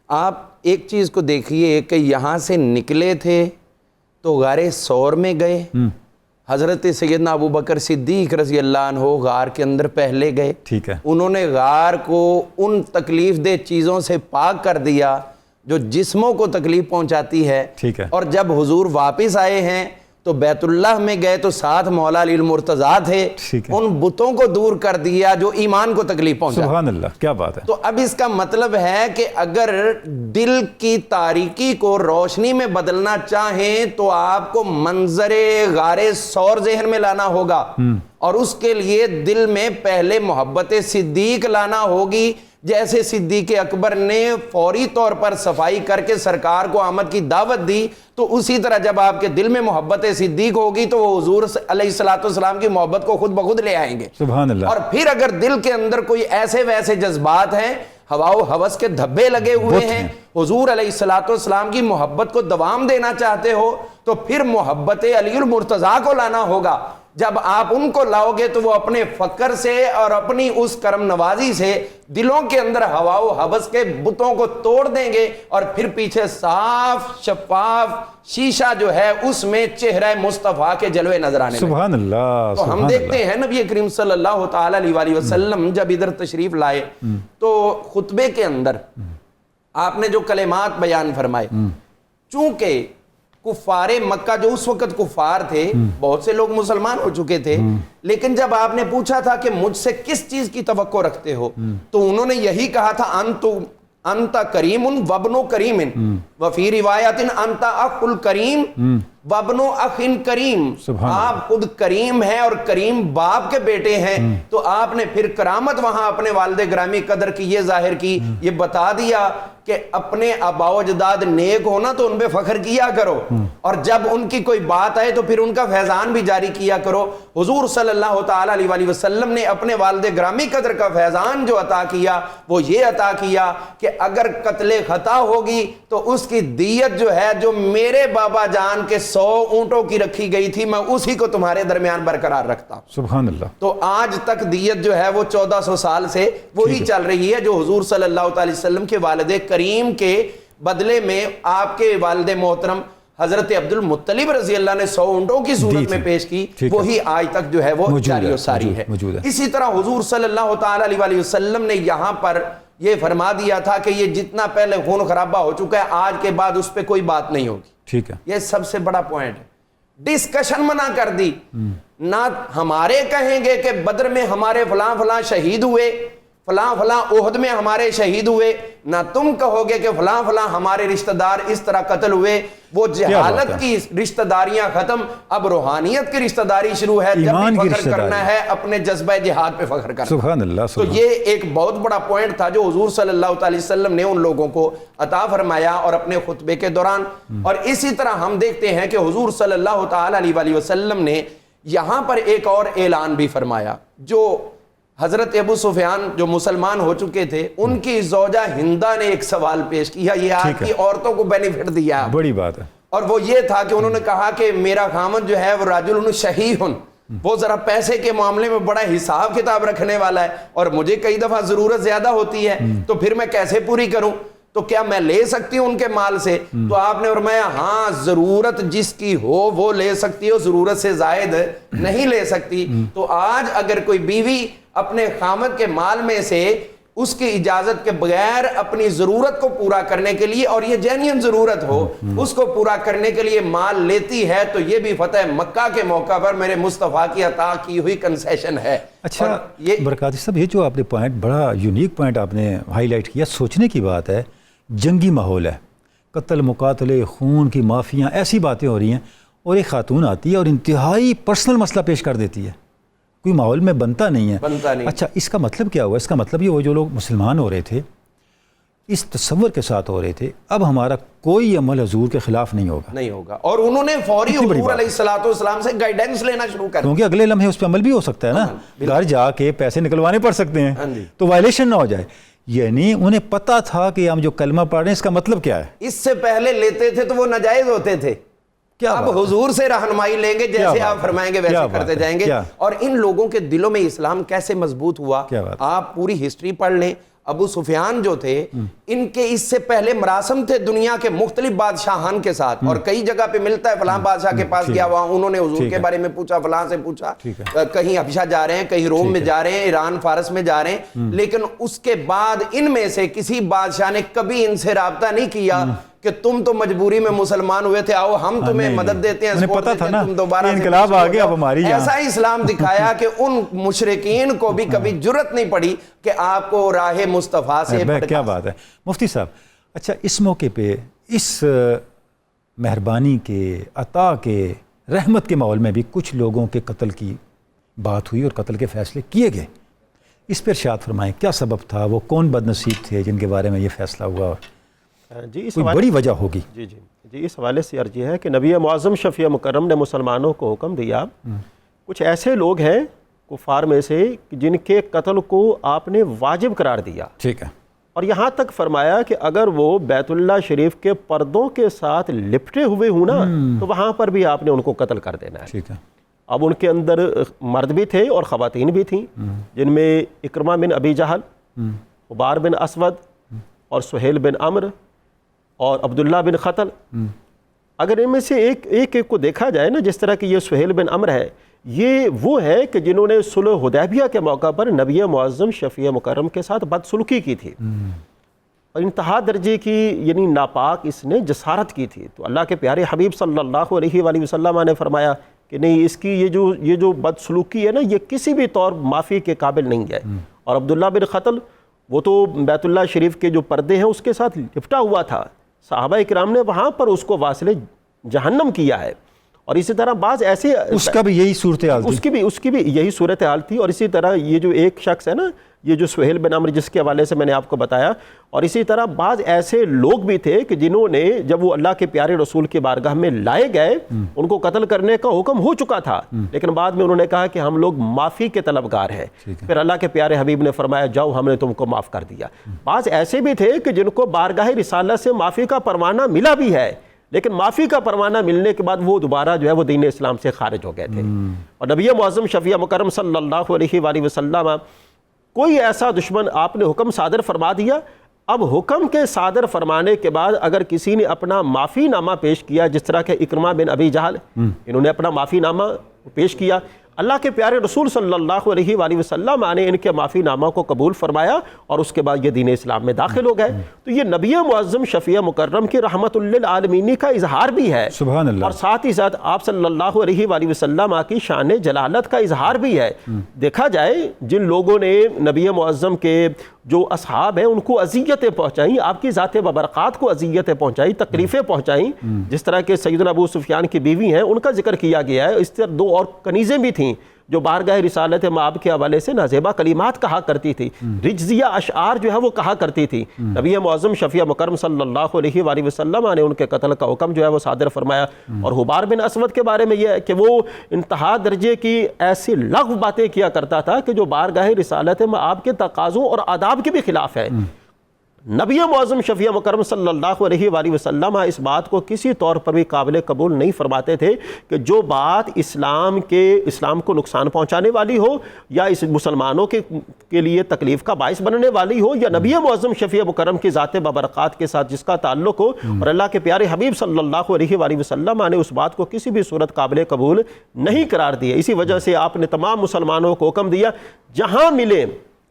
آپ ایک چیز کو دیکھیے کہ یہاں سے نکلے تھے تو غار ثور میں گئے، حضرت سیدنا ابو بکر صدیق رضی اللہ عنہ غار کے اندر پہلے گئے. ٹھیک ہے. انہوں نے غار کو ان تکلیف دہ چیزوں سے پاک کر دیا جو جسموں کو تکلیف پہنچاتی ہے. ٹھیک ہے. اور جب حضور واپس آئے ہیں تو بیت اللہ میں گئے تو ساتھ مولا علی المرتضیٰ تھے، ان بتوں کو دور کر دیا جو ایمان کو تکلیف پہنچا. سبحان اللہ، کیا بات ہے. تو اب اس کا مطلب ہے کہ اگر دل کی تاریکی کو روشنی میں بدلنا چاہیں تو آپ کو منظر غار ثور ذہن میں لانا ہوگا، اور اس کے لیے دل میں پہلے محبت صدیق لانا ہوگی. جیسے صدیق اکبر نے فوری طور پر صفائی کر کے سرکار کو آمد کی دعوت دی، تو اسی طرح جب آپ کے دل میں محبت صدیق ہوگی تو وہ حضور علیہ السلام کی محبت کو خود بخود لے آئیں گے. سبحان اللہ. اور پھر اگر دل کے اندر کوئی ایسے ویسے جذبات ہیں، ہوا و ہوس کے دھبے لگے ہوئے ہیں، حضور علیہ السلام کی محبت کو دوام دینا چاہتے ہو تو پھر محبت علی المرتضیٰ کو لانا ہوگا. جب آپ ان کو لاؤ گے تو وہ اپنے فقر سے اور اپنی اس کرم نوازی سے دلوں کے اندر ہوا و ہوس کے بتوں کو توڑ دیں گے، اور پھر پیچھے صاف شفاف شیشہ جو ہے اس میں چہرہ مصطفیٰ کے جلوے نظر آنے لگے. سبحان اللہ. تو ہم دیکھتے ہیں نبی کریم صلی اللہ تعالیٰ علیہ وسلم جب ادھر تشریف لائے تو خطبے کے اندر آپ نے جو کلمات بیان فرمائے، چونکہ کفار مکہ جو اس وقت کفار تھے، بہت سے لوگ مسلمان ہو چکے تھے، لیکن جب آپ نے پوچھا تھا کہ مجھ سے کس چیز کی توقع رکھتے ہو تو انہوں نے یہی کہا تھا انت کریم وابن کریم وفی روایت انت اخ الکریم وابن اخ کریم. آپ خود کریم ہیں اور کریم باپ کے بیٹے ہیں، تو آپ نے پھر کرامت وہاں اپنے والد گرامی قدر کی یہ ظاہر کی، یہ بتا دیا کہ اپنے آباء و اجداد نیک ہونا تو ان پہ فخر کیا کرو، اور جب ان کی کوئی بات آئے تو پھر ان کا فیضان بھی جاری کیا کرو. حضور صلی اللہ تعالیٰ علیہ وسلم نے اپنے والد گرامی قدر کا فیضان جو عطا کیا وہ یہ عطا کیا کہ اگر قتل خطا ہوگی تو اس کی دیت جو ہے جو میرے بابا جان کے 100 اونٹوں کی رکھی گئی تھی میں اسی کو تمہارے درمیان برقرار رکھتا ہوں. سبحان اللہ. تو آج تک دیت جو ہے وہ 1400 سال سے وہی چل رہی ہے جو حضور صلی اللہ تعالی وسلم کے والد کریم کے بدلے میں آپ کے والد محترم حضرت عبد المطلب رضی اللہ نے 100 اونٹوں کی صورت میں پیش کی، وہی آج تک جو ہے وہ جاری و ساری ہے. اسی طرح حضور صلی اللہ تعالی علیہ وسلم نے یہاں پر یہ فرما دیا تھا کہ یہ جتنا پہلے خون خرابہ ہو چکا ہے آج کے بعد اس پہ کوئی بات نہیں ہوگی. ٹھیک ہے. یہ سب سے بڑا پوائنٹ ہے. ڈسکشن منع کر دی. نہ ہمارے کہیں گے کہ بدر میں ہمارے فلاں فلاں شہید ہوئے، فلاں فلاں احد میں ہمارے شہید ہوئے، نہ تم کہو گے کہ فلاں فلاں ہمارے رشتہ دار اس طرح قتل ہوئے۔ وہ جہالت کی رشتہ داریاں ختم، اب روحانیت کی رشتہ داری شروع ہے۔ جب بھی فخر کرنا ہے اپنے جذبہ جہاد پہ فخر کرنا۔ سبحان اللہ۔ تو یہ ایک بہت بڑا پوائنٹ تھا جو حضور صلی اللہ علیہ وسلم نے ان لوگوں کو عطا فرمایا اور اپنے خطبے کے دوران۔ اور اسی طرح ہم دیکھتے ہیں کہ حضور صلی اللہ علیہ وسلم نے یہاں پر ایک اور اعلان بھی فرمایا، جو حضرت ابو سفیان جو مسلمان ہو چکے تھے، ان کی زوجہ ہندہ نے ایک سوال پیش کیا، یہ آج کی عورتوں کو بینیفٹ دیا، بڑی بات ہے، اور وہ یہ تھا کہ انہوں نے کہا کہ میرا خامد جو ہے وہ راجل شحیح، وہ ذرا پیسے کے معاملے میں بڑا حساب کتاب رکھنے والا ہے، اور مجھے کئی دفعہ ضرورت زیادہ ہوتی ہے، تو پھر میں کیسے پوری کروں؟ تو کیا میں لے سکتی ہوں ان کے مال سے؟ تو آپ نے فرمایا ہاں، ضرورت جس کی ہو وہ لے سکتی ہو، ضرورت سے زائد نہیں لے سکتی۔ تو آج اگر کوئی بیوی اپنے خامد کے مال میں سے اس کی اجازت کے بغیر اپنی ضرورت کو پورا کرنے کے لیے، اور یہ جینین ضرورت ہو، اس کو پورا کرنے کے لیے مال لیتی ہے، تو یہ بھی فتح مکہ کے موقع پر میرے مصطفیٰ کی عطا کی ہوئی کنسیشن ہے۔ اچھا برکاتی صاحب، یہ جو آپ نے پوائنٹ، بڑا یونیک پوائنٹ آپ نے ہائی لائٹ کیا، سوچنے کی بات ہے۔ جنگی ماحول ہے، قتل مقاتلے، خون کی مافیاں، ایسی باتیں ہو رہی ہیں، اور ایک خاتون آتی ہے اور انتہائی پرسنل مسئلہ پیش کر دیتی ہے، کوئی ماحول میں بنتا نہیں ہے۔ اچھا، اس کا مطلب کیا ہوا؟ اس کا مطلب یہ ہوا جو لوگ مسلمان ہو رہے تھے اس تصور کے ساتھ ہو رہے تھے، اب ہمارا کوئی عمل حضور کے خلاف نہیں ہوگا، اور انہوں نے فوری حضور علیہ السلام سے گائیڈنس لینا شروع کر دیا، کیونکہ اگلے لمحے اس پہ عمل بھی ہو سکتا ہے نا، گھر جا کے پیسے نکلوانے پڑ سکتے ہیں، تو وائلیشن نہ ہو جائے۔ یعنی انہیں پتا تھا کہ ہم جو کلمہ پڑھ رہے ہیں اس کا مطلب کیا ہے۔ اس سے پہلے لیتے تھے تو وہ ناجائز ہوتے تھے، اب حضور سے رہنمائی لیں گے، جیسے آپ فرمائیں گے ویسے کرتے جائیں گے۔ اور ان لوگوں کے دلوں میں اسلام کیسے مضبوط ہوا، آپ پوری ہسٹری پڑھ لیں۔ ابو سفیان جو تھے، ان کے اس سے پہلے مراسم تھے دنیا کے مختلف بادشاہان کے ساتھ، اور کئی جگہ پہ ملتا ہے فلاں بادشاہ کے پاس گیا ہوا، انہوں نے حضور کے بارے میں پوچھا، فلاں سے پوچھا، کہیں حبشہ جا رہے ہیں، کہیں روم میں جا رہے ہیں، ایران فارس میں جا رہے ہیں، لیکن اس کے بعد ان میں سے کسی بادشاہ نے کبھی ان سے رابطہ نہیں کیا کہ تم تو مجبوری میں مسلمان ہوئے تھے، آؤ ہم تمہیں مدد دیتے ہیں، پتا تھا نا تم دوبارہ انقلاب آ گیا اب ہماری یہاں۔ ایسا اسلام دکھایا کہ ان مشرکین کو بھی کبھی جرت نہیں پڑی کہ آپ کو راہ مصطفیٰ سے۔ کیا بات ہے مفتی صاحب۔ اچھا، اس موقع پہ اس مہربانی کے، عطا کے، رحمت کے ماحول میں بھی کچھ لوگوں کے قتل کی بات ہوئی اور قتل کے فیصلے کیے گئے، اس پر ارشاد فرمائیں کیا سبب تھا، وہ کون بد نصیب تھے جن کے بارے میں یہ فیصلہ ہوا؟ جی، کوئی بڑی وجہ ہوگی۔ جی اس حوالے سے عرض یہ ہے کہ نبی معظم شفیع مکرم نے مسلمانوں کو حکم دیا، کچھ ایسے لوگ ہیں کفار میں سے جن کے قتل کو آپ نے واجب قرار دیا، ٹھیک ہے، اور یہاں تک فرمایا کہ اگر وہ بیت اللہ شریف کے پردوں کے ساتھ لپٹے ہوئے ہوں نا، تو وہاں پر بھی آپ نے ان کو قتل کر دینا ہے۔ ٹھیک ہے۔ اب ان کے اندر مرد بھی تھے اور خواتین بھی تھیں، جن میں اکرمہ بن ابی جہل، عبار بن اسود، اور سہیل بن عمر، اور عبداللہ بن قتل۔ اگر ان میں سے ایک کو دیکھا جائے نا، جس طرح کہ یہ سہیل بن عمر ہے، یہ وہ ہے کہ جنہوں نے صلح حدیبیہ کے موقع پر نبی معظم شفیع مکرم کے ساتھ بدسلوکی کی تھی، اور انتہا درجے کی یعنی ناپاک اس نے جسارت کی تھی۔ تو اللہ کے پیارے حبیب صلی اللہ علیہ وآلہ وسلم نے فرمایا کہ نہیں، اس کی یہ جو بدسلوکی ہے نا، یہ کسی بھی طور معافی کے قابل نہیں ہے۔ اور عبداللہ بن قتل، وہ تو بیت اللہ شریف کے جو پردے ہیں اس کے ساتھ لپٹا ہوا تھا، صحابہ کرام نے وہاں پر اس کو واصل جہنم کیا ہے۔ اور اسی طرح بعض ایسے، اس کا بھی یہی صورتحال تھی، اس کی بھی یہی صورتحال تھی۔ اور اسی طرح یہ جو ایک شخص ہے نا، یہ جو سہیل بن عمر جس کے حوالے سے میں نے آپ کو بتایا، اور اسی طرح بعض ایسے لوگ بھی تھے کہ جنہوں نے جب وہ اللہ کے پیارے رسول کی بارگاہ میں لائے گئے، ان کو قتل کرنے کا حکم ہو چکا تھا، لیکن بعد میں انہوں نے کہا کہ ہم لوگ معافی کے طلبگار ہیں۔ پھر اللہ کے پیارے حبیب نے فرمایا جاؤ، ہم نے تم کو معاف کر دیا۔ بعض ایسے بھی تھے کہ جن کو بارگاہ رسالت سے معافی کا پروانہ ملا بھی ہے، لیکن معافی کا پروانہ ملنے کے بعد وہ دوبارہ جو ہے وہ دین اسلام سے خارج ہو گئے تھے۔ اور نبی معظم شفیع مکرم صلی اللہ علیہ وآلہ وسلم، کوئی ایسا دشمن آپ نے حکم صادر فرما دیا، اب حکم کے صادر فرمانے کے بعد اگر کسی نے اپنا معافی نامہ پیش کیا، جس طرح کہ اکرمہ بن ابی جہل، انہوں نے اپنا معافی نامہ پیش کیا، اللہ کے پیارے رسول صلی اللہ علیہ وآلہ وسلم نے ان کے معافی نامہ کو قبول فرمایا اور اس کے بعد یہ دین اسلام میں داخل ہو گئے. تو یہ نبی معظم شفیع مکرم کی رحمت للعالمین کا اظہار بھی ہے, سبحان اللہ, اور ساتھ ہی ساتھ آپ صلی اللہ علیہ وآلہ وسلم کی شان جلالت کا اظہار بھی ہے. دیکھا جائے جن لوگوں نے نبی معظم کے جو اصحاب ہیں ان کو اذیتیں پہنچائیں, آپ کی ذات ببرکات کو اذیتیں پہنچائیں, تکلیفیں پہنچائیں, جس طرح کہ سیدنا ابو سفیان کی بیوی ہیں ان کا ذکر کیا گیا ہے. اس طرح دو اور کنیزیں بھی تھیں جو بارگاہ رسالت مآب کے حوالے سے نازیبہ کلمات کہا کرتی تھی, رجزیہ اشعار جو ہے وہ کہا کرتی تھی. نبی معظم شفیع مکرم صلی اللہ علیہ وآلہ وسلم نے ان کے قتل کا حکم جو ہے وہ صادر فرمایا. اور حبار بن اسود کے بارے میں یہ ہے کہ وہ انتہا درجے کی ایسی لغو باتیں کیا کرتا تھا کہ جو بارگاہ رسالت مآب کے تقاضوں اور آداب کے بھی خلاف ہے. نبی معظم شفیع مکرم صلی اللہ علیہ وآلہ وسلم اس بات کو کسی طور پر بھی قابل قبول نہیں فرماتے تھے کہ جو بات اسلام کو نقصان پہنچانے والی ہو یا اس مسلمانوں کے لیے تکلیف کا باعث بننے والی ہو, یا نبی معظم شفیع مکرم کی ذات ببرکات کے ساتھ جس کا تعلق ہو, اور اللہ کے پیارے حبیب صلی اللہ علیہ وآلہ وسلم نے اس بات کو کسی بھی صورت قابل قبول نہیں قرار دیا. اسی وجہ سے آپ نے تمام مسلمانوں کو حکم دیا جہاں ملے,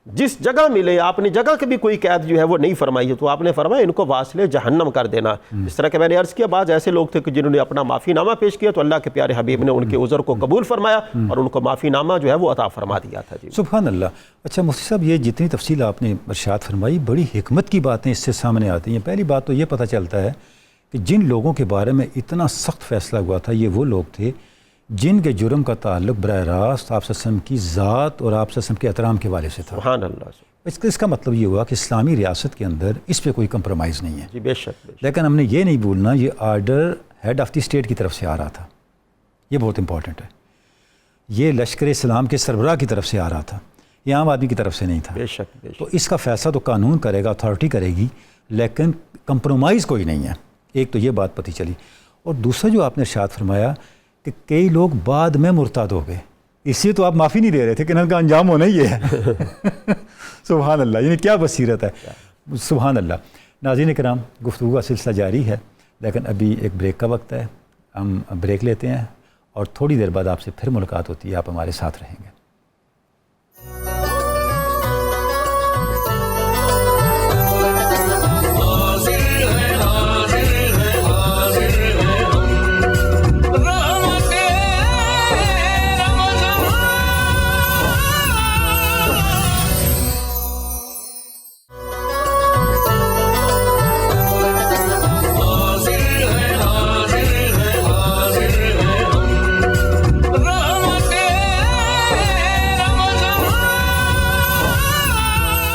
جس جگہ ملے, آپ نے جگہ کی بھی کوئی قید جو ہے وہ نہیں فرمائی, تو آپ نے فرمایا ان کو واصل جہنم کر دینا. اس طرح کہ میں نے عرض کیا بعض ایسے لوگ تھے کہ جنہوں نے اپنا معافی نامہ پیش کیا تو اللہ کے پیارے حبیب نے ان کے عذر کو قبول فرمایا اور ان کو معافی نامہ جو ہے وہ عطا فرما دیا تھا. جی سبحان اللہ. اچھا مفتی صاحب, یہ جتنی تفصیل آپ نے ارشاد فرمائی, بڑی حکمت کی باتیں اس سے سامنے آتی ہیں. پہلی بات تو یہ پتہ چلتا ہے کہ جن لوگوں کے بارے میں اتنا سخت فیصلہ ہوا تھا یہ وہ لوگ تھے جن کے جرم کا تعلق براہ راست آپ صلی اللہ علیہ وسلم کی ذات اور آپ صلی اللہ علیہ وسلم کے احترام کے حوالے سے تھا. سبحان اللہ. اس کا مطلب یہ ہوا کہ اسلامی ریاست کے اندر اس پہ کوئی کمپرومائز نہیں ہے. جی بے شک. لیکن ہم نے یہ نہیں بھولنا یہ order head of the state کی طرف سے آ رہا تھا, یہ بہت امپورٹنٹ ہے. یہ لشکر اسلام کے سربراہ کی طرف سے آ رہا تھا, یہ عام آدمی کی طرف سے نہیں تھا. بے شک. تو اس کا فیصلہ تو قانون کرے گا, اتھارٹی کرے گی, لیکن کمپرومائز کوئی نہیں ہے. ایک تو یہ بات پتہ چلی. اور دوسرا جو آپ نے ارشاد فرمایا کہ کئی لوگ بعد میں مرتد ہو گئے, اس لیے تو آپ معافی نہیں دے رہے تھے کہ ان کا انجام ہونا ہی ہے. سبحان اللہ, یعنی کیا بصیرت ہے. سبحان اللہ. ناظرین کرام, گفتگو کا سلسلہ جاری ہے لیکن ابھی ایک بریک کا وقت ہے. ہم بریک لیتے ہیں اور تھوڑی دیر بعد آپ سے پھر ملاقات ہوتی ہے. آپ ہمارے ساتھ رہیں گے.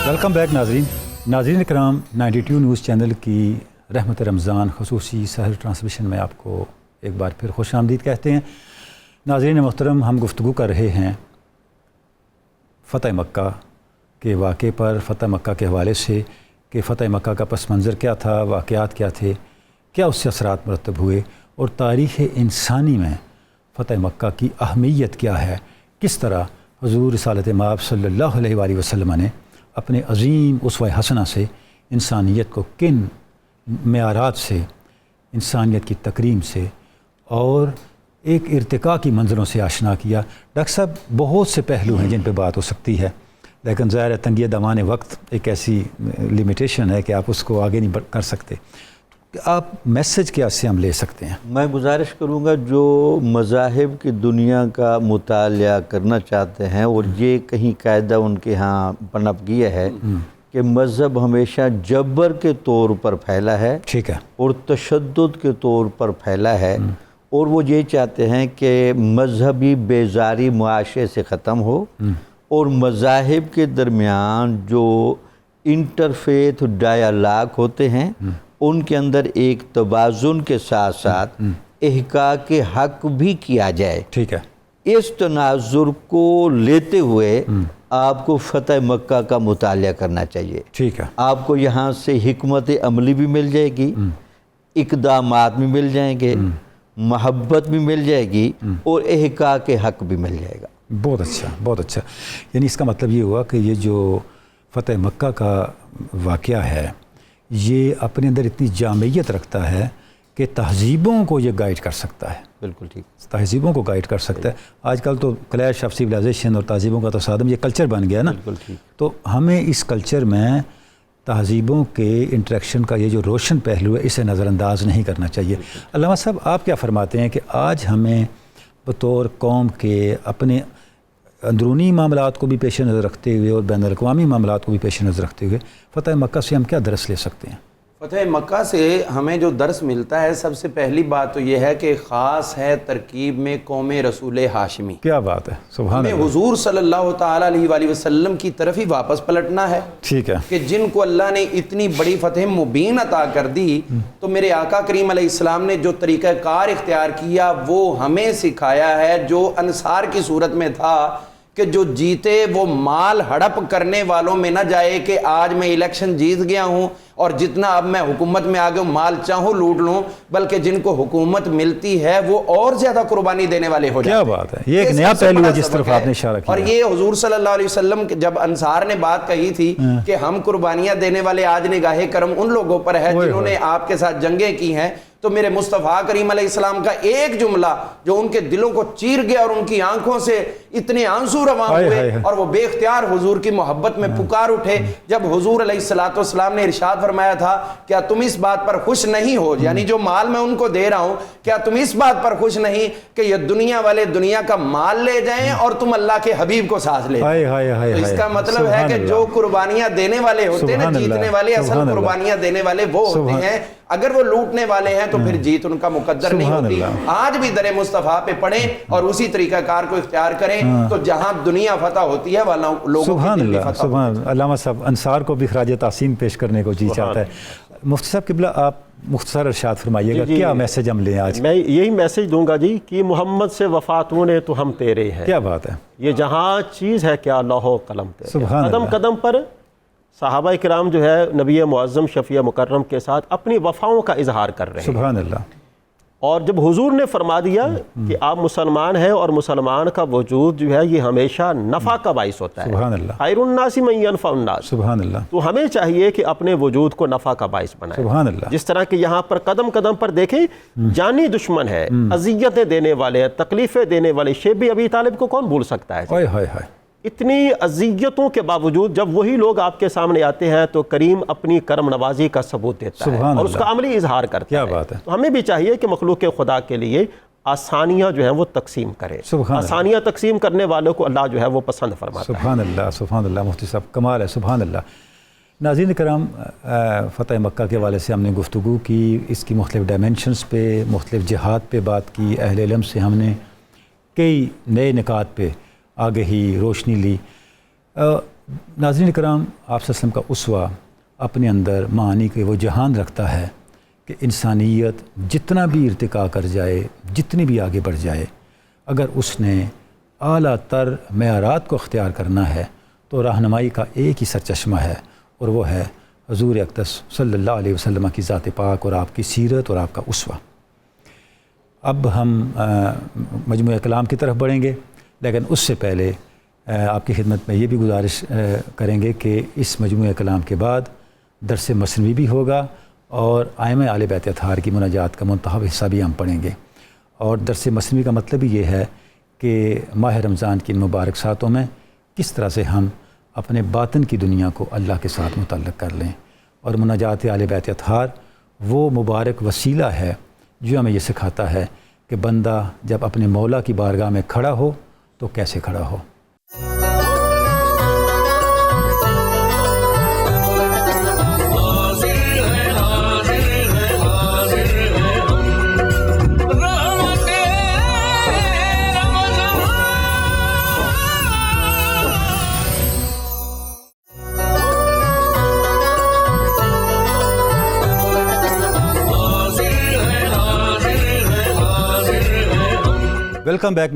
ویلکم بیک ناظرین کرام. 92 نیوز چینل کی رحمت رمضان خصوصی سحر ٹرانسمیشن میں آپ کو ایک بار پھر خوش آمدید کہتے ہیں. ناظرین محترم, ہم گفتگو کر رہے ہیں فتح مکہ کے واقعے پر, فتح مکہ کے حوالے سے کہ فتح مکہ کا پس منظر کیا تھا, واقعات کیا تھے, کیا اس سے اثرات مرتب ہوئے, اور تاریخ انسانی میں فتح مکہ کی اہمیت کیا ہے, کس طرح حضور رسالت مآب صلی اللہ علیہ وآلہ وسلم نے اپنے عظیم اسوہ حسنہ سے انسانیت کو کن معیارات سے, انسانیت کی تکریم سے اور ایک ارتقاء کی منزلوں سے آشنا کیا. ڈاکٹر صاحب, بہت سے پہلو ہیں جن پہ بات ہو سکتی ہے, لیکن ظاہر ہے تنگی دمان وقت ایک ایسی لمیٹیشن ہے کہ آپ اس کو آگے نہیں کر سکتے. آپ میسج کیا سے ہم لے سکتے ہیں؟ میں گزارش کروں گا جو مذاہب کی دنیا کا مطالعہ کرنا چاہتے ہیں اور یہ کہیں قاعدہ ان کے ہاں پنپ گیا ہے کہ مذہب ہمیشہ جبر کے طور پر پھیلا ہے, ٹھیک ہے, اور تشدد کے طور پر پھیلا ہے, اور وہ یہ چاہتے ہیں کہ مذہبی بیزاری معاشرے سے ختم ہو اور مذاہب کے درمیان جو انٹرفیتھ ڈائیلاگ ہوتے ہیں ان کے اندر ایک توازن کے ساتھ ساتھ احقاق حق بھی کیا جائے. ٹھیک ہے. اس تناظر کو لیتے ہوئے آپ کو فتح مکہ کا مطالعہ کرنا چاہیے. ٹھیک ہے. آپ کو یہاں سے حکمت عملی بھی مل جائے گی, اقدامات بھی مل جائیں گے, محبت بھی مل جائے گی, اور احقاق حق بھی مل جائے گا. بہت اچھا, بہت اچھا. یعنی اس کا مطلب یہ ہوا کہ یہ جو فتح مکہ کا واقعہ ہے یہ اپنے اندر اتنی جامعیت رکھتا ہے کہ تہذیبوں کو یہ گائیڈ کر سکتا ہے، بالکل ٹھیک، تہذیبوں کو گائیڈ کر سکتا ہے۔ آج کل تو کلیش آف سویلائزیشن اور تہذیبوں کا تصادم یہ کلچر بن گیا نا، بالکل ٹھیک۔ تو ہمیں اس کلچر میں تہذیبوں کے انٹریکشن کا یہ جو روشن پہلو ہے اسے نظر انداز نہیں کرنا چاہیے۔ علامہ صاحب آپ کیا فرماتے ہیں کہ آج ہمیں بطور قوم کے اپنے اندرونی معاملات کو بھی پیش نظر رکھتے ہوئے اور بین الاقوامی معاملات کو بھی پیش نظر رکھتے ہوئے فتح مکہ سے ہم کیا درس لے سکتے ہیں؟ فتح مکہ سے ہمیں جو درس ملتا ہے، سب سے پہلی بات تو یہ ہے کہ خاص ہے ترکیب میں قوم رسول ہاشمی۔ کیا بات ہے، سبحان ہمیں اللہ، حضور صلی اللہ تعالیٰ علیہ وآلہ وسلم کی طرف ہی واپس پلٹنا ہے ٹھیک ہے، کہ جن کو اللہ نے اتنی بڑی فتح مبین عطا کر دی، تو میرے آقا کریم علیہ السلام نے جو طریقہ کار اختیار کیا وہ ہمیں سکھایا ہے، جو انصار کی صورت میں تھا کہ جو جیتے وہ مال ہڑپ کرنے والوں میں نہ جائے کہ آج میں الیکشن جیت گیا ہوں اور جتنا اب میں حکومت میں آ گیا ہوں مال چاہوں لوٹ لوں، بلکہ جن کو حکومت ملتی ہے وہ اور زیادہ قربانی دینے والے ہو جاتے ہیں۔ کیا بات ہے، یہ ایک نیا پہلو ہے جس طرف آپ نے اشارہ کیا، اور یہ حضور صلی اللہ علیہ وسلم جب انصار نے بات کہی تھی کہ ہم قربانیاں دینے والے، آج نگاہ کرم ان لوگوں پر ہے جنہوں نے آپ کے ساتھ جنگیں کی ہیں، تو میرے مصطفیٰ کریم علیہ السلام کا ایک جملہ جو ان کے دلوں کو چیر گیا اور ان کی آنکھوں سے اتنے آنسو رواں ہوئے اور وہ بے اختیار حضور کی محبت میں پکار اٹھے، جب حضور علیہ السلام نے ارشاد فرمایا تھا کیا تم اس بات پر خوش نہیں ہو، یعنی جو مال میں ان کو دے رہا ہوں کیا تم اس بات پر خوش نہیں کہ یہ دنیا والے دنیا کا مال لے جائیں اور تم اللہ کے حبیب کو ساتھ لے جائیں؟ تو اس کا مطلب ہے کہ جو قربانیاں دینے والے ہوتے ہیں نا، جیتنے والے، اصل قربانیاں دینے والے وہ ہوتے ہیں، اگر وہ لوٹنے والے ہیں تو پھر جیت ان کا مقدر نہیں ہوتی۔ آج بھی در مصطفیٰ پہ پڑھیں اور اسی طریقہ کار کو اختیار کریں تو جہاں دنیا فتح ہوتی ہے وہاں لوگوں کی دل بھی فتح ہوتی ہے۔ علامہ صاحب انصار کو بھی خراج تحسین پیش کرنے کو جی چاہتا ہے۔ مفتی صاحب قبلہ آپ مختصر ارشاد فرمائیے گا، کیا میسج ہم لیں آج؟ میں یہی میسج دوں گا جی کہ محمد سے وفاتوں نے تو ہم تیرے ہیں، کیا بات ہے، یہ جہاں چیز ہے کیا لوح و قلم تیرے، سبحان قدم اللہ، قدم پر صحابہ کرام جو ہے نبی معظم شفیع مکرم کے ساتھ اپنی وفاؤں کا اظہار کر رہے ہیں۔ سبحان اللہ، اور جب حضور نے فرما دیا کہ آپ مسلمان ہیں اور مسلمان کا وجود جو ہے یہ ہمیشہ نفع کا باعث ہوتا ہے، سبحان اللہ، خیر الناس من ینفع الناس، سبحان اللہ، تو ہمیں چاہیے کہ اپنے وجود کو نفع کا باعث بنائیں۔ سبحان اللہ، جس طرح کہ یہاں پر قدم قدم پر دیکھیں جانی دشمن ہے، اذیتیں دینے والے ہیں، تکلیفیں دینے والے، شیب ابی طالب کو کون بھول سکتا ہے؟ ہائے ہائے ہائے، اتنی اذیتوں کے باوجود جب وہی لوگ آپ کے سامنے آتے ہیں تو کریم اپنی کرم نوازی کا ثبوت دیتا ہے اور اس کا عملی اظہار کرتا ہے۔ کیا بات ہے، تو ہمیں بھی چاہیے کہ مخلوق خدا کے لیے آسانیاں جو ہیں وہ تقسیم کرے، آسانیاں تقسیم کرنے والوں کو اللہ جو ہے وہ پسند فرماتا ہے۔ سبحان اللہ، سبحان اللہ، مفتی صاحب کمال ہے، سبحان اللہ۔ ناظرین کرام، فتح مکہ کے حوالے سے ہم نے گفتگو کی، اس کی مختلف ڈائمنشنز پہ، مختلف جہات پہ بات کی، اہل علم سے ہم نے کئی نئے نکات پہ آگہی روشنی لی۔ ناظرین کرام، آپ صلی اللہ علیہ وسلم کا اسوہ اپنے اندر معانی کے وہ جہان رکھتا ہے کہ انسانیت جتنا بھی ارتقا کر جائے، جتنی بھی آگے بڑھ جائے، اگر اس نے اعلیٰ تر معیارات کو اختیار کرنا ہے تو رہنمائی کا ایک ہی سرچشمہ ہے اور وہ ہے حضور اقدس صلی اللہ علیہ وسلم کی ذات پاک اور آپ کی سیرت اور آپ کا اسوہ۔ اب ہم مجموعہ کلام کی طرف بڑھیں گے، لیکن اس سے پہلے آپ کی خدمت میں یہ بھی گزارش کریں گے کہ اس مجموعہ کلام کے بعد درس مثنوی بھی ہوگا اور ائمہ اہل بیت اطہار کی مناجات کا منتخب حصہ بھی ہم پڑھیں گے۔ اور درس مثنوی کا مطلب یہ ہے کہ ماہ رمضان کی مبارک ساتوں میں کس طرح سے ہم اپنے باطن کی دنیا کو اللہ کے ساتھ متعلق کر لیں، اور مناجات اہل بیت اطہار وہ مبارک وسیلہ ہے جو ہمیں یہ سکھاتا ہے کہ بندہ جب اپنے مولا کی بارگاہ میں کھڑا ہو تو کیسے کھڑا ہو۔ ویلکم بیک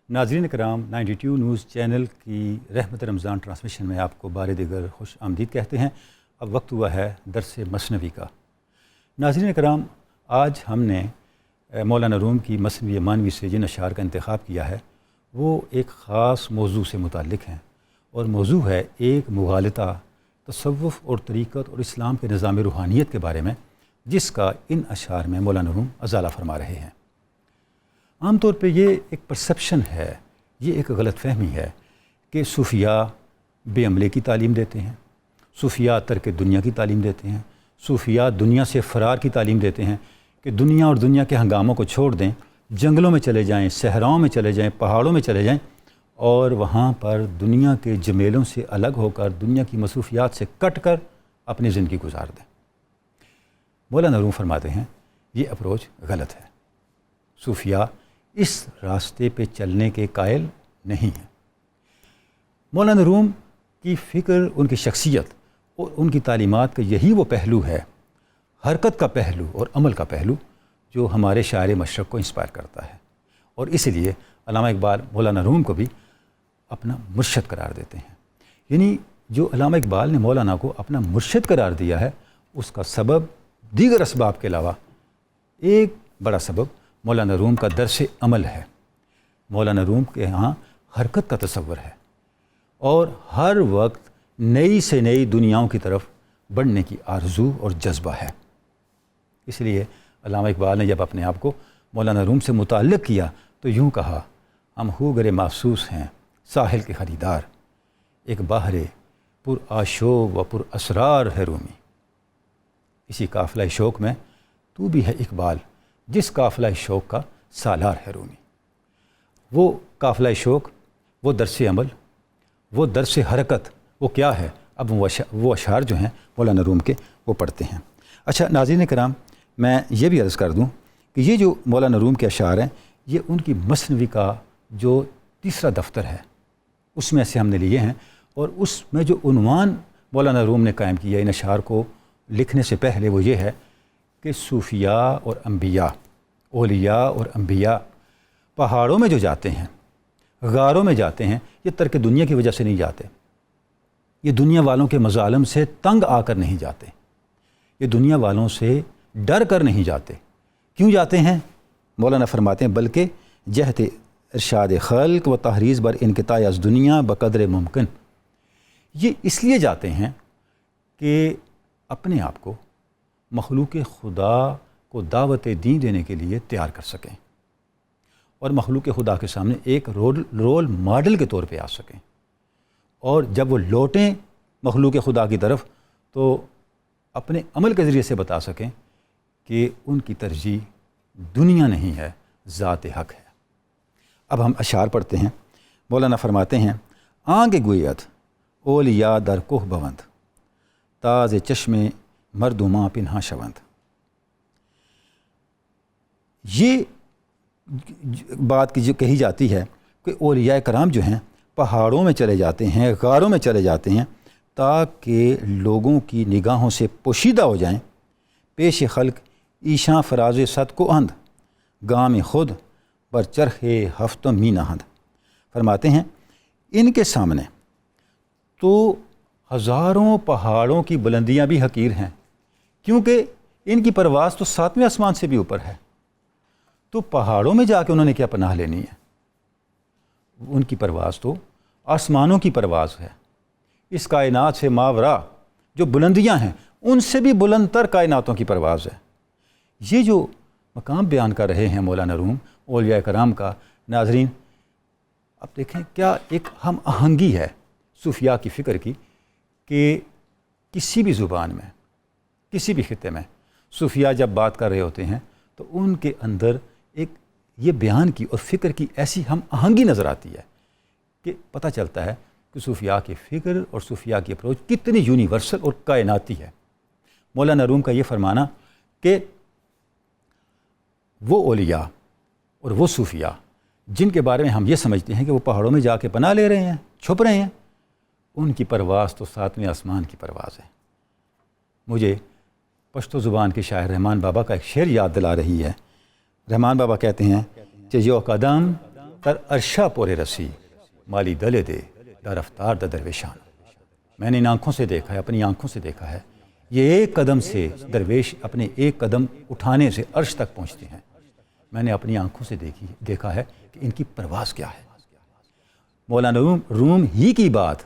ناظرین کرام، 92 نیوز چینل کی رحمت رمضان ٹرانسمیشن میں آپ کو بار دیگر خوش آمدید کہتے ہیں۔ اب وقت ہوا ہے درس مثنوی کا۔ ناظرین کرام، آج ہم نے مولانا روم کی مثنوی مانوی سے جن اشعار کا انتخاب کیا ہے وہ ایک خاص موضوع سے متعلق ہیں، اور موضوع ہے ایک مغالطہ تصوف اور طریقت اور اسلام کے نظام روحانیت کے بارے میں جس کا ان اشعار میں مولانا روم ازالہ فرما رہے ہیں۔ عام طور پہ یہ ایک پرسیپشن ہے، یہ ایک غلط فہمی ہے کہ صوفیاء بے عملی کی تعلیم دیتے ہیں، صوفیاء ترک دنیا کی تعلیم دیتے ہیں، صوفیاء دنیا سے فرار کی تعلیم دیتے ہیں کہ دنیا اور دنیا کے ہنگاموں کو چھوڑ دیں، جنگلوں میں چلے جائیں، صحراؤں میں چلے جائیں، پہاڑوں میں چلے جائیں اور وہاں پر دنیا کے جمیلوں سے الگ ہو کر، دنیا کی مصروفیات سے کٹ کر اپنی زندگی گزار دیں۔ مولانا روم فرماتے ہیں یہ اپروچ غلط ہے، صوفیاء اس راستے پہ چلنے کے قائل نہیں ہیں۔ مولانا روم کی فکر، ان کی شخصیت اور ان کی تعلیمات کا یہی وہ پہلو ہے، حرکت کا پہلو اور عمل کا پہلو، جو ہمارے شاعر مشرق کو انسپائر کرتا ہے، اور اسی لیے علامہ اقبال مولانا روم کو بھی اپنا مرشد قرار دیتے ہیں۔ یعنی جو علامہ اقبال نے مولانا کو اپنا مرشد قرار دیا ہے، اس کا سبب دیگر اسباب کے علاوہ ایک بڑا سبب مولانا روم کا درس عمل ہے۔ مولانا روم کے ہاں حرکت کا تصور ہے اور ہر وقت نئی سے نئی دنیاؤں کی طرف بڑھنے کی آرزو اور جذبہ ہے۔ اس لیے علامہ اقبال نے جب اپنے آپ کو مولانا روم سے متعلق کیا تو یوں کہا، ہم ہوگر محسوس ہیں ساحل کے خریدار، ایک بحر پر آشوب و پر اسرار ہے رومی۔ اسی قافلہ شوق میں تو بھی ہے اقبال، جس قافلہ شوق کا سالار ہے رومی۔ وہ قافلہ شوق، وہ درس عمل، وہ درس حرکت، وہ کیا ہے؟ اب وہ اشعار جو ہیں مولانا روم کے وہ پڑھتے ہیں۔ اچھا ناظرین کرام، میں یہ بھی عرض کر دوں کہ یہ جو مولانا روم کے اشعار ہیں، یہ ان کی مثنوی کا جو تیسرا دفتر ہے اس میں سے ہم نے لیے ہیں، اور اس میں جو عنوان مولانا روم نے قائم کیا ان اشعار کو لکھنے سے پہلے وہ یہ ہے کہ صوفیاء اور انبیاء، اولیاء اور انبیاء پہاڑوں میں جو جاتے ہیں، غاروں میں جاتے ہیں، یہ ترک دنیا کی وجہ سے نہیں جاتے، یہ دنیا والوں کے مظالم سے تنگ آ کر نہیں جاتے، یہ دنیا والوں سے ڈر کر نہیں جاتے۔ کیوں جاتے ہیں؟ مولانا فرماتے ہیں بلکہ جہت ارشاد خلق و تحریض بر انقطاع از دنیا بقدر ممکن، یہ اس لیے جاتے ہیں کہ اپنے آپ کو مخلوق خدا کو دعوت دین دینے کے لیے تیار کر سکیں اور مخلوق خدا کے سامنے ایک رول ماڈل کے طور پہ آ سکیں، اور جب وہ لوٹیں مخلوق خدا کی طرف تو اپنے عمل کے ذریعے سے بتا سکیں کہ ان کی ترجیح دنیا نہیں ہے، ذات حق ہے۔ اب ہم اشعار پڑھتے ہیں۔ مولانا فرماتے ہیں آنگ گویت اولیاء در کوہ بوند، تاز چشم مردماں پنہا شوند۔ یہ بات کی جو کہی جاتی ہے کہ اولیاء کرام جو ہیں پہاڑوں میں چلے جاتے ہیں، غاروں میں چلے جاتے ہیں تاکہ لوگوں کی نگاہوں سے پوشیدہ ہو جائیں، پیش خلق ایشاں فراز صد کو اند، گام خود بر چرخ ہفتوں می نہند۔ فرماتے ہیں ان کے سامنے تو ہزاروں پہاڑوں کی بلندیاں بھی حقیر ہیں، کیونکہ ان کی پرواز تو 7ویں آسمان سے بھی اوپر ہے، تو پہاڑوں میں جا کے انہوں نے کیا پناہ لینی ہے؟ ان کی پرواز تو آسمانوں کی پرواز ہے، اس کائنات سے ماورا جو بلندیاں ہیں ان سے بھی بلند تر کائناتوں کی پرواز ہے۔ یہ جو مقام بیان کر رہے ہیں مولانا روم اولیاء کرام کا، ناظرین اب دیکھیں کیا ایک ہم آہنگی ہے صوفیاء کی فکر کی کہ کسی بھی زبان میں، کسی بھی خطے میں صوفیاء جب بات کر رہے ہوتے ہیں تو ان کے اندر ایک یہ بیان کی اور فکر کی ایسی ہم آہنگی نظر آتی ہے کہ پتہ چلتا ہے کہ صوفیاء کی فکر اور صوفیاء کی اپروچ کتنی یونیورسل اور کائناتی ہے۔ مولانا روم کا یہ فرمانا کہ وہ اولیاء اور وہ صوفیاء جن کے بارے میں ہم یہ سمجھتے ہیں کہ وہ پہاڑوں میں جا کے پناہ لے رہے ہیں، چھپ رہے ہیں، ان کی پرواز تو 7ویں آسمان کی پرواز ہے۔ مجھے پشتو زبان کے شاعر رحمان بابا کا ایک شعر یاد دلا رہی ہے۔ رحمان بابا کہتے ہیں کہ یو قدم تر عرشہ پورے رسی مالی دلے دے در افطار در درویشان۔ میں نے ان آنکھوں سے دیکھا ہے، اپنی آنکھوں سے دیکھا ہے، یہ ایک قدم سے درویش اپنے ایک قدم اٹھانے سے عرش تک پہنچتے ہیں۔ میں نے اپنی آنکھوں سے دیکھا ہے کہ ان کی پرواز کیا ہے۔ مولانا روم ہی کی بات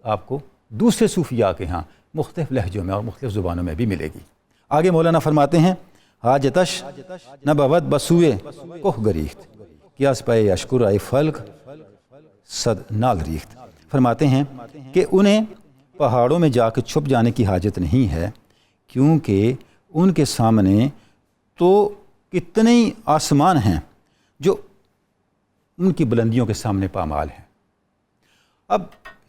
آپ کو دوسرے صوفیاء کے ہاں مختلف لہجوں میں اور مختلف زبانوں میں بھی ملے گی۔ آگے مولانا فرماتے ہیں حاجتش نبوت بسوئے کوہ گریخت کیاس پائے اشکر آئے فلک صد نال ریخت. فرماتے ہیں کہ انہیں پہاڑوں میں جا کے چھپ جانے کی حاجت نہیں ہے کیونکہ ان کے سامنے تو کتنے ہی آسمان ہیں جو ان کی بلندیوں کے سامنے پامال ہیں. اب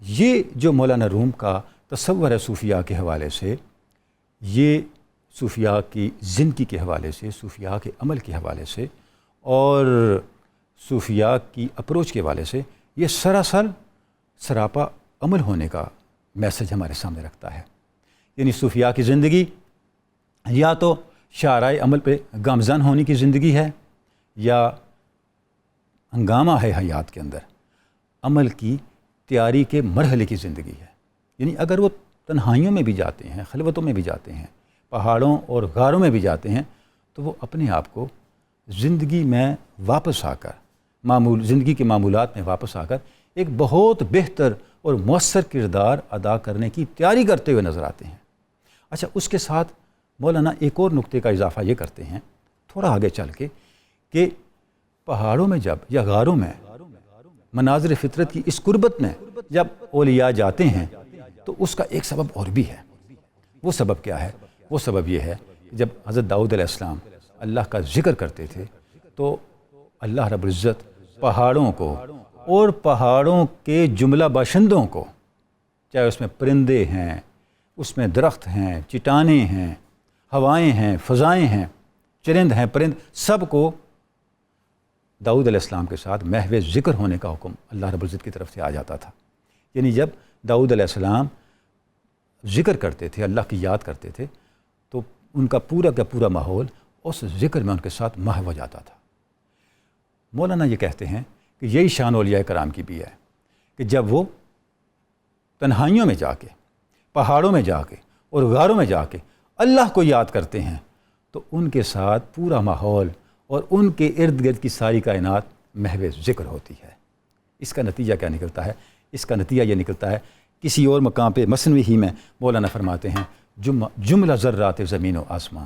یہ جو مولانا روم کا تصور ہے صوفیاء کے حوالے سے، یہ صوفیاء کی زندگی کے حوالے سے، صوفیاء کے عمل کے حوالے سے اور صوفیاء کی اپروچ کے حوالے سے، یہ سراسر سراپا عمل ہونے کا میسج ہمارے سامنے رکھتا ہے. یعنی صوفیاء کی زندگی یا تو شعرائے عمل پہ گامزن ہونے کی زندگی ہے یا ہنگامہ ہے حیات کے اندر، عمل کی تیاری کے مرحلے کی زندگی ہے. یعنی اگر وہ تنہائیوں میں بھی جاتے ہیں، خلوتوں میں بھی جاتے ہیں، پہاڑوں اور غاروں میں بھی جاتے ہیں، تو وہ اپنے آپ کو زندگی میں واپس آ کر زندگی کے معمولات میں واپس آ کر ایک بہت بہتر اور مؤثر کردار ادا کرنے کی تیاری کرتے ہوئے نظر آتے ہیں. اچھا، اس کے ساتھ مولانا ایک اور نقطے کا اضافہ یہ کرتے ہیں تھوڑا آگے چل کے کہ پہاڑوں میں جب یا غاروں میں مناظر فطرت کی اس قربت میں جب اولیاء جاتے ہیں تو اس کا ایک سبب اور بھی ہے. وہ سبب کیا ہے؟ وہ سبب یہ ہے کہ جب حضرت داؤد علیہ السلام اللہ کا ذکر کرتے تھے تو اللہ رب العزت پہاڑوں کو اور پہاڑوں کے جملہ باشندوں کو، چاہے اس میں پرندے ہیں، اس میں درخت ہیں، چٹانیں ہیں، ہوائیں ہیں، فضائیں ہیں، چرند ہیں، پرند، سب کو داؤد علیہ السلام کے ساتھ محو ذکر ہونے کا حکم اللہ رب العزت کی طرف سے آ جاتا تھا. یعنی جب داؤد علیہ السلام ذکر کرتے تھے، اللہ کی یاد کرتے تھے، تو ان کا پورا ماحول اس ذکر میں ان کے ساتھ محو ہو جاتا تھا. مولانا یہ کہتے ہیں کہ یہی شان اولیاء کرام کی بھی ہے کہ جب وہ تنہائیوں میں جا کے، پہاڑوں میں جا کے اور غاروں میں جا کے اللہ کو یاد کرتے ہیں تو ان کے ساتھ پورا ماحول اور ان کے ارد گرد کی ساری کائنات محو ذکر ہوتی ہے. اس کا نتیجہ کیا نکلتا ہے؟ اس کا نتیجہ یہ نکلتا ہے، کسی اور مقام پہ مثنوی ہی میں مولانا فرماتے ہیں جملہ ذرات زمین و آسماں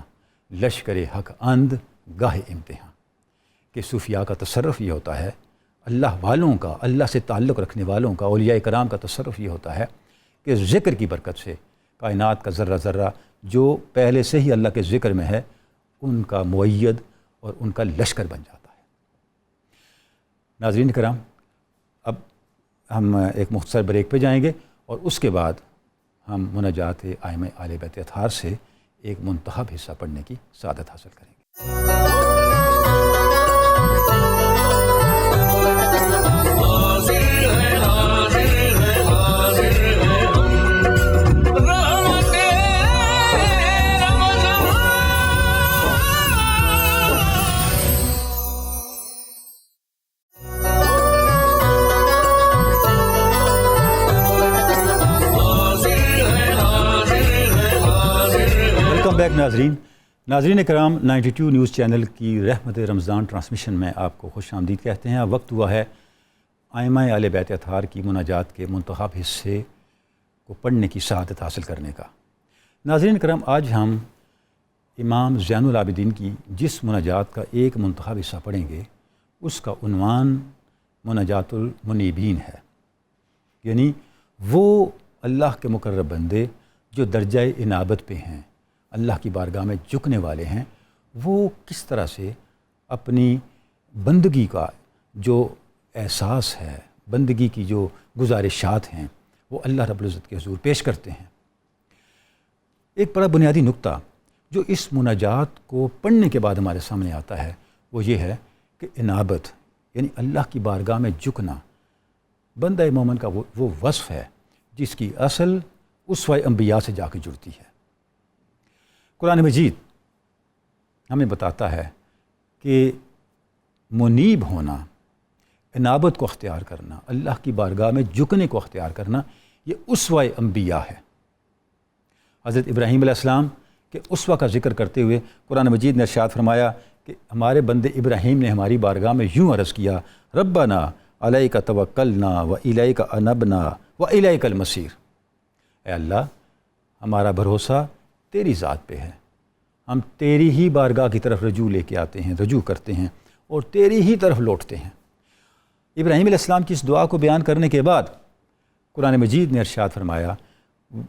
لشکر حق اند گاہ امتحان، کہ صوفیاء کا تصرف یہ ہوتا ہے، اللہ والوں کا، اللہ سے تعلق رکھنے والوں کا، اولیاء کرام کا تصرف یہ ہوتا ہے کہ ذکر کی برکت سے کائنات کا ذرہ ذرہ جو پہلے سے ہی اللہ کے ذکر میں ہے ان کا مؤید اور ان کا لشکر بن جاتا ہے. ناظرین کرام، اب ہم ایک مختصر بریک پہ جائیں گے اور اس کے بعد ہم مناجات ائمہ اہل بیت اطہار سے ایک منتخب حصہ پڑھنے کی سعادت حاصل کریں گے. بیک ناظرین کرام، 92 نیوز چینل کی رحمت رمضان ٹرانسمیشن میں آپ کو خوش آمدید کہتے ہیں. وقت ہوا ہے ائمہ اہل بیت اطہار کی مناجات کے منتخب حصے کو پڑھنے کی سعادت حاصل کرنے کا. ناظرین کرام، آج ہم امام زین العابدین کی جس مناجات کا ایک منتخب حصہ پڑھیں گے اس کا عنوان مناجات المنیبین ہے. یعنی وہ اللہ کے مقرب بندے جو درجہ انابت پہ ہیں، اللہ کی بارگاہ میں جھکنے والے ہیں، وہ کس طرح سے اپنی بندگی کا جو احساس ہے، بندگی کی جو گزارشات ہیں، وہ اللہ رب العزت کے حضور پیش کرتے ہیں. ایک بڑا بنیادی نقطہ جو اس مناجات کو پڑھنے کے بعد ہمارے سامنے آتا ہے وہ یہ ہے کہ انابت یعنی اللہ کی بارگاہ میں جھکنا بندہ مومن کا وہ وصف ہے جس کی اصل اسوہ انبیاء سے جا کے جڑتی ہے. قرآن مجید ہمیں بتاتا ہے کہ منیب ہونا، انابت کو اختیار کرنا، اللہ کی بارگاہ میں جھکنے کو اختیار کرنا، یہ اسوہ انبیاء ہے. حضرت ابراہیم علیہ السلام کے اسوہ کا ذکر کرتے ہوئے قرآن مجید نے ارشاد فرمایا کہ ہمارے بندے ابراہیم نے ہماری بارگاہ میں یوں عرض کیا، ربنا علیک توکلنا و الیک انبنا و الیک المصیر. اے اللہ، ہمارا بھروسہ تیری ذات پہ ہے ہم تیری ہی بارگاہ کی طرف رجوع کرتے ہیں اور تیری ہی طرف لوٹتے ہیں۔ ابراہیم علیہ السلام کی اس دعا کو بیان کرنے کے بعد قرآن مجید نے ارشاد فرمایا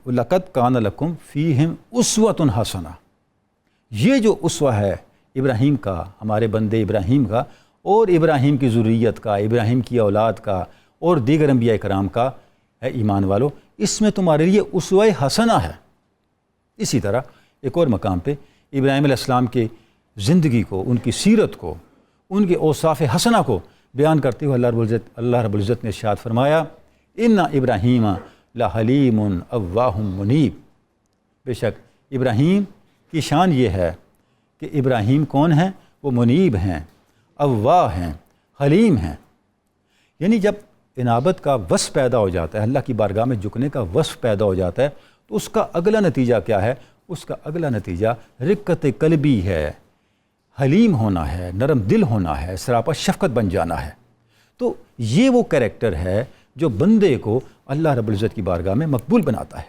لَقَدْ كَانَ لَكُمْ فِيهِمْ أُسْوَةٌ حَسَنَةٌ، یہ جو اسوہ ہے ابراہیم کا، ہمارے بندے ابراہیم کا اور ابراہیم کی ذریت کا، ابراہیم کی اولاد کا اور دیگر انبیاء کرام کا، ہے ایمان والو، اس میں تمہارے لیے اسوہ حسنہ ہے۔ اسی طرح ایک اور مقام پہ ابراہیم علیہ السلام کے زندگی کو، ان کی سیرت کو، ان کے اوصاف حسنہ کو بیان کرتے ہوئے اللہ رب العزت نے ارشاد فرمایا ان ابراہیم لحلیم اواہ منیب، بے شک ابراہیم کی شان یہ ہے کہ ابراہیم کون ہیں؟ وہ منیب ہیں، اواہ ہیں، حلیم ہیں۔ یعنی جب انابت کا وصف پیدا ہو جاتا ہے، اللہ کی بارگاہ میں جھکنے کا وصف پیدا ہو جاتا ہے، تو اس کا اگلا نتیجہ کیا ہے؟ اس کا اگلا نتیجہ رقت قلبی ہے، حلیم ہونا ہے، نرم دل ہونا ہے، سراپا شفقت بن جانا ہے۔ تو یہ وہ کریکٹر ہے جو بندے کو اللہ رب العزت کی بارگاہ میں مقبول بناتا ہے۔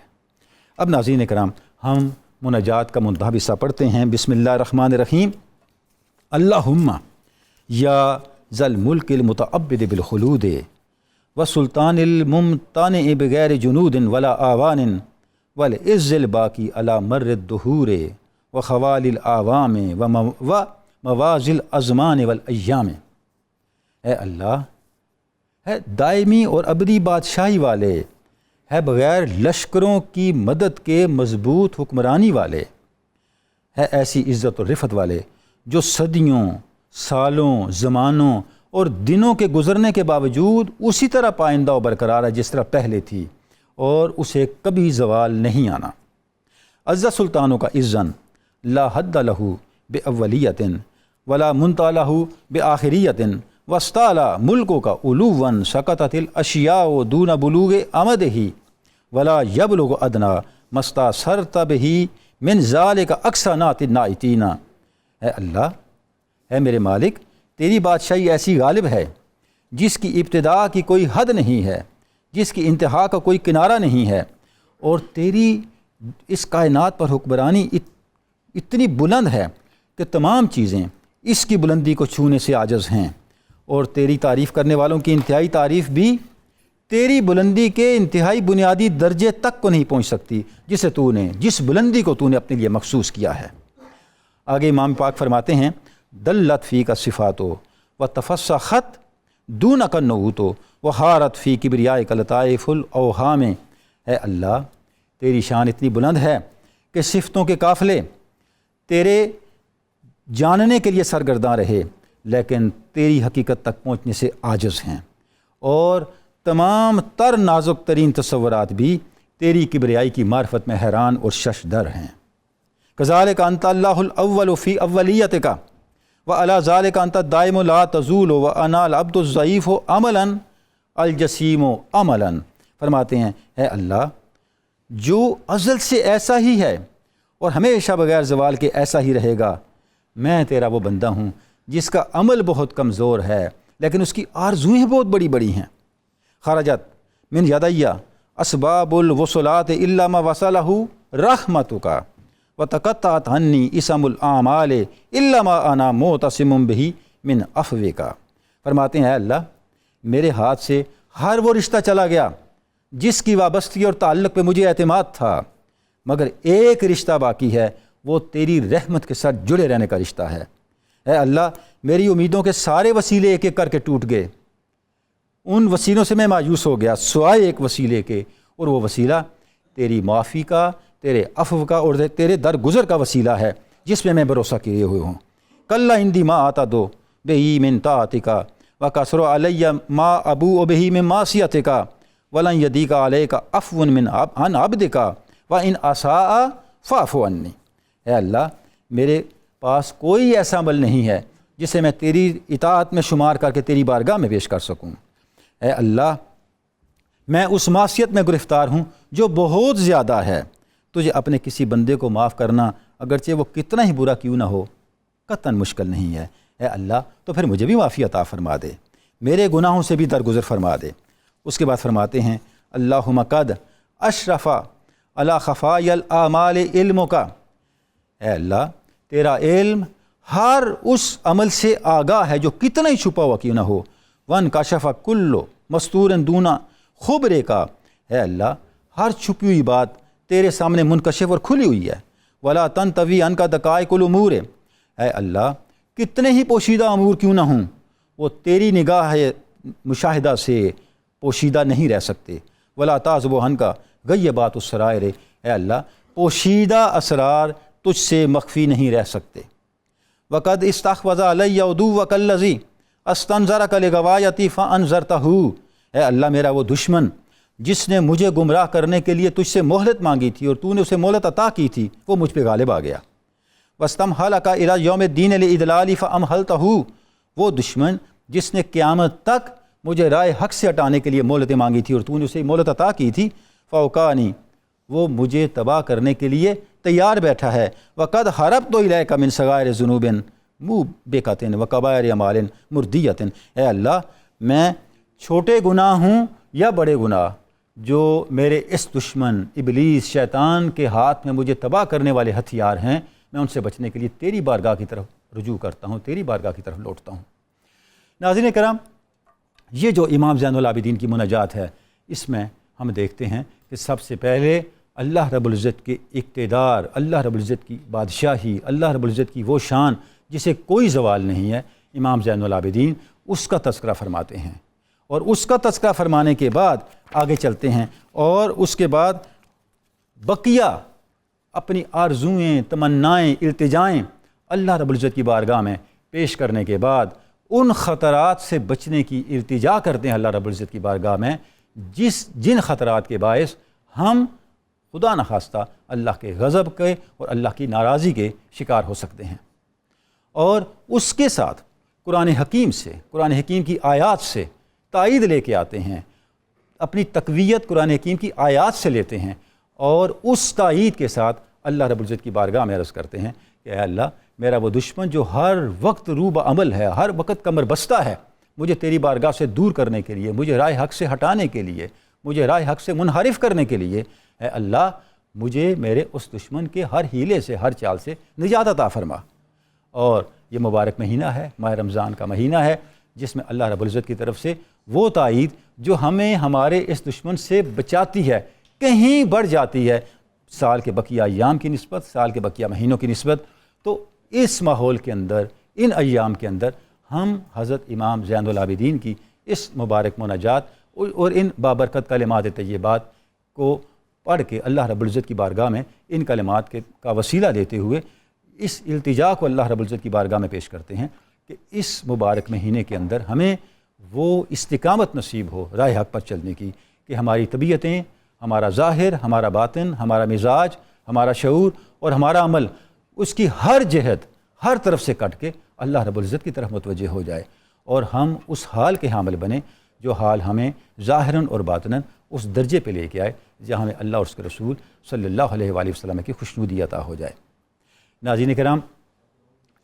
اب ناظرین کرام، ہم مناجات کا منتخب حصہ پڑھتے ہیں۔ بسم اللہ الرحمن الرحیم۔ اللہم یا ذا الملک المتعبد بالخلود والسلطان الممتنع بغیر جنود ولا آوان والعز الباقی علی مر الدہور وخوال الاعوام وموازی الازمان والایام، اے اللہ ہے دائمی اور ابدی بادشاہی والے، ہے بغیر لشکروں کی مدد کے مضبوط حکمرانی والے، ہے ایسی عزت و رفت والے جو صدیوں، سالوں، زمانوں اور دنوں کے گزرنے کے باوجود اسی طرح پائندہ و برقرار ہے جس طرح پہلے تھی، اور اسے کبھی زوال نہیں آنا۔ عز سلطانوں کا عزن لا حد لہو باولیت ولا منتہا لہو بآخریت واستعلی ملکوں کا علواً سقطت الاشیاء دون بلوغ امدہ ولا یبلغ ادنا مستاثرت بہ من ذالک اقصانات النائتین، اے اللہ، اے میرے مالک، تیری بادشاہی ایسی غالب ہے جس کی ابتدا کی کوئی حد نہیں ہے، جس کی انتہا کا کوئی کنارہ نہیں ہے، اور تیری اس کائنات پر حکمرانی اتنی بلند ہے کہ تمام چیزیں اس کی بلندی کو چھونے سے عاجز ہیں، اور تیری تعریف کرنے والوں کی انتہائی تعریف بھی تیری بلندی کے انتہائی بنیادی درجے تک کو نہیں پہنچ سکتی جس بلندی کو تو نے اپنے لیے مخصوص کیا ہے۔ آگے امام پاک فرماتے ہیں دلت فی کا صفات و تفسخت دون کا نعوت و حارت فی کبریائے کا لطائف الاوہام، اے اللہ، تیری شان اتنی بلند ہے کہ صفتوں کے قافلے تیرے جاننے کے لیے سرگرداں رہے لیکن تیری حقیقت تک پہنچنے سے عاجز ہیں، اور تمام تر نازک ترین تصورات بھی تیری کبریائی کی معرفت میں حیران اور ششدر ہیں۔ کذالک انت اللہ الاول فی اولیتک وعلی ذالک انت الدائم لا تزول وانا العبد الضعیف عملا الجسیم عملا، فرماتے ہیں اے اللہ جو ازل سے ایسا ہی ہے اور ہمیشہ بغیر زوال کے ایسا ہی رہے گا، میں تیرا وہ بندہ ہوں جس کا عمل بہت کمزور ہے لیکن اس کی آرزوئیں بہت بڑی بڑی ہیں۔ خرجت من یدیہ اسباب الوصلات الا ما وصلہ رحمتک وتقطعت عنی اسم الاعمال الا ما انا معتصم بہ من عفوک، فرماتے ہیں اے اللہ میرے ہاتھ سے ہر وہ رشتہ چلا گیا جس کی وابستگی اور تعلق پہ مجھے اعتماد تھا، مگر ایک رشتہ باقی ہے، وہ تیری رحمت کے ساتھ جڑے رہنے کا رشتہ ہے۔ اے اللہ میری امیدوں کے سارے وسیلے ایک ایک کر کے ٹوٹ گئے، ان وسیلوں سے میں مایوس ہو گیا سوائے ایک وسیلے کے، اور وہ وسیلہ تیری معافی کا، تیرے عفو کا اور تیرے درگزر کا وسیلہ ہے جس میں بھروسہ کیے ہوئے ہوں۔ کلا اندی ما آتا دو بہی من طاعتک وکثر علی ما ابو بہی من معصیتک ولن یدیک علیک عفو من عن عبدک وان اساء فاعف عنی، اے اللہ میرے پاس کوئی ایسا عمل نہیں ہے جسے میں تیری اطاعت میں شمار کر کے تیری بارگاہ میں پیش کر سکوں۔ اے اللہ میں اس معصیت میں گرفتار ہوں جو بہت زیادہ ہے، تجھے اپنے کسی بندے کو معاف کرنا اگرچہ وہ کتنا ہی برا کیوں نہ ہو قطعاً مشکل نہیں ہے۔ اے اللہ تو پھر مجھے بھی معافی عطا فرما دے، میرے گناہوں سے بھی درگزر فرما دے۔ اس کے بعد فرماتے ہیں اللہم قد اشرف علی خفایا الاعمال علمک، اے اللہ تیرا علم ہر اس عمل سے آگاہ ہے جو کتنا ہی چھپا ہوا کیوں نہ ہو. ون کاشف کلو مستورن دونا خبرے کا، اے اللہ ہر چھپی ہوئی بات تیرے سامنے منکشف اور کھلی ہوئی ہے. ولا تنطوی ان کا دقائق الامور، اے اللہ کتنے ہی پوشیدہ امور کیوں نہ ہوں وہ تیری نگاہ مشاہدہ سے پوشیدہ نہیں رہ سکتے. ولا تعزب عن کا غیبات السرائر، اے اللہ پوشیدہ اسرار تجھ سے مخفی نہیں رہ سکتے. وقد استحوذ علی عدوک الذی استنظرک لغوایتی فانذرتہ، اے اللہ میرا وہ دشمن جس نے مجھے گمراہ کرنے کے لیے تجھ سے مہلت مانگی تھی اور تو نے اسے مہلت عطا کی تھی، وہ مجھ پہ غالب آ گیا. واستمہلک الی یوم الدین لإضلال فامہلتہ، وہ دشمن جس نے قیامت تک مجھے رائے حق سے ہٹانے کے لیے مہلتیں مانگی تھی اور تو نے اسے مہلت عطا کی تھی. فوقانی، وہ مجھے تباہ کرنے کے لیے تیار بیٹھا ہے. وقد حربت الیک من صغائر ذنوب موبقۃ وکبائر اعمال مردیۃ، اے اللہ میں چھوٹے گناہ ہوں یا بڑے گناہ جو میرے اس دشمن ابلیس شیطان کے ہاتھ میں مجھے تباہ کرنے والے ہتھیار ہیں، میں ان سے بچنے کے لیے تیری بارگاہ کی طرف رجوع کرتا ہوں، تیری بارگاہ کی طرف لوٹتا ہوں. ناظرین کرام، یہ جو امام زین العابدین کی مناجات ہے، اس میں ہم دیکھتے ہیں کہ سب سے پہلے اللہ رب العزت کے اقتدار، اللہ رب العزت کی بادشاہی، اللہ رب العزت کی وہ شان جسے کوئی زوال نہیں ہے، امام زین العابدین اس کا تذکرہ فرماتے ہیں. اور اس کا تذکرہ فرمانے کے بعد آگے چلتے ہیں اور اس کے بعد بقیہ اپنی آرزوئیں، تمنائیں، التجائیں اللہ رب العزت کی بارگاہ میں پیش کرنے کے بعد ان خطرات سے بچنے کی التجا کرتے ہیں اللہ رب العزت کی بارگاہ میں جن خطرات کے باعث ہم خدا نخواستہ اللہ کے غضب کے اور اللہ کی ناراضی کے شکار ہو سکتے ہیں. اور اس کے ساتھ قرآن حکیم سے، قرآن حکیم کی آیات سے تائید لے کے آتے ہیں، اپنی تقویت قرآن حکیم کی آیات سے لیتے ہیں اور اس تائید کے ساتھ اللہ رب العزت کی بارگاہ میں عرض کرتے ہیں کہ اے اللہ میرا وہ دشمن جو ہر وقت روب عمل ہے، ہر وقت کمر بستہ ہے مجھے تیری بارگاہ سے دور کرنے کے لیے، مجھے رائے حق سے ہٹانے کے لیے، مجھے رائے حق سے منحرف کرنے کے لیے، اے اللہ مجھے میرے اس دشمن کے ہر ہیلے سے، ہر چال سے نجات عطا فرما. اور یہ مبارک مہینہ ہے، ماہ رمضان کا مہینہ ہے، جس میں اللہ رب العزت کی طرف سے وہ تائید جو ہمیں ہمارے اس دشمن سے بچاتی ہے، کہیں بڑھ جاتی ہے سال کے بقیہ ایام کی نسبت، سال کے بقیہ مہینوں کی نسبت. تو اس ماحول کے اندر، ان ایام کے اندر ہم حضرت امام زین العابدین کی اس مبارک مناجات اور ان بابرکت کلمات طیبات کو پڑھ کے اللہ رب العزت کی بارگاہ میں ان کلمات کا وسیلہ دیتے ہوئے اس التجا کو اللہ رب العزت کی بارگاہ میں پیش کرتے ہیں کہ اس مبارک مہینے کے اندر ہمیں وہ استقامت نصیب ہو راہ حق پر چلنے کی کہ ہماری طبیعتیں، ہمارا ظاہر، ہمارا باطن، ہمارا مزاج، ہمارا شعور اور ہمارا عمل اس کی ہر جہت، ہر طرف سے کٹ کے اللہ رب العزت کی طرف متوجہ ہو جائے اور ہم اس حال کے حامل بنیں جو حال ہمیں ظاہراً اور باطناً اس درجے پہ لے کے آئے جہاں ہمیں اللہ اور اس کے رسول صلی اللہ علیہ وآلہ وسلم کی خوشنودی عطا ہو جائے. ناظرین کرام،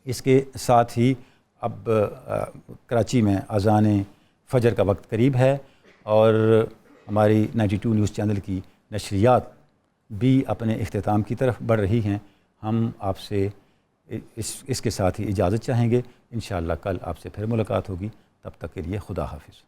اس کے ساتھ ہی اب کراچی میں اذان فجر کا وقت قریب ہے اور ہماری 92 نیوز چینل کی نشریات بھی اپنے اختتام کی طرف بڑھ رہی ہیں. ہم آپ سے اس کے ساتھ ہی اجازت چاہیں گے. انشاءاللہ کل آپ سے پھر ملاقات ہوگی. تب تک کے لیے خدا حافظ.